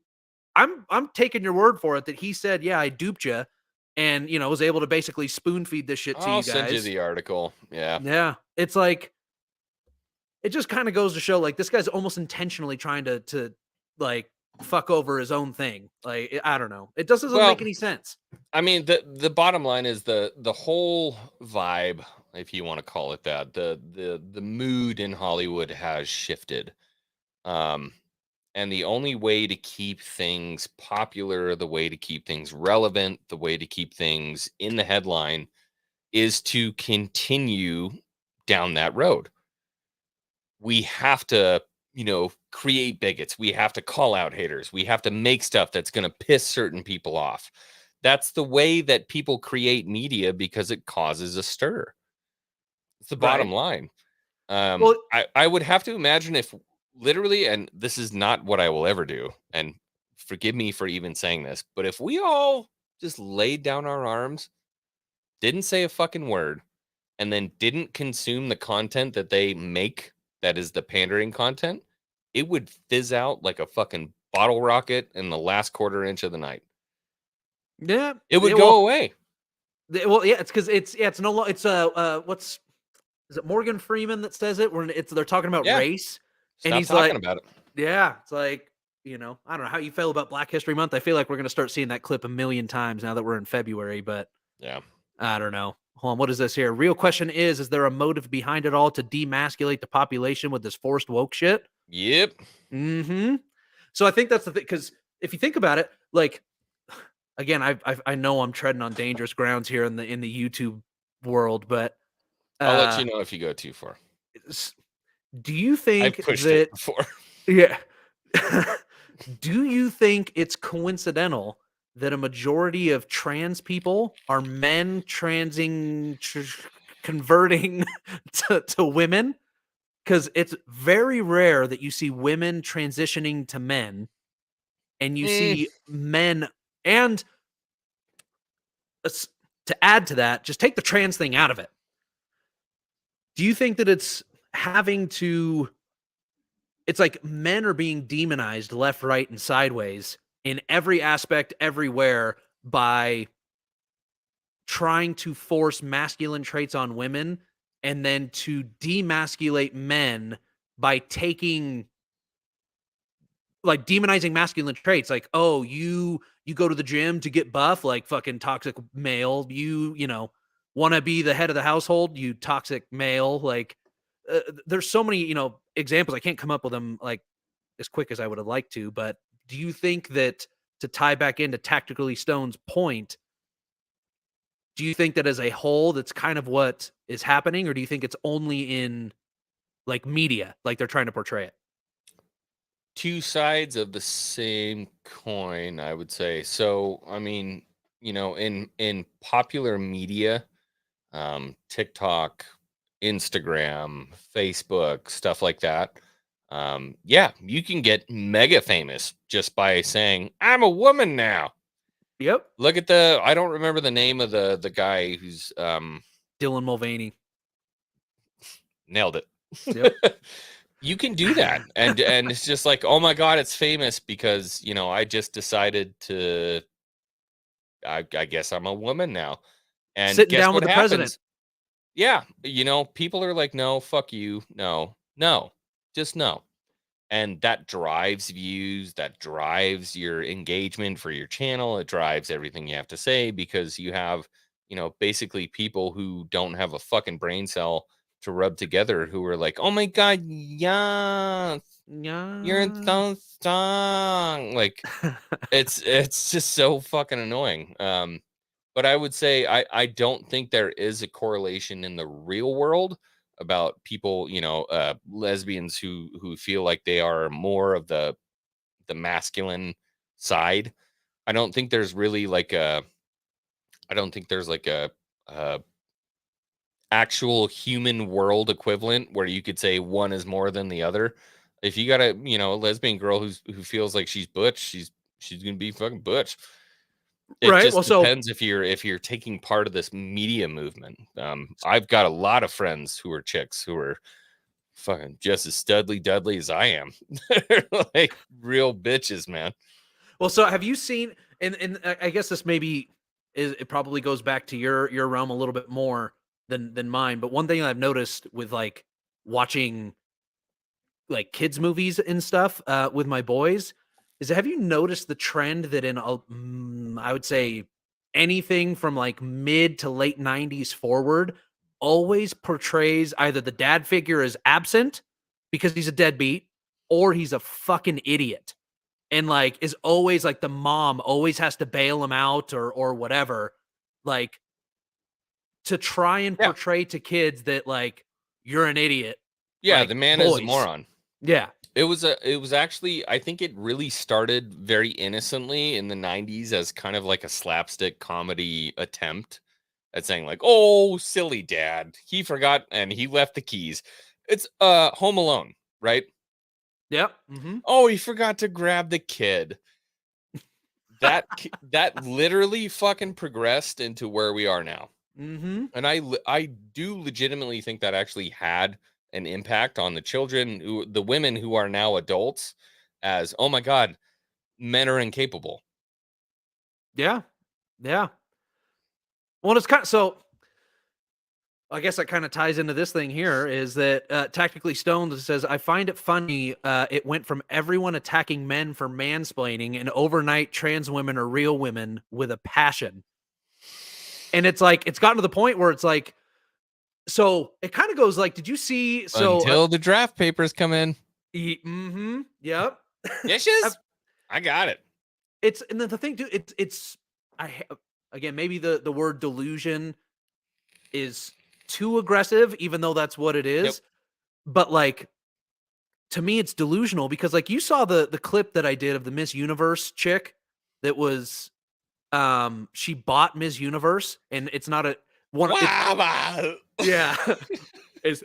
I'm taking your word for it that he said, "Yeah, I duped you," and was able to basically spoon feed this shit to I'll you send you guys. the article. Yeah. Yeah, it's like it just kind of goes to show like this guy's almost intentionally trying to like fuck over his own thing. Like I don't know. It just doesn't Well, make any sense. I mean, the bottom line is the whole vibe, if you want to call it that, the mood in Hollywood has shifted. And the only way to keep things popular, the way to keep things relevant, the way to keep things in the headline is to continue down that road. We have to, create bigots. We have to call out haters. We have to make stuff that's going to piss certain people off. That's the way that people create media because it causes a stir. It's the bottom line. Well, I would have to imagine if literally, and this is not what I will ever do, and forgive me for even saying this, but if we all just laid down our arms, didn't say a fucking word, and then didn't consume the content that they make, that is the pandering content, it would fizz out like a fucking bottle rocket in the last quarter inch of the night. yeah, It would yeah, go away. Well, yeah, it's because it's no it's what's is it Morgan Freeman that says it? When they're talking about Yeah. race, and Stop he's talking like, about it. yeah, it's like I don't know how you feel about Black History Month. I feel like we're gonna start seeing that clip a million times now that we're in February, but Yeah. I don't know. Hold on, what is this here? Real question is there a motive behind it all to demasculate the population with this forced woke shit? Yep. Mm-hmm. So I think that's the thing, because if you think about it, like again, I know I'm treading on dangerous grounds here in the YouTube world, but I'll let you know if you go too far. do you I've think pushed that it before. yeah do you think it's coincidental that a majority of trans people are men converting to women? Because it's very rare that you see women transitioning to men, and you see men, and to add to that, just take the trans thing out of it. Do you think that it's like men are being demonized left, right, and sideways in every aspect, everywhere, by trying to force masculine traits on women, and then to demasculate men by demonizing masculine traits, like, oh, you go to the gym to get buff, like fucking toxic male, want to be the head of the household, you toxic male. Like, there's so many, examples. I can't come up with them like as quick as I would have liked to. But do you think that, to tie back into Tactically Stone's point, do you think that as a whole, that's kind of what is happening, or do you think it's only in like media, like they're trying to portray it? Two sides of the same coin, I would say. So, I mean, in popular media, TikTok, Instagram, Facebook, stuff like that. Yeah, you can get mega famous just by saying, I'm a woman now. Yep. Look at I don't remember the name of the guy who's Dylan Mulvaney. Nailed it. Yep. You can do that. And it's just like, oh my God, it's famous because, I just decided to, I guess I'm a woman now. And sitting guess down what with the happens? president. Yeah. People are like, no, fuck you. No, just no. And that drives views, that drives your engagement for your channel. It drives everything you have to say because you have, basically people who don't have a fucking brain cell to rub together who are like, oh my God, yeah, you're so strong. Like, it's just so fucking annoying. But I would say I don't think there is a correlation in the real world about people, lesbians who feel like they are more of the masculine side. I don't think there's really like a actual human world equivalent where you could say one is more than the other. If you got a lesbian girl who feels like she's butch, she's gonna be fucking butch. It Right. just Well, so depends if you're taking part of this media movement. I've got a lot of friends who are chicks who are fucking just as studly dudley as I am. They're like real bitches, man. Well, so have you seen? And I guess this maybe it probably goes back to your realm a little bit more than mine. But one thing I've noticed with like watching like kids movies and stuff with my boys is, have you noticed the trend that I would say anything from like mid to late 90s forward always portrays either the dad figure as absent because he's a deadbeat, or he's a fucking idiot, and like is always like the mom always has to bail him out or whatever, like to try and portray to kids that like you're an idiot. Yeah, like the man is a boys. moron. Yeah. It was actually, I think it really started very innocently in the 90s as kind of like a slapstick comedy attempt at saying like, oh, silly dad, he forgot and he left the keys. It's Home Alone, right? Yep. Mm-hmm. Oh, he forgot to grab the kid. That literally fucking progressed into where we are now. Mm-hmm. And I do legitimately think that actually had an impact on the children, the women who are now adults, as, oh my God, men are incapable. Yeah. Yeah. Well, it's kind of, so I guess that kind of ties into this thing here, is that Tactically Stoned says, I find it funny. It went from everyone attacking men for mansplaining, and overnight trans women are real women with a passion. And it's like, it's gotten to the point where it's like, so it kind of goes like, did you see? So until the draft papers come in. Mm-hmm. Yep. Dishes. I got it. It's, and the thing, dude, again, maybe the word delusion is too aggressive, even though that's what it is. Yep. But like, to me, it's delusional because like you saw the clip that I did of the Miss Universe chick that was, she bought Miss Universe, and it's not a one. Yeah. It's,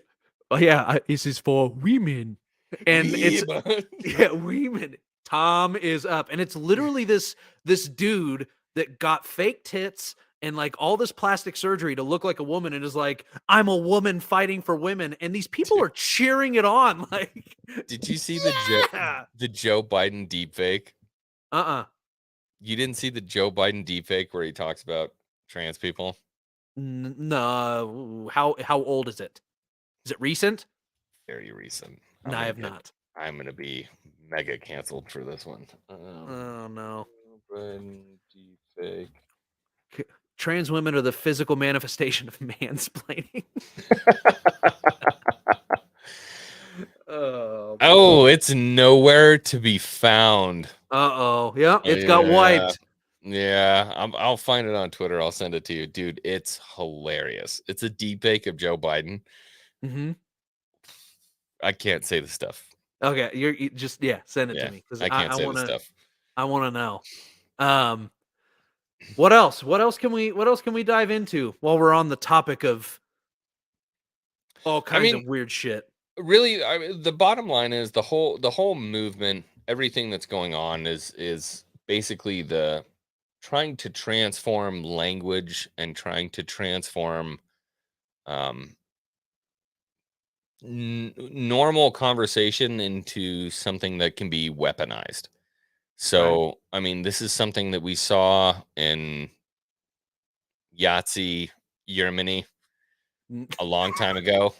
oh yeah, this is for women. And it's, yeah, women. Tom is up. And it's literally this dude that got fake tits and like all this plastic surgery to look like a woman, and is like, I'm a woman fighting for women. And these people are cheering it on. Like, did you see the Joe Biden deepfake? You didn't see the Joe Biden deepfake where he talks about trans people? No. How old is it? Is it recent? Very recent. No, I have not. I'm gonna be mega canceled for this one. Oh no. Biden deepfake. trans women are the physical manifestation of mansplaining. Oh, Oh, it's nowhere to be found. uh-oh. Yeah, it's got wiped. Yeah, I'll find it on Twitter. I'll send it to you, dude. It's hilarious. It's a deepfake of Joe Biden. Mm-hmm. I can't say the stuff. Okay, you just send it to me because I can't say want the to. stuff. I want to know. What else? What else can we dive into while we're on the topic of all kinds of weird shit? Really, the bottom line is the whole movement, everything that's going on is basically the trying to transform language and trying to transform normal conversation into something that can be weaponized. So, Right. I mean, this is something that we saw in Yahtzee, Germany a long time ago.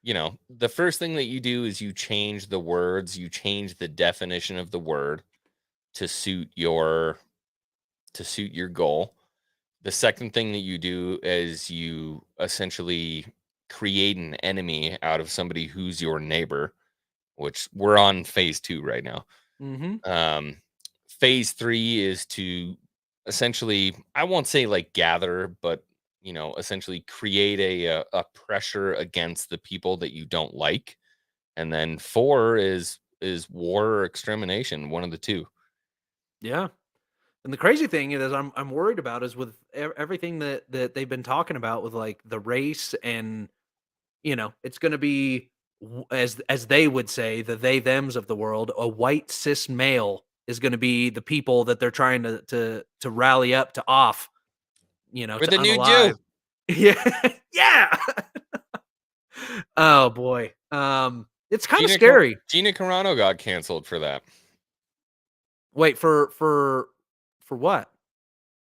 You know, the first thing that you do is you change the words, you change the definition of the word to suit your goal. The second thing that you do is you essentially create an enemy out of somebody who's your neighbor, which we're on phase 2 right now. Mm-hmm. Phase 3 is to essentially, I won't say like gather, but you know, essentially create a pressure against the people that you don't like. And then 4 is war or extermination, one of the two. Yeah. And the crazy thing is, I'm worried about is with everything that they've been talking about with like the race and it's going to be as they would say the they thems of the world. A white cis male is going to be the people that they're trying to rally up to off. We're To the new Jew. unalive. Yeah, yeah. Oh boy, it's kind of scary. Gina Carano got canceled for that. Wait for what?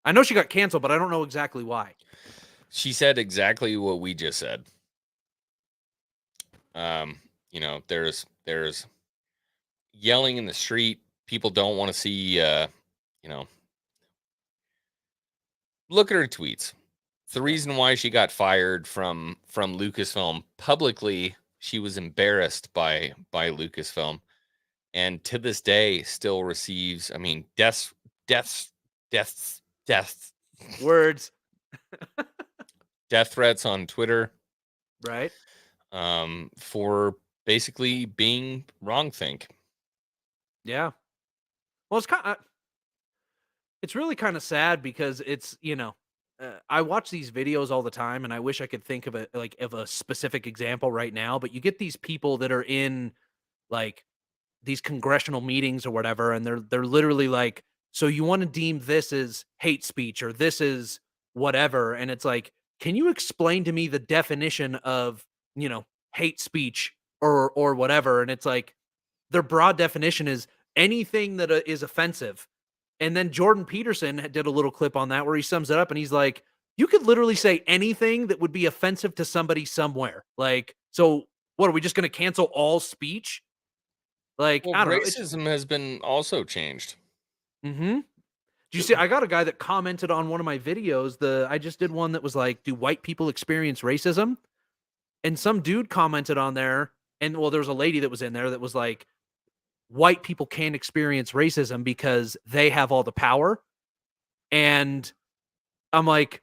I know she got canceled, but I don't know exactly why. She said exactly what we just said. You know, there's yelling in the street. People don't want to see, you know, look at her tweets. It's the reason why she got fired from Lucasfilm. Publicly, she was embarrassed by Lucasfilm, and to this day still receives, I mean, deaths, Words. death threats on Twitter, Right. for basically being wrongthink. Yeah. Well, it's really kind of sad because it's, I watch these videos all the time and I wish I could think of a specific example right now, but you get these people that are in like these congressional meetings or whatever, and they're literally like, so you want to deem this as hate speech or this is whatever, and it's like, can you explain to me the definition of hate speech or whatever? And it's like their broad definition is anything that is offensive. And then Jordan Peterson did a little clip on that where he sums it up and he's like, you could literally say anything that would be offensive to somebody somewhere. Like, so what are we just going to cancel all speech? Like, well, I don't know. Racism has been also changed. Mm-hmm. Do you see? I got a guy that commented on one of my videos. I just did one that was like, do white people experience racism? And some dude commented on there, and well, there was a lady that was in there that was like, white people can't experience racism because they have all the power. And I'm like,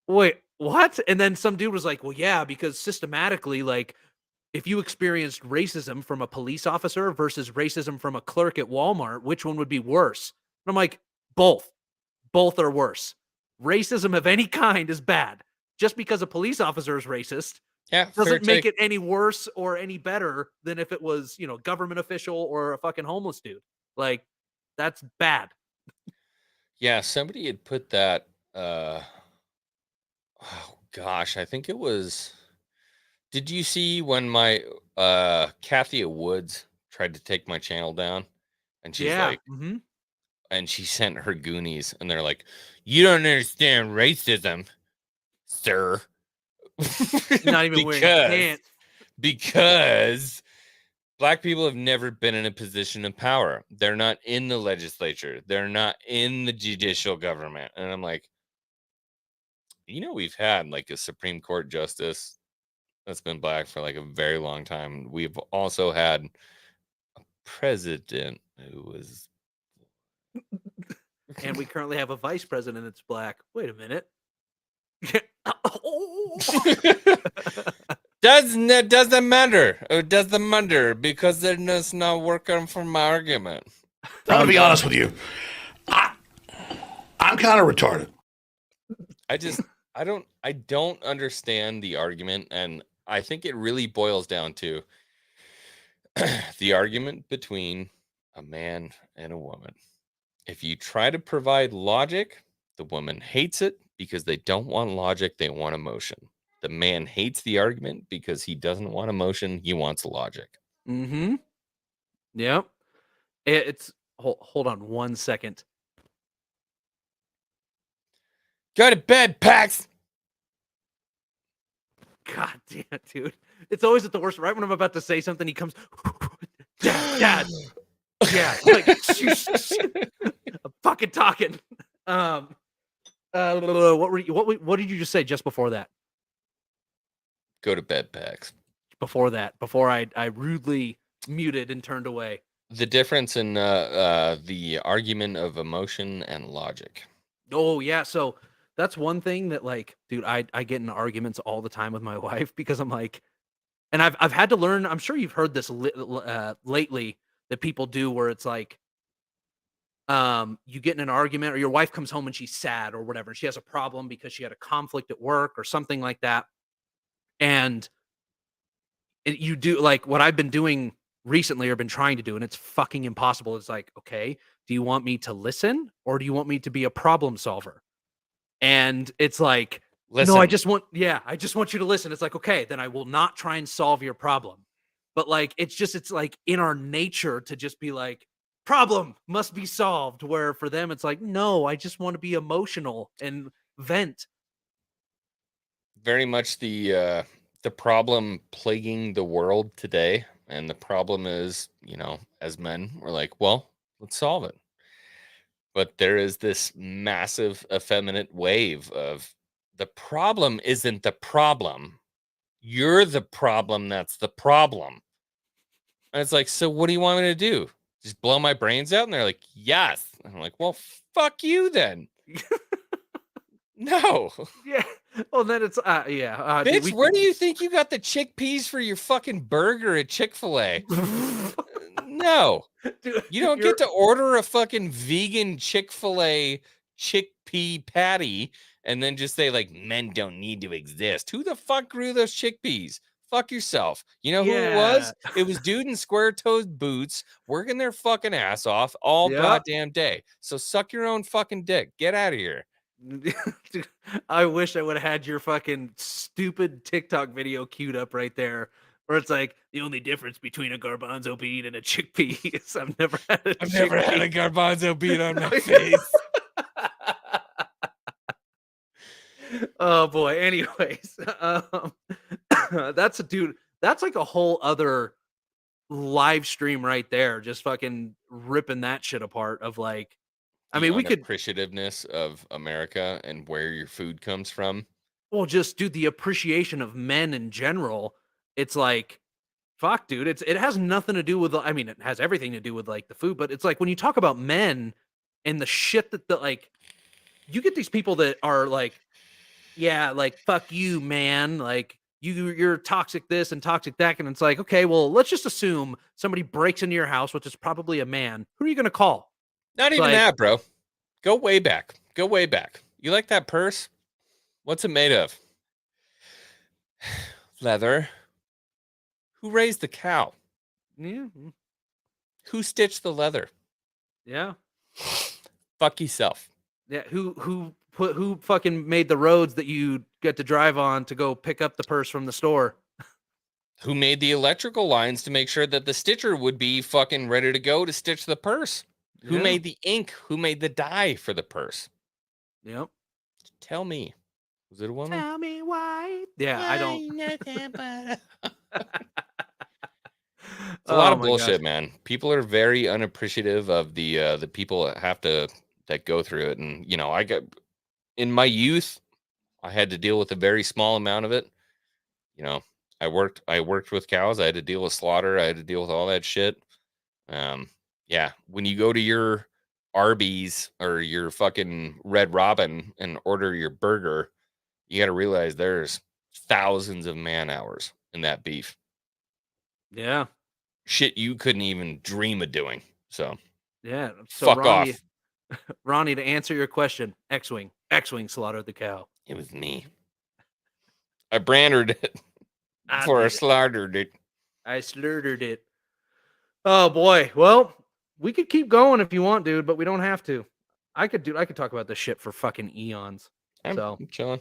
wait, what? And then some dude was like, well, yeah, because systematically, like, if you experienced racism from a police officer versus racism from a clerk at Walmart, which one would be worse? And I'm like, both. Both are worse. Racism of any kind is bad. Just because a police officer is racist doesn't make it any worse or any better than if it was, government official or a fucking homeless dude. Like, that's bad. Yeah, somebody had put that, oh gosh, I think it was, did you see when my Kathy Woods tried to take my channel down? And she's like, and she sent her Goonies, and they're like, you don't understand racism, sir. Not even wearing pants. Because Black people have never been in a position of power. They're not in the legislature. They're not in the judicial government. And I'm like, you know, we've had like a Supreme Court justice that's been black for like a very long time. We've also had a president who was. And we currently have a vice president that's black. Wait a minute. Doesn't matter. It doesn't matter because they're just not working for my argument. I'm gonna be honest with you. I'm kind of retarded. I don't understand the argument, and I think it really boils down to the argument between a man and a woman. If you try to provide logic, the woman hates it because they don't want logic, they want emotion. The man hates the argument because he doesn't want emotion, he wants logic. Mm-hmm. Yep. It's hold on 1 second. Go to bed, Pax. God damn it, dude. It's always at the worst. Right when I'm about to say something, he comes, Dad. Yeah, like I'm fucking talking. What did you just say just before that? Go to bed, Pax. Before that, before I rudely muted and turned away. The difference in the argument of emotion and logic. Oh yeah, so that's one thing that, like, dude, I get in arguments all the time with my wife because I'm like, and I've had to learn. I'm sure you've heard this lately that people do, where it's like, you get in an argument, or your wife comes home and she's sad or whatever, and she has a problem because she had a conflict at work or something like that, and you do like what I've been doing recently or been trying to do, and it's fucking impossible. It's like, okay, do you want me to listen or do you want me to be a problem solver? And it's like, listen. No, I just want you to listen. It's like, okay, then I will not try and solve your problem. But like, it's like in our nature to just be like, problem must be solved. Where for them, it's like, no, I just want to be emotional and vent. Very much the problem plaguing the world today. And the problem is, you know, as men, we're like, well, let's solve it. But there is this massive effeminate wave of the problem isn't the problem. You're the problem. That's the problem. And it's like, so what do you want me to do? Just blow my brains out? And they're like, yes. And I'm like, well, fuck you then. No. Yeah. Well, then it's yeah. Bitch, where do you think you got the chickpeas for your fucking burger at Chick-fil-A? No. Dude, you don't get to order a fucking vegan Chick-fil-A chickpea patty and then just say, like, men don't need to exist. Who the fuck grew those chickpeas? Fuck yourself. You know who it was? It was dude in square-toed boots working their fucking ass off all goddamn day. So suck your own fucking dick. Get out of here. Dude, I wish I would have had your fucking stupid TikTok video queued up right there, where it's like, the only difference between a garbanzo bean and a chickpea is I've never had a garbanzo bean on my face. Oh boy. Anyways, that's like a whole other live stream right there, just fucking ripping that shit apart of like, I mean, we could appreciativeness of America and where your food comes from. Well, just dude, the appreciation of men in general. It's like, fuck, dude. It has nothing to do with. I mean, it has everything to do with like the food, but it's like when you talk about men and the shit that like, you get these people that are like, yeah, like fuck you, man. Like you're toxic this and toxic that, and it's like, okay, well, let's just assume somebody breaks into your house, which is probably a man. Who are you gonna call? Not even that, bro. Go way back. Go way back. You like that purse? What's it made of? Leather. Who raised the cow? Yeah. Who stitched the leather? Yeah. Fuck yourself. Yeah. Who fucking made the roads that you get to drive on to go pick up the purse from the store? Who made the electrical lines to make sure that the stitcher would be fucking ready to go to stitch the purse? Who made the ink? Who made the dye for the purse? Yep. Tell me. Was it a woman? Tell me why. Yeah, I don't. It's a lot of bullshit, man. People are very unappreciative of the people that go through it. And, you know, I got in my youth, I had to deal with a very small amount of it. You know, I worked with cows. I had to deal with slaughter. I had to deal with all that shit. Yeah, when you go to your Arby's or your fucking Red Robin and order your burger, you got to realize there's thousands of man hours in that beef. Yeah. Shit you couldn't even dream of doing. So, yeah. So fuck Ronnie, off. Ronnie, to answer your question, X-Wing slaughtered the cow. It was me. I branded it before I slaughtered it. I slaughtered it. Oh boy. Well, we could keep going if you want, dude, but we don't have to. I could talk about this shit for fucking eons. I'm chilling.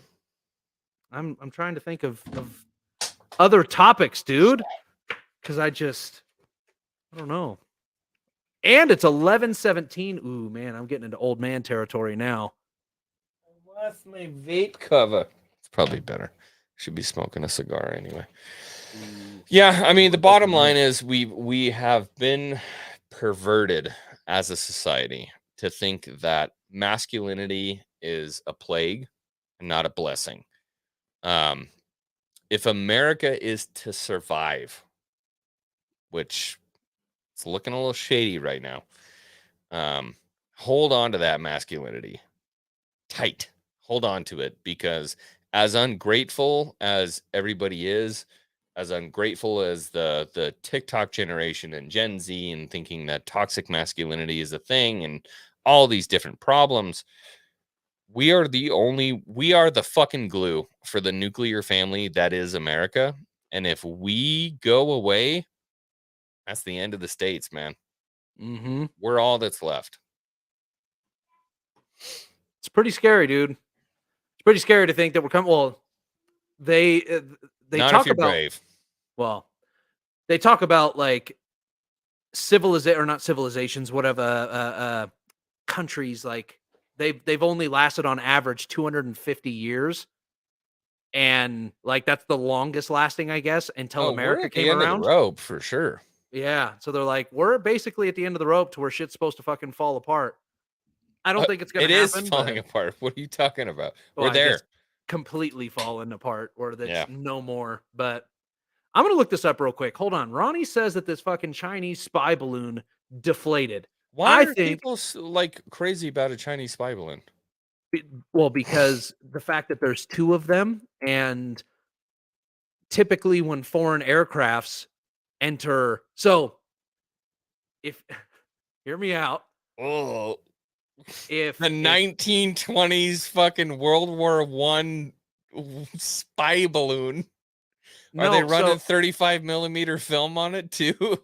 I'm trying to think of other topics, dude. Cause I don't know. And it's 11:17. Ooh, man, I'm getting into old man territory now. I lost my vape cover. It's probably better. Should be smoking a cigar anyway. Yeah, I mean, the bottom line is we have been perverted as a society to think that masculinity is a plague and not a blessing. If America is to survive, which it's looking a little shady right now, hold on to that masculinity tight. Hold on to it, because as ungrateful as everybody is, as ungrateful as the TikTok generation and Gen Z and thinking that toxic masculinity is a thing and all these different problems, we are the fucking glue for the nuclear family that is America. And if we go away, that's the end of the states, man. Mm-hmm. We're all that's left. It's pretty scary, dude. It's pretty scary to think that we're coming. Well, they Not talk if you're about brave. Well, they talk about like not civilizations, whatever countries, like they've only lasted on average 250 years, and like that's the longest lasting, I guess, until America we're at came the end around. of the rope for sure. Yeah, so they're like, we're basically at the end of the rope to where shit's supposed to fucking fall apart. I don't think it's gonna It happen. is falling apart. What are you talking about? Well, We're I there. guess completely falling apart, or that's Yeah. no more. But I'm gonna look this up real quick. Hold on. Ronnie says that this fucking Chinese spy balloon deflated. Why I are think people like crazy about a Chinese spy balloon? well, because the fact that there's two of them, and typically when foreign aircrafts enter, so if hear me out. Oh, If the 1920s fucking World War I spy balloon. Are they running 35 millimeter film on it too?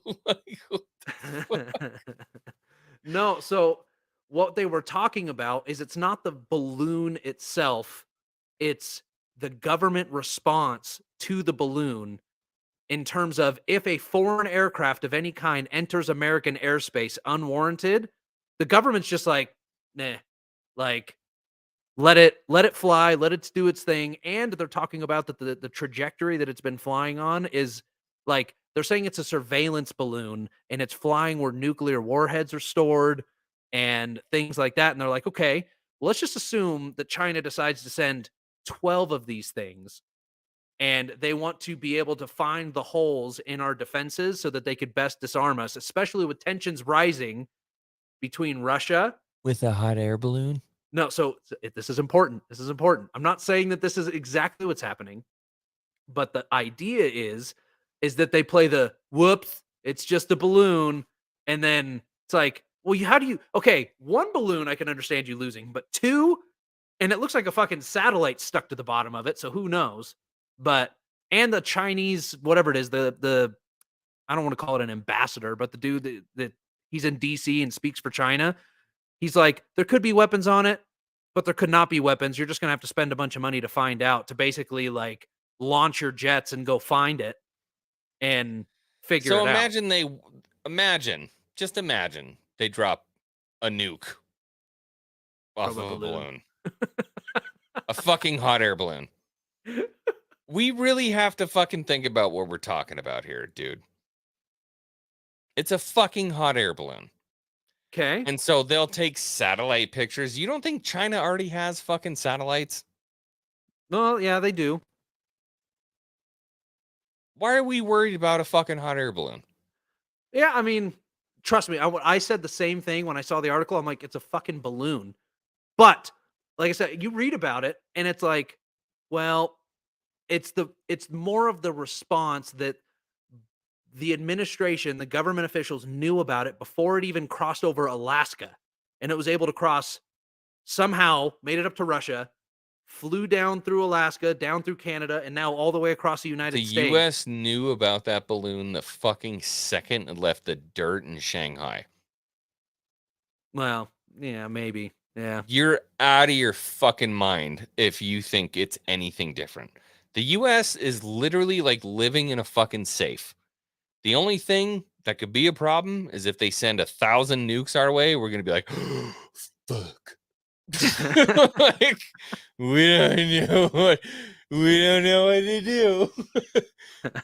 No, so what they were talking about is it's not the balloon itself, it's the government response to the balloon in terms of if a foreign aircraft of any kind enters American airspace unwarranted, the government's just like, nah, like let it fly, let it do its thing. And they're talking about that the trajectory that it's been flying on is like, they're saying it's a surveillance balloon and it's flying where nuclear warheads are stored and things like that. And they're like, okay, well, let's just assume that China decides to send 12 of these things, and they want to be able to find the holes in our defenses so that they could best disarm us, especially with tensions rising between Russia. With a hot air balloon? No, so this is important. This is important. I'm not saying that this is exactly what's happening, but the idea is that they play the whoops, it's just a balloon, and then it's like, well, how do you? Okay, one balloon I can understand you losing, but two, and it looks like a fucking satellite stuck to the bottom of it, so who knows? But and the Chinese, whatever it is, the I don't want to call it an ambassador, but the dude that he's in DC and speaks for China. He's like, there could be weapons on it, but there could not be weapons. You're just going to have to spend a bunch of money to find out, to basically like launch your jets and go find it and figure it out. So imagine they drop a nuke off of a balloon. A fucking hot air balloon. We really have to fucking think about what we're talking about here, dude. It's a fucking hot air balloon. Okay. And so they'll take satellite pictures. You don't think China already has fucking satellites? No, yeah, they do. Why are we worried about a fucking hot air balloon? Yeah, I mean, trust me, I said the same thing when I saw the article. I'm like, it's a fucking balloon. But like I said, you read about it, and it's like, well, it's more of the response that the administration, the government officials knew about it before it even crossed over Alaska, and it was able to cross somehow, made it up to Russia, flew down through Alaska, down through Canada, and now all the way across the United The States. U.S. knew about that balloon the fucking second it left the dirt in Shanghai. Well, yeah, maybe. Yeah. You're out of your fucking mind if you think it's anything different. The U.S. is literally like living in a fucking safe. The only thing that could be a problem is if they send 1,000 nukes our way, we're going to be like, oh, fuck. Like, we don't know what to do.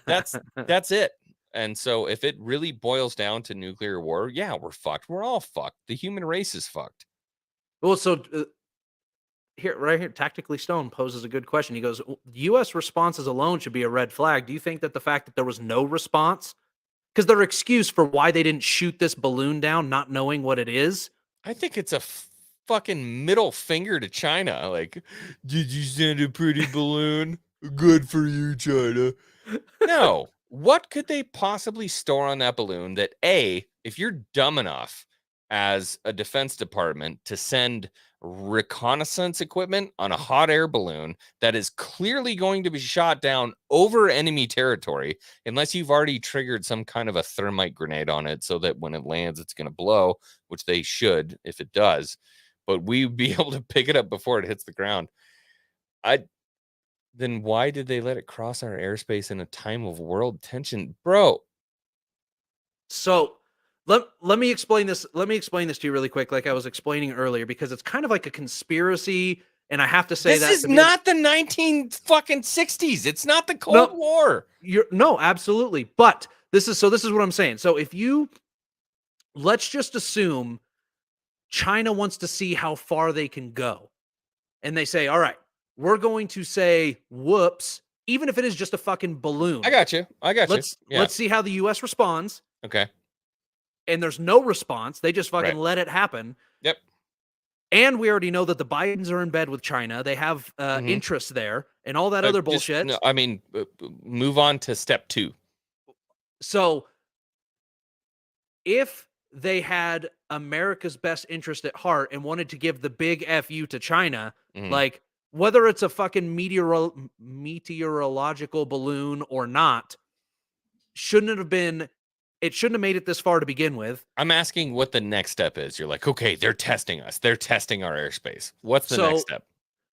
That's it. And so if it really boils down to nuclear war, yeah, we're fucked. We're all fucked. The human race is fucked. Well, so right here, Tactically Stone poses a good question. He goes, U.S. responses alone should be a red flag. Do you think that the fact that there was no response, because their excuse for why they didn't shoot this balloon down, not knowing what it is? I think it's a fucking middle finger to China. Like, did you send a pretty balloon? Good for you, China. No. What could they possibly store on that balloon that, A, if you're dumb enough as a defense department to send reconnaissance equipment on a hot air balloon that is clearly going to be shot down over enemy territory, unless you've already triggered some kind of a thermite grenade on it so that when it lands, it's going to blow, which they should if it does. But we'd be able to pick it up before it hits the ground. Then why did they let it cross our airspace in a time of world tension, bro? So let me explain this. Let me explain this to you really quick, like I was explaining earlier, because it's kind of like a conspiracy, and I have to say This is not the 1960s. It's not the Cold War. No, absolutely. But this is what I'm saying. So if you let's just assume China wants to see how far they can go, and they say, all right, we're going to say, whoops, even if it is just a fucking balloon. I got you. Let's see how the U.S. responds. Okay. And there's no response. They just fucking let it happen. Yep. And we already know that the Bidens are in bed with China. They have interests there and all that other bullshit. No, I mean, move on to step 2. So if they had America's best interest at heart and wanted to give the big FU to China, like, whether it's a fucking meteorological balloon or not, it shouldn't have made it this far to begin with. I'm asking what the next step is. You're like, okay, they're testing us. They're testing our airspace. What's the next step?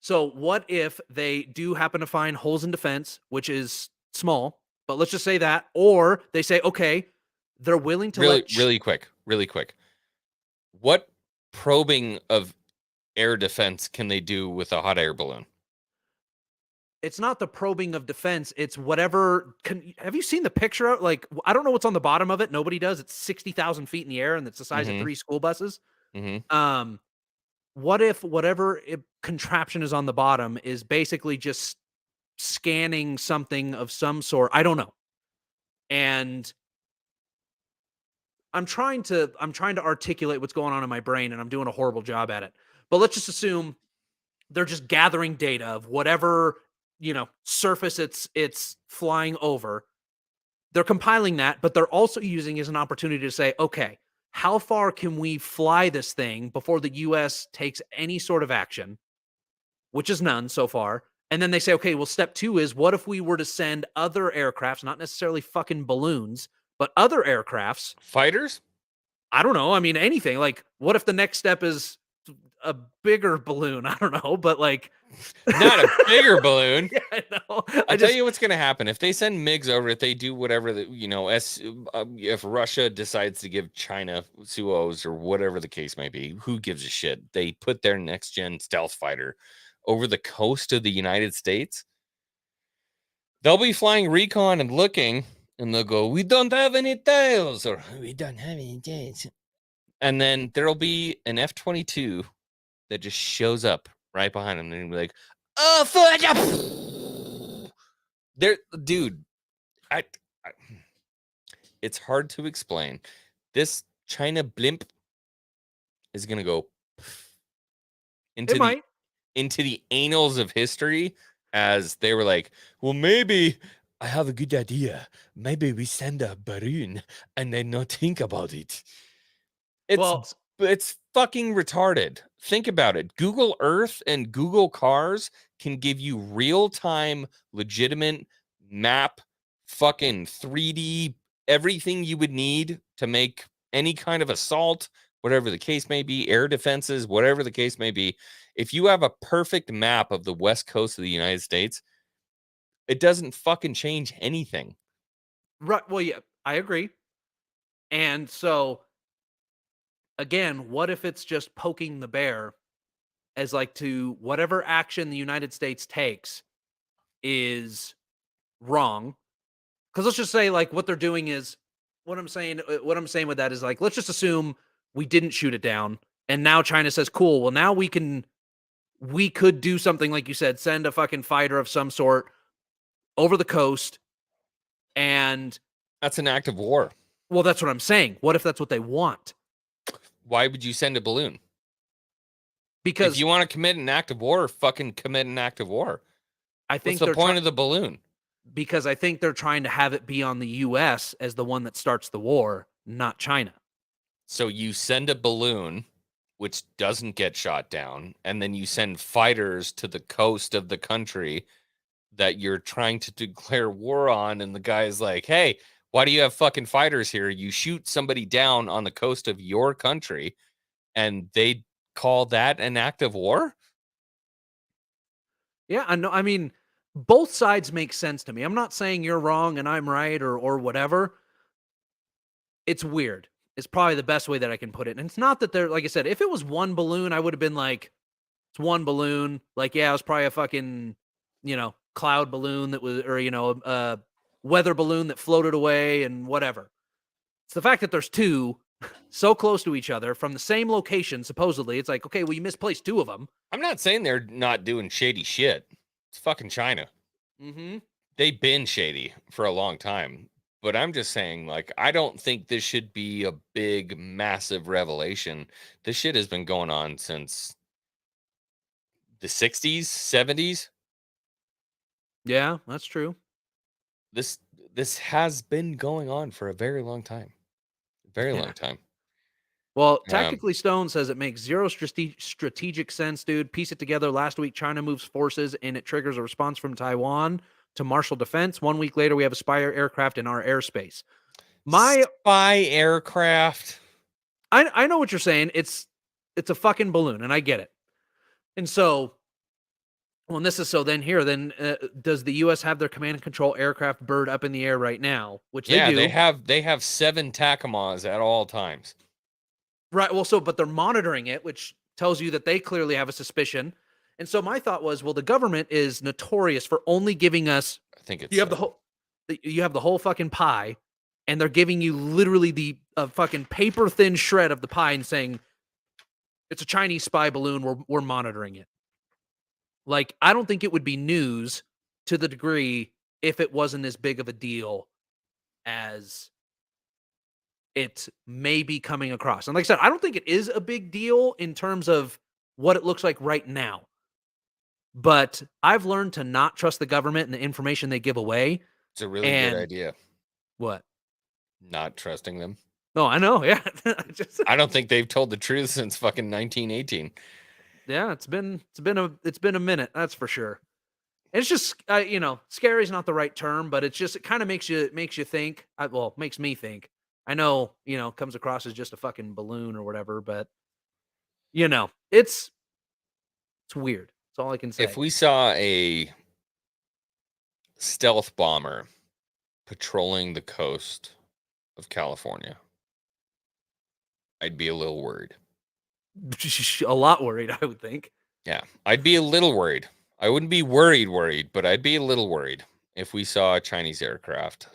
So what if they do happen to find holes in defense, which is small, but let's just say that, or they say, okay, they're willing to really quick. What probing of air defense can they do with a hot air balloon? It's not the probing of defense. It's whatever. Have you seen the picture? Like, I don't know what's on the bottom of it. Nobody does. It's 60,000 feet in the air, and it's the size of 3 school buses. What if whatever contraption is on the bottom is basically just scanning something of some sort? I don't know. And I'm trying to articulate what's going on in my brain, and I'm doing a horrible job at it. But let's just assume they're just gathering data of whatever, surface it's flying over. They're compiling that, but they're also using it as an opportunity to say, okay, how far can we fly this thing before the U.S. takes any sort of action, which is none so far. And then they say, okay, well, step 2 is, what if we were to send other aircrafts, not necessarily fucking balloons, but other aircrafts? Fighters? I don't know. I mean, anything. Like, what if the next step is a bigger balloon? I don't know, but like, not a bigger balloon. Yeah, I know. I'll tell you what's going to happen if they send MiGs over. If they do whatever if Russia decides to give China Suos or whatever the case may be, who gives a shit? They put their next gen stealth fighter over the coast of the United States. They'll be flying recon and looking, and they'll go, "We don't have any tails," or "We don't have any tails." And then there'll be an F-22 that just shows up right behind them, and they'll be like, There, dude. I it's hard to explain. This China blimp is gonna go into It might. the annals of history as they were like, well, maybe I have a good idea. Maybe we send a balloon and then not think about it. Well, It's fucking retarded. Think about it. Google Earth and Google Cars can give you real-time, legitimate map, fucking 3D, everything you would need to make any kind of assault, whatever the case may be, air defenses, whatever the case may be. If you have a perfect map of the west coast of the United States, it doesn't fucking change anything. right. Well, yeah, I agree. And so, again, what if it's just poking the bear as like to whatever action the United States takes is wrong? Because let's just say like what they're doing is what I'm saying. What I'm saying with that is like let's just assume we didn't shoot it down, and now China says, "Cool, well now we could do something like you said, send a fucking fighter of some sort over the coast." And That's an act of war. well, that's what I'm saying. What if that's what they want? Why would you send a balloon? Because if you want to commit an act of war, fucking commit an act of war. I think What's the point of the balloon? Because I think they're trying to have it be on the U.S. as the one that starts the war, not China. So you send a balloon, which doesn't get shot down, and then you send fighters to the coast of the country that you're trying to declare war on, and the guy's like, hey, why do you have fucking fighters here? You shoot somebody down on the coast of your country, and they call that an act of war? Yeah, I know. I mean, both sides make sense to me. I'm not saying you're wrong and I'm right or whatever. It's weird. It's probably the best way that I can put it. And it's not that they're, like I said, if it was one balloon, I would have been like, it's one balloon. Like, yeah, it was probably a fucking, cloud balloon that was, or, a weather balloon that floated away and whatever. It's the fact that there's two so close to each other from the same location, supposedly. It's like, okay, well, you misplaced two of them. I'm not saying they're not doing shady shit. It's fucking China. Mm-hmm. They've been shady for a long time. But I'm just saying, like, I don't think this should be a big, massive revelation. This shit has been going on since the 60s, 70s. Yeah, that's true. This has been going on for a very long time. Very long time. Well, Tactically Stone says it makes zero strategic sense, dude. Piece it together. Last week, China moves forces and it triggers a response from Taiwan to martial defense. 1 week later, we have a spy aircraft in our airspace. Spy aircraft. I know what you're saying. It's a fucking balloon, and I get it. And so, when this is so, then does the U.S. have their command and control aircraft bird up in the air right now? Which they do. They have 7 TACAMAs at all times. Right. Well, but they're monitoring it, which tells you that they clearly have a suspicion. And so my thought was, well, the government is notorious for only giving us. I think it's you have the whole fucking pie, and they're giving you literally the fucking paper thin shred of the pie and saying it's a Chinese spy balloon. We're monitoring it. Like, I don't think it would be news to the degree if it wasn't as big of a deal as it may be coming across. And like I said, I don't think it is a big deal in terms of what it looks like right now. But I've learned to not trust the government and the information they give away. It's a really good idea. What? Not trusting them. No, I know. Yeah. I don't think they've told the truth since fucking 1918. Yeah, it's been a minute, that's for sure. And it's just scary is not the right term, but it kind of makes you think. Makes me think. I know, comes across as just a fucking balloon or whatever, but it's weird. That's all I can say. If we saw a stealth bomber patrolling the coast of California, I'd be a little worried. A lot worried, I would think. Yeah, I'd be a little worried. I wouldn't be worried, but I'd be a little worried if we saw a Chinese aircraft.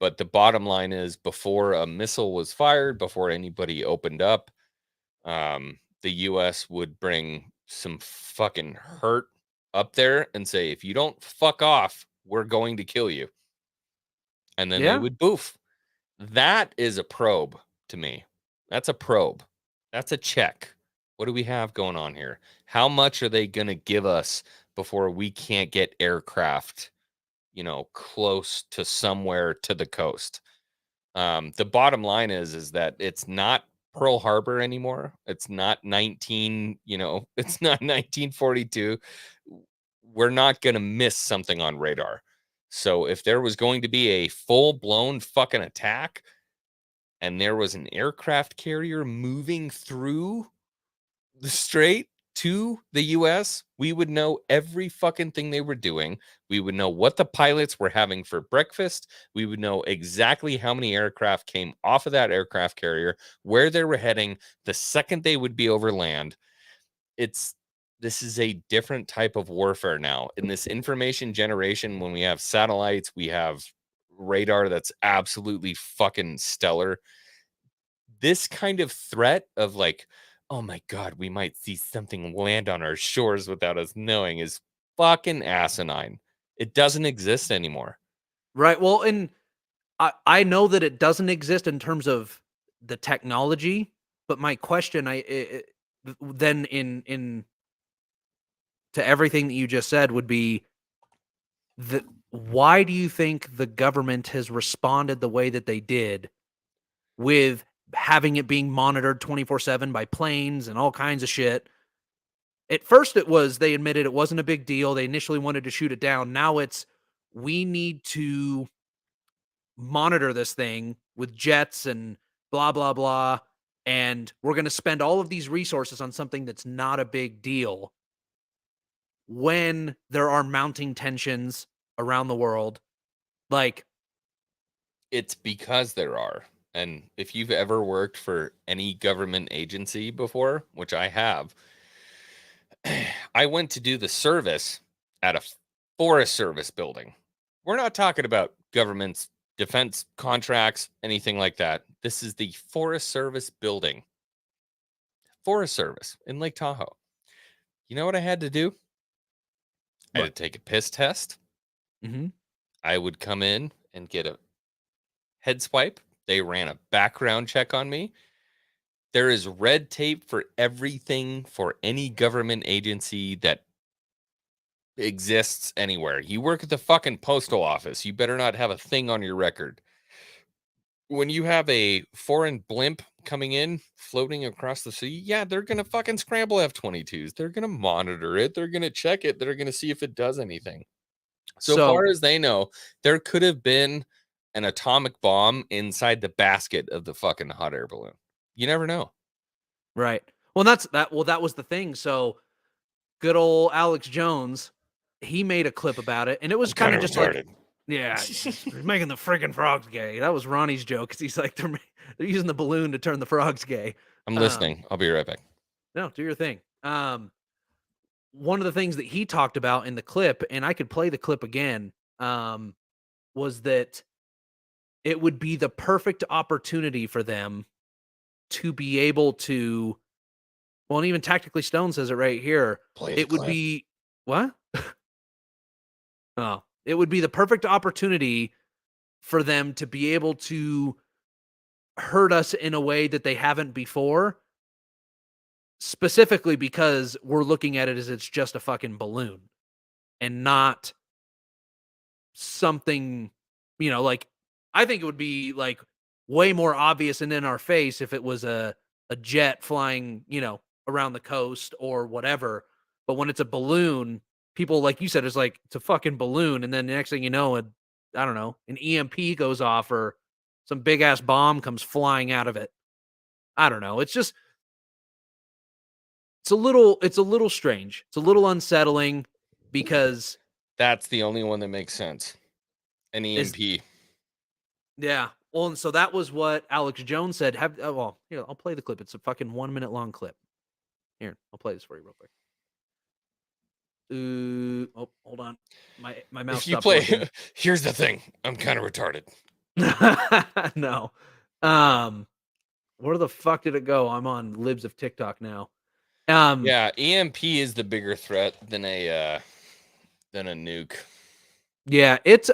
But the bottom line is, before a missile was fired, before anybody opened up, the U.S. would bring some fucking hurt up there and say, if you don't fuck off, we're going to kill you. And then they Yeah. would boof. That is a probe to me. That's a probe. That's a check. What do we have going on here? How much are they going to give us before we can't get aircraft, close to somewhere to the coast? The bottom line is that it's not Pearl Harbor anymore. It's not it's not 1942. We're not going to miss something on radar. So if there was going to be a full-blown fucking attack and there was an aircraft carrier moving through the strait to the US, we would know every fucking thing they were doing. We would know what the pilots were having for breakfast. We would know exactly how many aircraft came off of that aircraft carrier, where they were heading, the second they would be over land. This is a different type of warfare now. In this information generation, when we have satellites, we have radar that's absolutely fucking stellar. This kind of threat of like, oh my God, we might see something land on our shores without us knowing is fucking asinine. It doesn't exist anymore. Right. Well, and I know that it doesn't exist in terms of the technology, but my question, then in to everything that you just said would be why do you think the government has responded the way that they did with having it being monitored 24/7 by planes and all kinds of shit? At first they admitted it wasn't a big deal. They initially wanted to shoot it down. Now it's, we need to monitor this thing with jets and blah, blah, blah. And we're going to spend all of these resources on something that's not a big deal when there are mounting tensions around the world. Like, it's because there are. And if you've ever worked for any government agency before, which I have, I went to do the service at a Forest Service building. We're not talking about government's defense contracts, anything like that. This is the Forest Service building. Forest Service in Lake Tahoe. You know what I had to do? I had to take a piss test. mm-hmm. I would come in and get a head swipe. They ran a background check on me. There is red tape for everything for any government agency that exists anywhere. You work at the fucking postal office. You better not have a thing on your record. When you have a foreign blimp coming in, floating across the sea, yeah, they're going to fucking scramble F-22s. They're going to monitor it. They're going to check it. They're going to see if it does anything. So far as they know, there could have been an atomic bomb inside the basket of the fucking hot air balloon. You never know. Right. Well, that was the thing. So good old Alex Jones, he made a clip about it, and it was kind of just retarded. like, yeah, he's making the freaking frogs gay. That was Ronnie's joke, because he's like, they're using the balloon to turn the frogs gay. I'm listening. I'll be right back. No, do your thing. One of the things that he talked about in the clip, and I could play the clip again, was that it would be the perfect opportunity for them to be able to, well, and even Tactically Stone says it right here. It would be, what? Oh, it would be the perfect opportunity for them to be able to hurt us in a way that they haven't before, specifically because we're looking at it as it's just a fucking balloon and not something, like, I think it would be like way more obvious and in our face if it was a jet flying, around the coast or whatever. But when it's a balloon, people, like you said, it's like, it's a fucking balloon. And then the next thing you know, I don't know, an EMP goes off or some big ass bomb comes flying out of it. I don't know. It's just, it's a little strange. It's a little unsettling because that's the only one that makes sense. An EMP. Yeah. Well, and so that was what Alex Jones said. Well, here, I'll play the clip. It's a fucking 1 minute long clip. Here, I'll play this for you real quick. Oh, hold on. My mouse. If you play, here's the thing. I'm kind of retarded. No. Where the fuck did it go? I'm on Libs of TikTok now. Yeah, EMP is the bigger threat than a than a nuke. Yeah, it's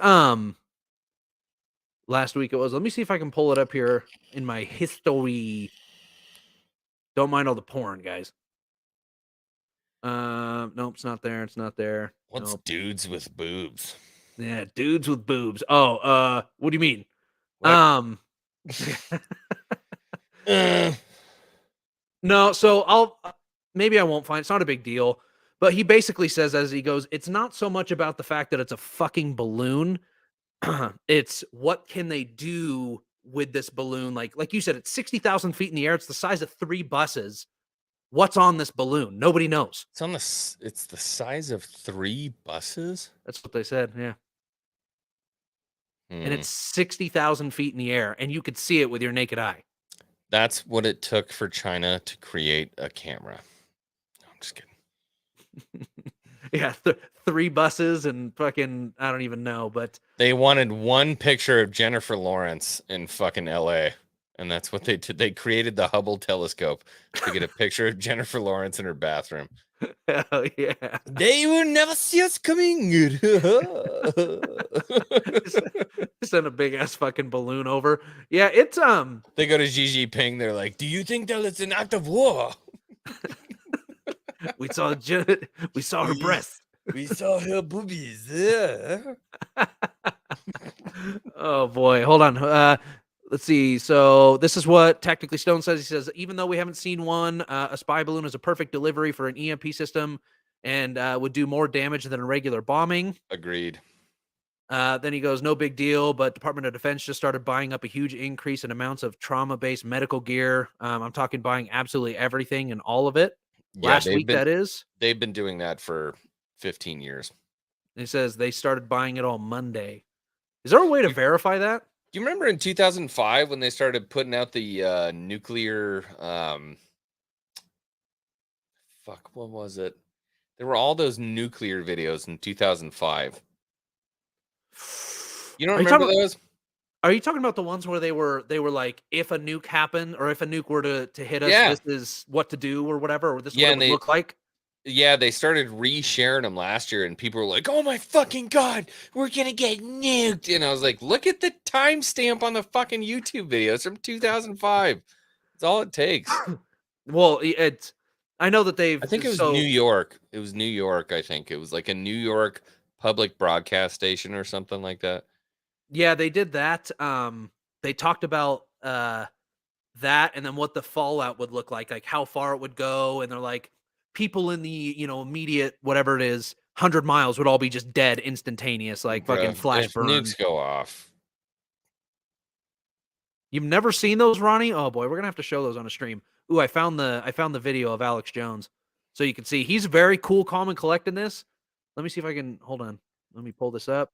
last week it was. Let me see if I can pull it up here in my history. Don't mind all the porn, guys. Nope, it's not there. It's not there. What's Nope. dudes with boobs? Yeah, dudes with boobs. Oh, what do you mean? What? No, so maybe I won't find it's not a big deal. But he basically says as he goes, it's not so much about the fact that it's a fucking balloon. It's what can they do with this balloon? Like you said, it's 60,000 feet in the air. It's the size of 3 buses. What's on this balloon? Nobody knows. It's the size of 3 buses. That's what they said. Yeah. And Hmm. it's 60,000 feet in the air, and you could see it with your naked eye. That's what it took for China to create a camera. No, I'm just kidding. Yeah, 3 buses and fucking I don't even know, but They wanted one picture of Jennifer Lawrence in fucking LA, and that's what they did. They created the Hubble telescope to get a picture of Jennifer Lawrence in her bathroom. hell yeah. They will never see us coming. Send a big ass fucking balloon over. Yeah, it's They go to Xi Jinping. They're like, "Do you think that it's an act of war?" we saw her breasts. We saw her boobies. Yeah. Oh boy, hold on. Let's see. So this is what Technically Stone says. He says, even though we haven't seen one, a spy balloon is a perfect delivery for an EMP system and would do more damage than a regular bombing. Agreed. Then he goes, no big deal, but Department of Defense just started buying up a huge increase in amounts of trauma-based medical gear. I'm talking buying absolutely everything and all of it. Yeah, Last week, that is. They've been doing that for 15 years. He says they started buying it all Monday. Is there a way to verify that? Do you remember in 2005 when they started putting out the nuclear what was it? There were all those nuclear videos in 2005. You don't remember those? Are you talking about the ones where they were like, if a nuke happened or if a nuke were to hit us, this is what to do or whatever, or this is what it would look like? Yeah, they started resharing them last year, and people were like, "Oh my fucking god, we're gonna get nuked!" And I was like, "Look at the timestamp on the fucking YouTube videos from 2005. That's all it takes." Well, I know that I think it was New York. It was New York. I think it was like a New York public broadcast station or something like that. Yeah, they did that. They talked about that, and then what the fallout would look like how far it would go, and they're like, people in the immediate whatever it is 100 miles would all be just dead instantaneous, like fucking flash burn. Nukes go off. You've never seen those, Ronnie? Oh boy, we're gonna have to show those on a stream. Ooh, I found the video of Alex Jones, so you can see he's very cool, calm, and collected this. Let me see if I can hold on. Let me pull this up.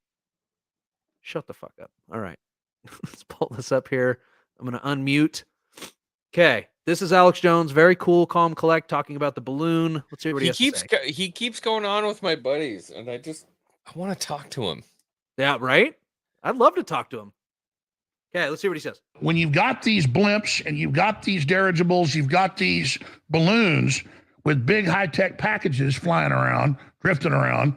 Shut the fuck up. All right, let's pull this up here. I'm gonna unmute. Okay, this is Alex Jones, very cool, calm, collect, talking about the balloon. Let's see what he has to say. He keeps going on with my buddies, and I want to talk to him. Yeah, right? I'd love to talk to him. Okay, let's see what he says. When you've got these blimps and you've got these dirigibles, you've got these balloons with big high-tech packages flying around, drifting around,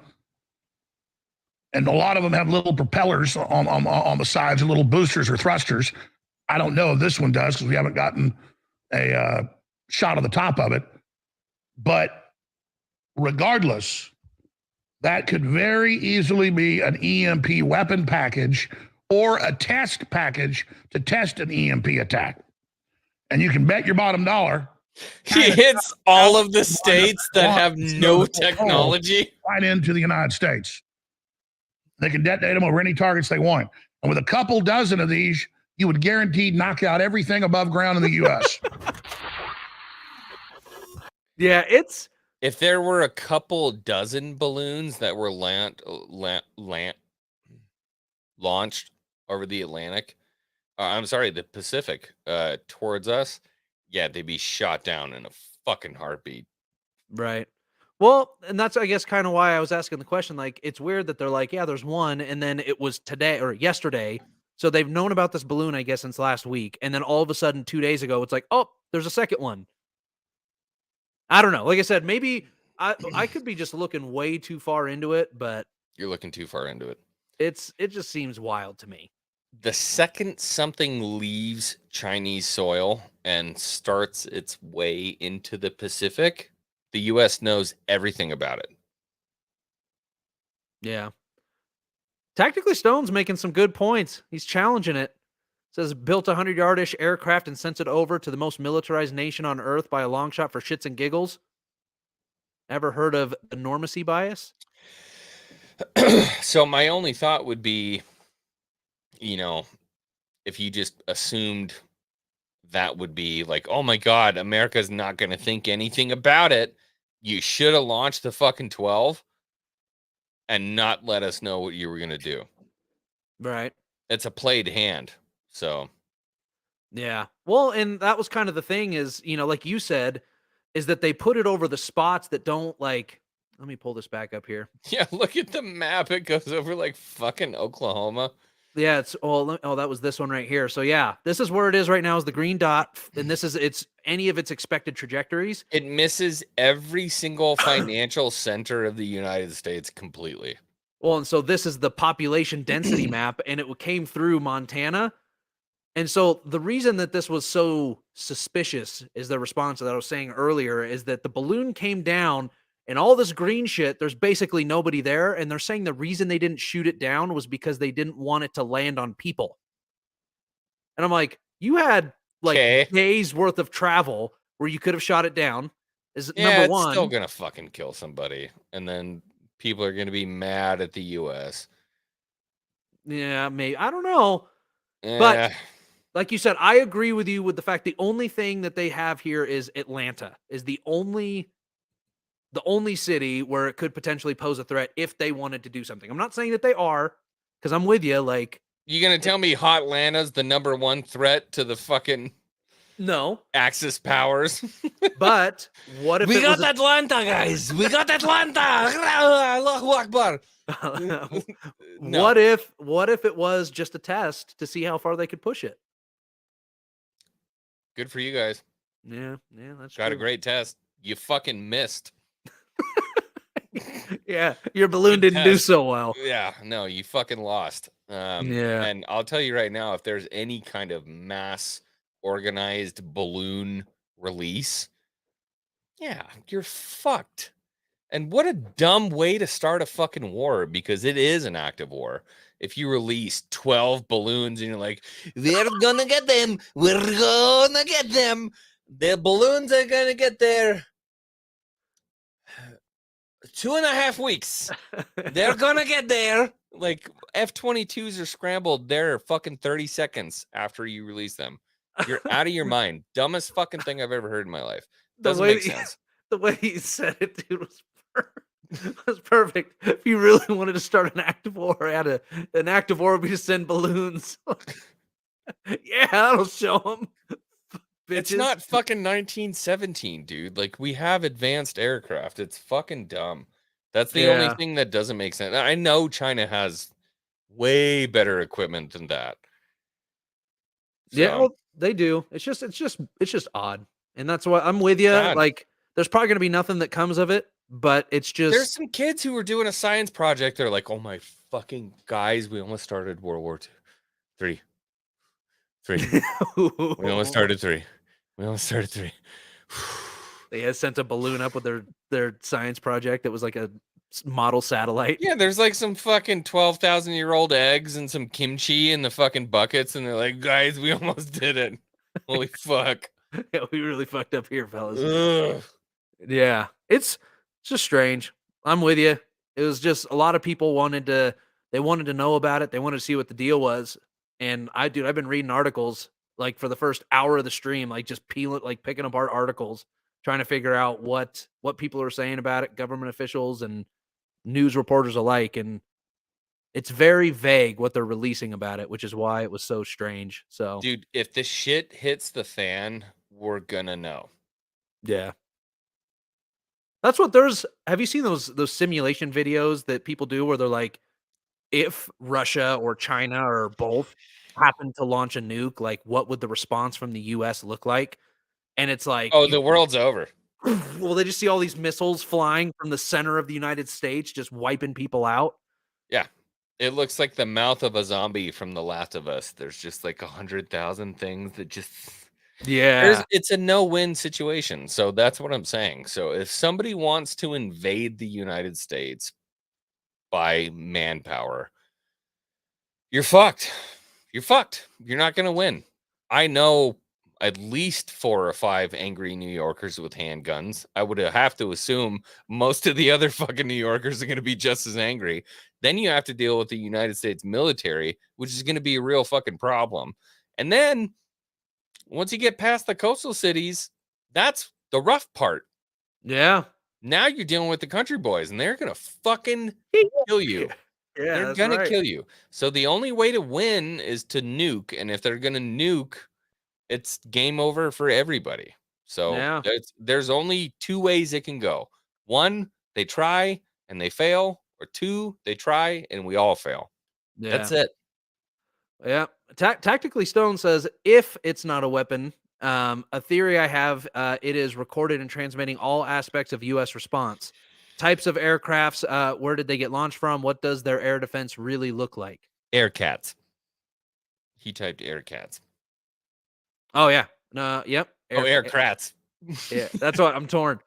and a lot of them have little propellers on the sides, and little boosters or thrusters. I don't know if this one does because we haven't gotten a shot of the top of it. But regardless, that could very easily be an EMP weapon package or a test package to test an EMP attack. And you can bet your bottom dollar he hits all of the states that have no technology right into the United States. They can detonate them over any targets they want. And with a couple dozen of these, you would guaranteed knock out everything above ground in the U.S. Yeah, if there were a couple dozen balloons that were launched over the Atlantic, the Pacific, towards us, yeah, they'd be shot down in a fucking heartbeat. Right. Well, and that's, I guess, kind of why I was asking the question. Like, it's weird that they're like, yeah, there's one, and then it was today or yesterday. So they've known about this balloon, I guess, since last week. And then all of a sudden, 2 days ago, it's like, oh, there's a second one. I don't know. Like I said, maybe I could be just looking way too far into it, but You're looking too far into it. It just seems wild to me. The second something leaves Chinese soil and starts its way into the Pacific, the U.S. knows everything about it. Yeah. Tactically Stone's making some good points. He's challenging it. Says built a 100-yard-ish aircraft and sent it over to the most militarized nation on Earth by a long shot for shits and giggles. Ever heard of enormity bias? So my only thought would be, you know, if you just assumed that would be like, oh my God, America's not going to think anything about it. You should have launched the fucking 12 and not let us know what you were going to do. Right. It's a played hand. So, yeah. Well, and that was kind of the thing is, you know, like you said, is that they put it over the spots that don't like, let me pull this back up here. yeah, look at the map. It goes over like fucking Oklahoma. Yeah, it's that was this one right here. So yeah, this is where it is right now is the green dot, and this is it's any of its expected trajectories. It misses every single financial center of the United States completely. Well, and so this is the population density map, and it came through Montana. And so the reason that this was so suspicious is the response that I was saying earlier is that the balloon came down and all this green shit, there's basically nobody there. And they're saying the reason they didn't shoot it down was because they didn't want it to land on people. And I'm like, you had like days worth of travel where you could have shot it down. Is number one. It's still going to fucking kill somebody. And then people are going to be mad at the U.S. Yeah, maybe. I don't know. But like you said, I agree with you with the fact the only thing that they have here is Atlanta is the only city where it could potentially pose a threat if they wanted to do something. I'm not saying that they are, because I'm with you. Like, you gonna tell me Hotlanta's the number one threat to the fucking Axis powers? But what if we got Atlanta, guys? We got Atlanta. Allahu Akbar. No. What if it was just a test to see how far they could push it? Good for you guys. Yeah, that's got true. A great test. You fucking missed. Yeah, your balloon didn't do so well. Yeah, no, you fucking lost. And I'll tell you right now, if there's any kind of mass organized balloon release, yeah, you're fucked. And what a dumb way to start a fucking war, because it is an active war. If you release 12 balloons and you're like, they're gonna get them, we're gonna get them, the balloons are gonna get there 2.5 weeks. They're gonna get there. Like F-22s are scrambled there fucking 30 seconds after you release them. You're out of your mind. Dumbest fucking thing I've ever heard in my life. Doesn't make sense. The way you said it, dude, was perfect. If you really wanted to start an active war, an active war would be to send balloons. Yeah, that'll show them. It's not fucking 1917, dude. Like, we have advanced aircraft. It's fucking dumb. That's the only thing that doesn't make sense. I know China has way better equipment than that. So. Yeah, well, they do. It's just odd. And that's why I'm with you. Like, there's probably going to be nothing that comes of it, but it's just... There's some kids who were doing a science project. They're like, oh my fucking guys, we almost started World War III. We almost started 3. They had sent a balloon up with their science project that was like a model satellite. Yeah, there's like some fucking 12,000-year-old eggs and some kimchi in the fucking buckets, and they're like, guys, we almost did it. Holy fuck. Yeah, we really fucked up here, fellas. Ugh. Yeah, it's just strange. I'm with you. It was just a lot of people wanted to know about it. They wanted to see what the deal was. And I've been reading articles like for the first hour of the stream, like just picking apart articles, trying to figure out what people are saying about it, government officials and news reporters alike. And it's very vague what they're releasing about it, which is why it was so strange. So, dude, if the shit hits the fan, we're gonna know. Yeah. That's what have you seen those simulation videos that people do where they're like, if Russia or China or both happen to launch a nuke, like what would the response from the US look like? And it's like, oh, the world's over. Well, they just see all these missiles flying from the center of the United States, just wiping people out. Yeah. It looks like the mouth of a zombie from The Last of Us. There's just like 100,000 things that just Yeah. it's a no-win situation. So that's what I'm saying. So if somebody wants to invade the United States by manpower, you're fucked. You're fucked. You're not going to win. I know at least 4 or 5 angry New Yorkers with handguns. I would have to assume most of the other fucking New Yorkers are going to be just as angry. Then you have to deal with the United States military, which is going to be a real fucking problem. And then once you get past the coastal cities, that's the rough part. Yeah. Now you're dealing with the country boys, and they're going to fucking kill you. Yeah, They're that's gonna right. kill you. So the only way to win is to nuke, and if they're gonna nuke, it's game over for everybody. So Yeah. there's only 2 ways it can go. 1, they try and they fail, or 2, they try and we all fail. Yeah. That's it. Yeah. Tactically Stone says if it's not a weapon, a theory I have, it is recorded and transmitting all aspects of U.S. response. Types of aircrafts, where did they get launched from? What does their air defense really look like? Air cats. He typed air cats. Oh yeah. No, yep. Air crats. Yeah, that's what I'm torn.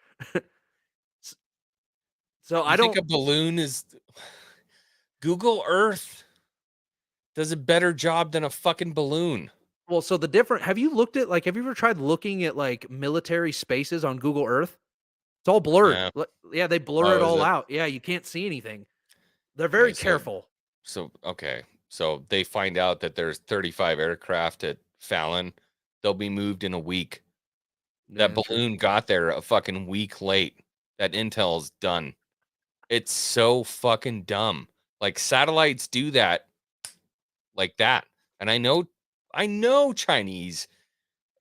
So I You think don't. a balloon is Google Earth does a better job than a fucking balloon. Well, so the different. Have you looked at have you ever tried looking at like military spaces on Google Earth? It's all blurred. Yeah. Yeah, they blur it Oh, is all it? out. Yeah, you can't see anything. They're Okay, very careful. Okay. So they find out that there's 35 aircraft at Fallon. They'll be moved in a week. That Yeah, true. balloon got there a fucking week late. That intel's done. It's so fucking dumb. Like satellites do that like that. And I know Chinese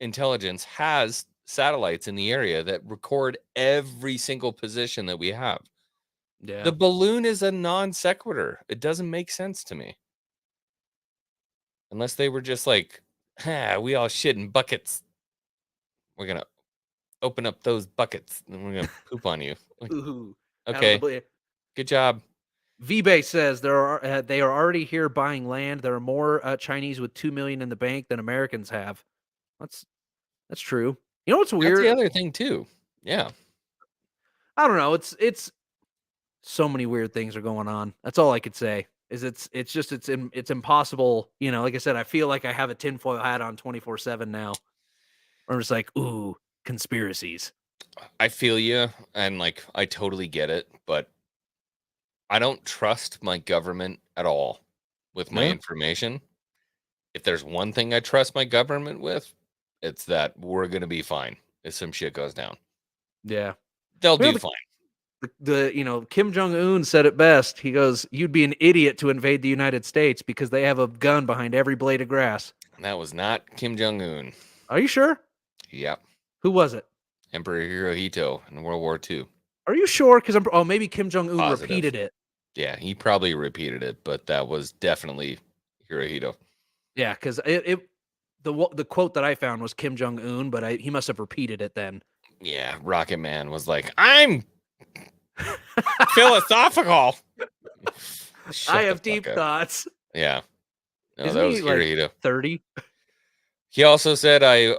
intelligence has satellites in the area that record every single position that we have. Yeah. The balloon is a non sequitur. It doesn't make sense to me. Unless they were just like, we all shit in buckets. We're going to open up those buckets and we're going to poop on you. Like, Ooh, okay. Good job. V-Base says they are already here buying land. There are more Chinese with 2 million in the bank than Americans have. That's true. You know what's That's weird? the other thing too. Yeah. I don't know. It's so many weird things are going on. That's all I could say. Is it's impossible. You know, like I said, I feel like I have a tinfoil hat on 24/7 now. Or it's like, ooh, conspiracies. I feel you, and like I totally get it, but I don't trust my government at all with my Yeah. information. If there's one thing I trust my government with, it's that we're going to be fine if some shit goes down. Yeah. They'll Well, do fine. Kim Jong-un said it best. He goes, "You'd be an idiot to invade the United States because they have a gun behind every blade of grass." And that was not Kim Jong-un. Are you sure? Yep. Who was it? Emperor Hirohito in World War II. Are you sure? Because maybe Kim Jong-un Positive. repeated it. Yeah, he probably repeated it, but that was definitely Hirohito. Yeah, because the quote that I found was Kim Jong-un, but he must have repeated it then. Yeah, Rocket Man was like, I'm philosophical. I have deep thoughts. Yeah. No, Isn't that was he, like, Hirohito. 30? He also said, I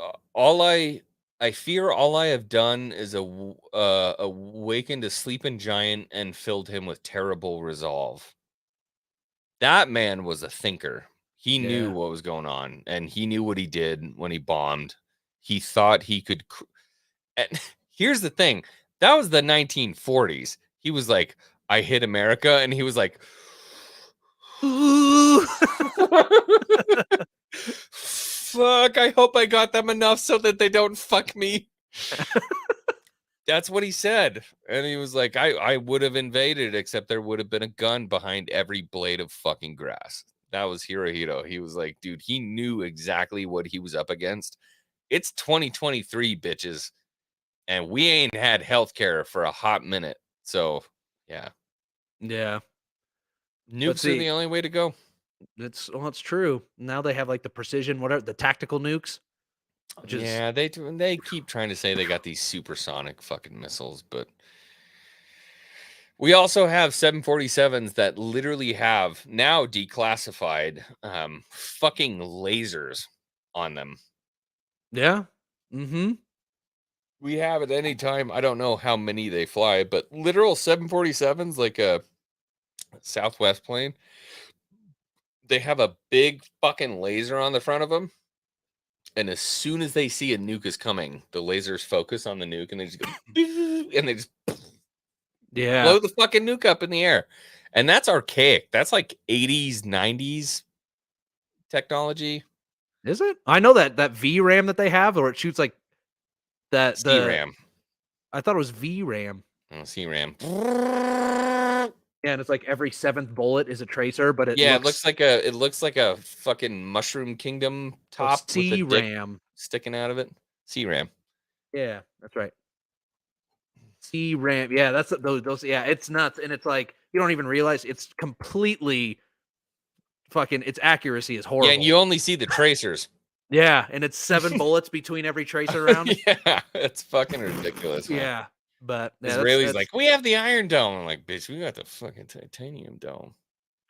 fear all I have done is awakened a sleeping giant and filled him with terrible resolve. That man was a thinker. He knew what was going on, and he knew what he did when he bombed. He thought he could. And here's the thing. That was the 1940s. He was like, I hit America, and he was like, fuck, I hope I got them enough so that they don't fuck me. That's what he said. And he was like, I would have invaded, except there would have been a gun behind every blade of fucking grass. That was Hirohito. He was like, dude, he knew exactly what he was up against. It's 2023, bitches. And we ain't had healthcare for a hot minute. So, yeah. Yeah. Nukes are the only way to go. It's true. Now they have like the precision, whatever, the tactical nukes. Yeah, they keep trying to say they got these supersonic fucking missiles, but We also have 747s that literally have now declassified fucking lasers on them. Yeah. Mm-hmm. We have at any time, I don't know how many they fly, but literal 747s, like a Southwest plane, they have a big fucking laser on the front of them. And as soon as they see a nuke is coming, the lasers focus on the nuke and they just go, and they just blow the fucking nuke up in the air. And that's archaic. That's like 80s, 90s technology. Is it? I know that VRAM that they have, or it shoots like that. CRAM. I thought it was VRAM. Oh, CRAM. Yeah, and it's like every 7th bullet is a tracer, but it it looks like a fucking Mushroom Kingdom top with a dick CRAM sticking out of it. CRAM. Yeah, that's right. CRAM. Yeah, that's those. Yeah, it's nuts, and it's like you don't even realize it's completely fucking. Its accuracy is horrible. Yeah, and you only see the tracers. Yeah, and it's 7 bullets between every tracer round. Yeah, it's fucking ridiculous. Man. Yeah, but yeah, Israelis like, we have the Iron Dome. I'm like, bitch, we got the fucking titanium dome.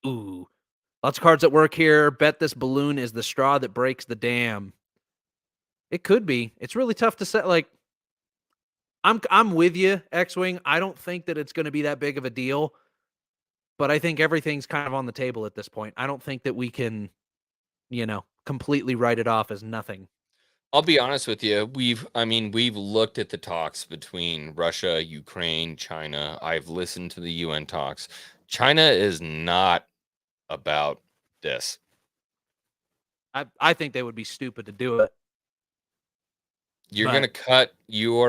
Ooh, lots of cards at work here. Bet this balloon is the straw that breaks the dam. It could be. It's really tough to set. Like, I'm with you, X-Wing. I don't think that it's going to be that big of a deal, but I think everything's kind of on the table at this point. I don't think that we can, completely write it off as nothing. I'll be honest with you. We've looked at the talks between Russia, Ukraine, China. I've listened to the UN talks. China is not about this. I think they would be stupid to do it. You are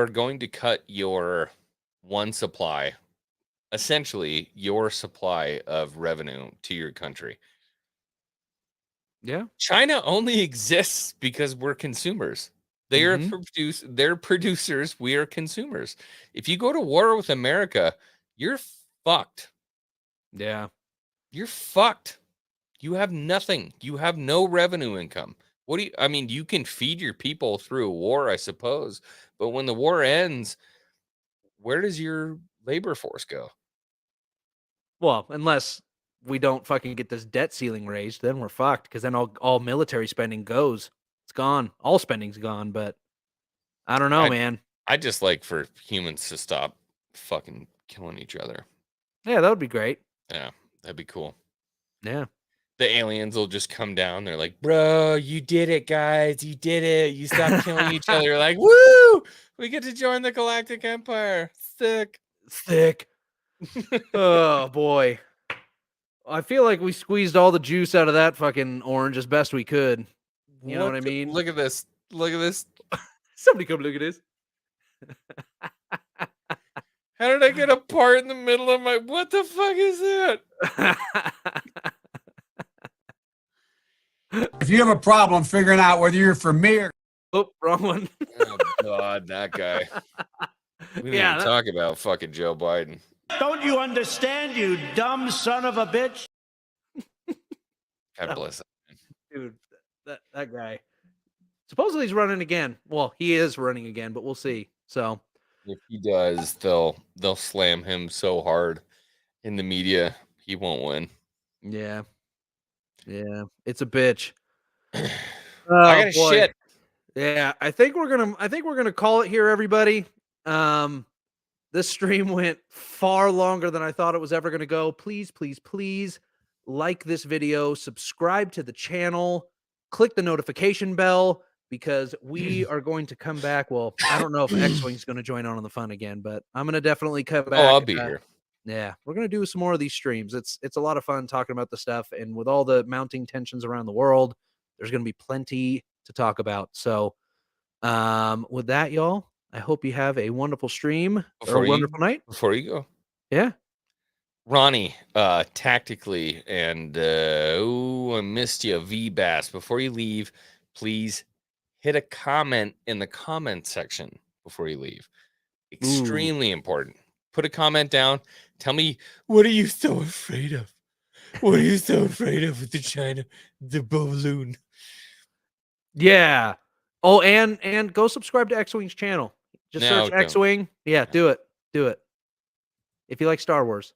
going to cut your one supply, essentially your supply of revenue to your country. Yeah. China only exists because we're consumers. They are they're producers, we are consumers. If you go to war with America, you're fucked. Yeah. You're fucked. You have nothing. You have no revenue income. You can feed your people through a war, I suppose, but when the war ends, where does your labor force go? Well, unless we don't fucking get this debt ceiling raised, then we're fucked, because then all military spending goes. It's gone. All spending's gone, but I don't know, man. I just like for humans to stop fucking killing each other. Yeah, that would be great. Yeah, that'd be cool. Yeah. The aliens will just come down. They're like, bro, you did it, guys. You did it. You stopped killing each other. Like, woo! We get to join the Galactic Empire. Sick. Oh, boy. I feel like we squeezed all the juice out of that fucking orange as best we could. You know what I mean? Look at this. Look at this. Somebody come look at this. How did I get a part in the middle of my... What the fuck is that? If you have a problem figuring out whether you're for me or... Oh, wrong one. Oh, God, that guy. We didn't even talk about fucking Joe Biden. Don't you understand, you dumb son of a bitch? God bless him. Dude, that guy. Supposedly he's running again. Well, he is running again, but we'll see. So if he does, they'll slam him so hard in the media, he won't win. Yeah. Yeah. It's a bitch. I got a shit. Yeah, I think we're gonna call it here, everybody. This stream went far longer than I thought it was ever gonna go. Please, please, please like this video, subscribe to the channel, click the notification bell, because we are going to come back. Well, I don't know if X-Wing's going to join on the fun again, but I'm going to definitely come back. Oh, I'll be here. Yeah, we're going to do some more of these streams. It's a lot of fun talking about the stuff, and with all the mounting tensions around the world, there's going to be plenty to talk about. So with that, y'all, I hope you have a wonderful stream or a wonderful night. Before you go. Yeah. Ronnie, tactically, and I missed you, V-Bass. Before you leave, please hit a comment in the comment section before you leave. Extremely important. Put a comment down. Tell me, what are you so afraid of? What are you so afraid of with the balloon? Yeah. Oh, and go subscribe to X-Wing's channel. Just search X-Wing. Yeah, do it. Do it. if you like Star Wars.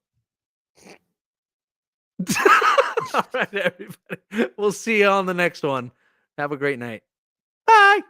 All right, everybody. We'll see you on the next one. Have a great night. Bye.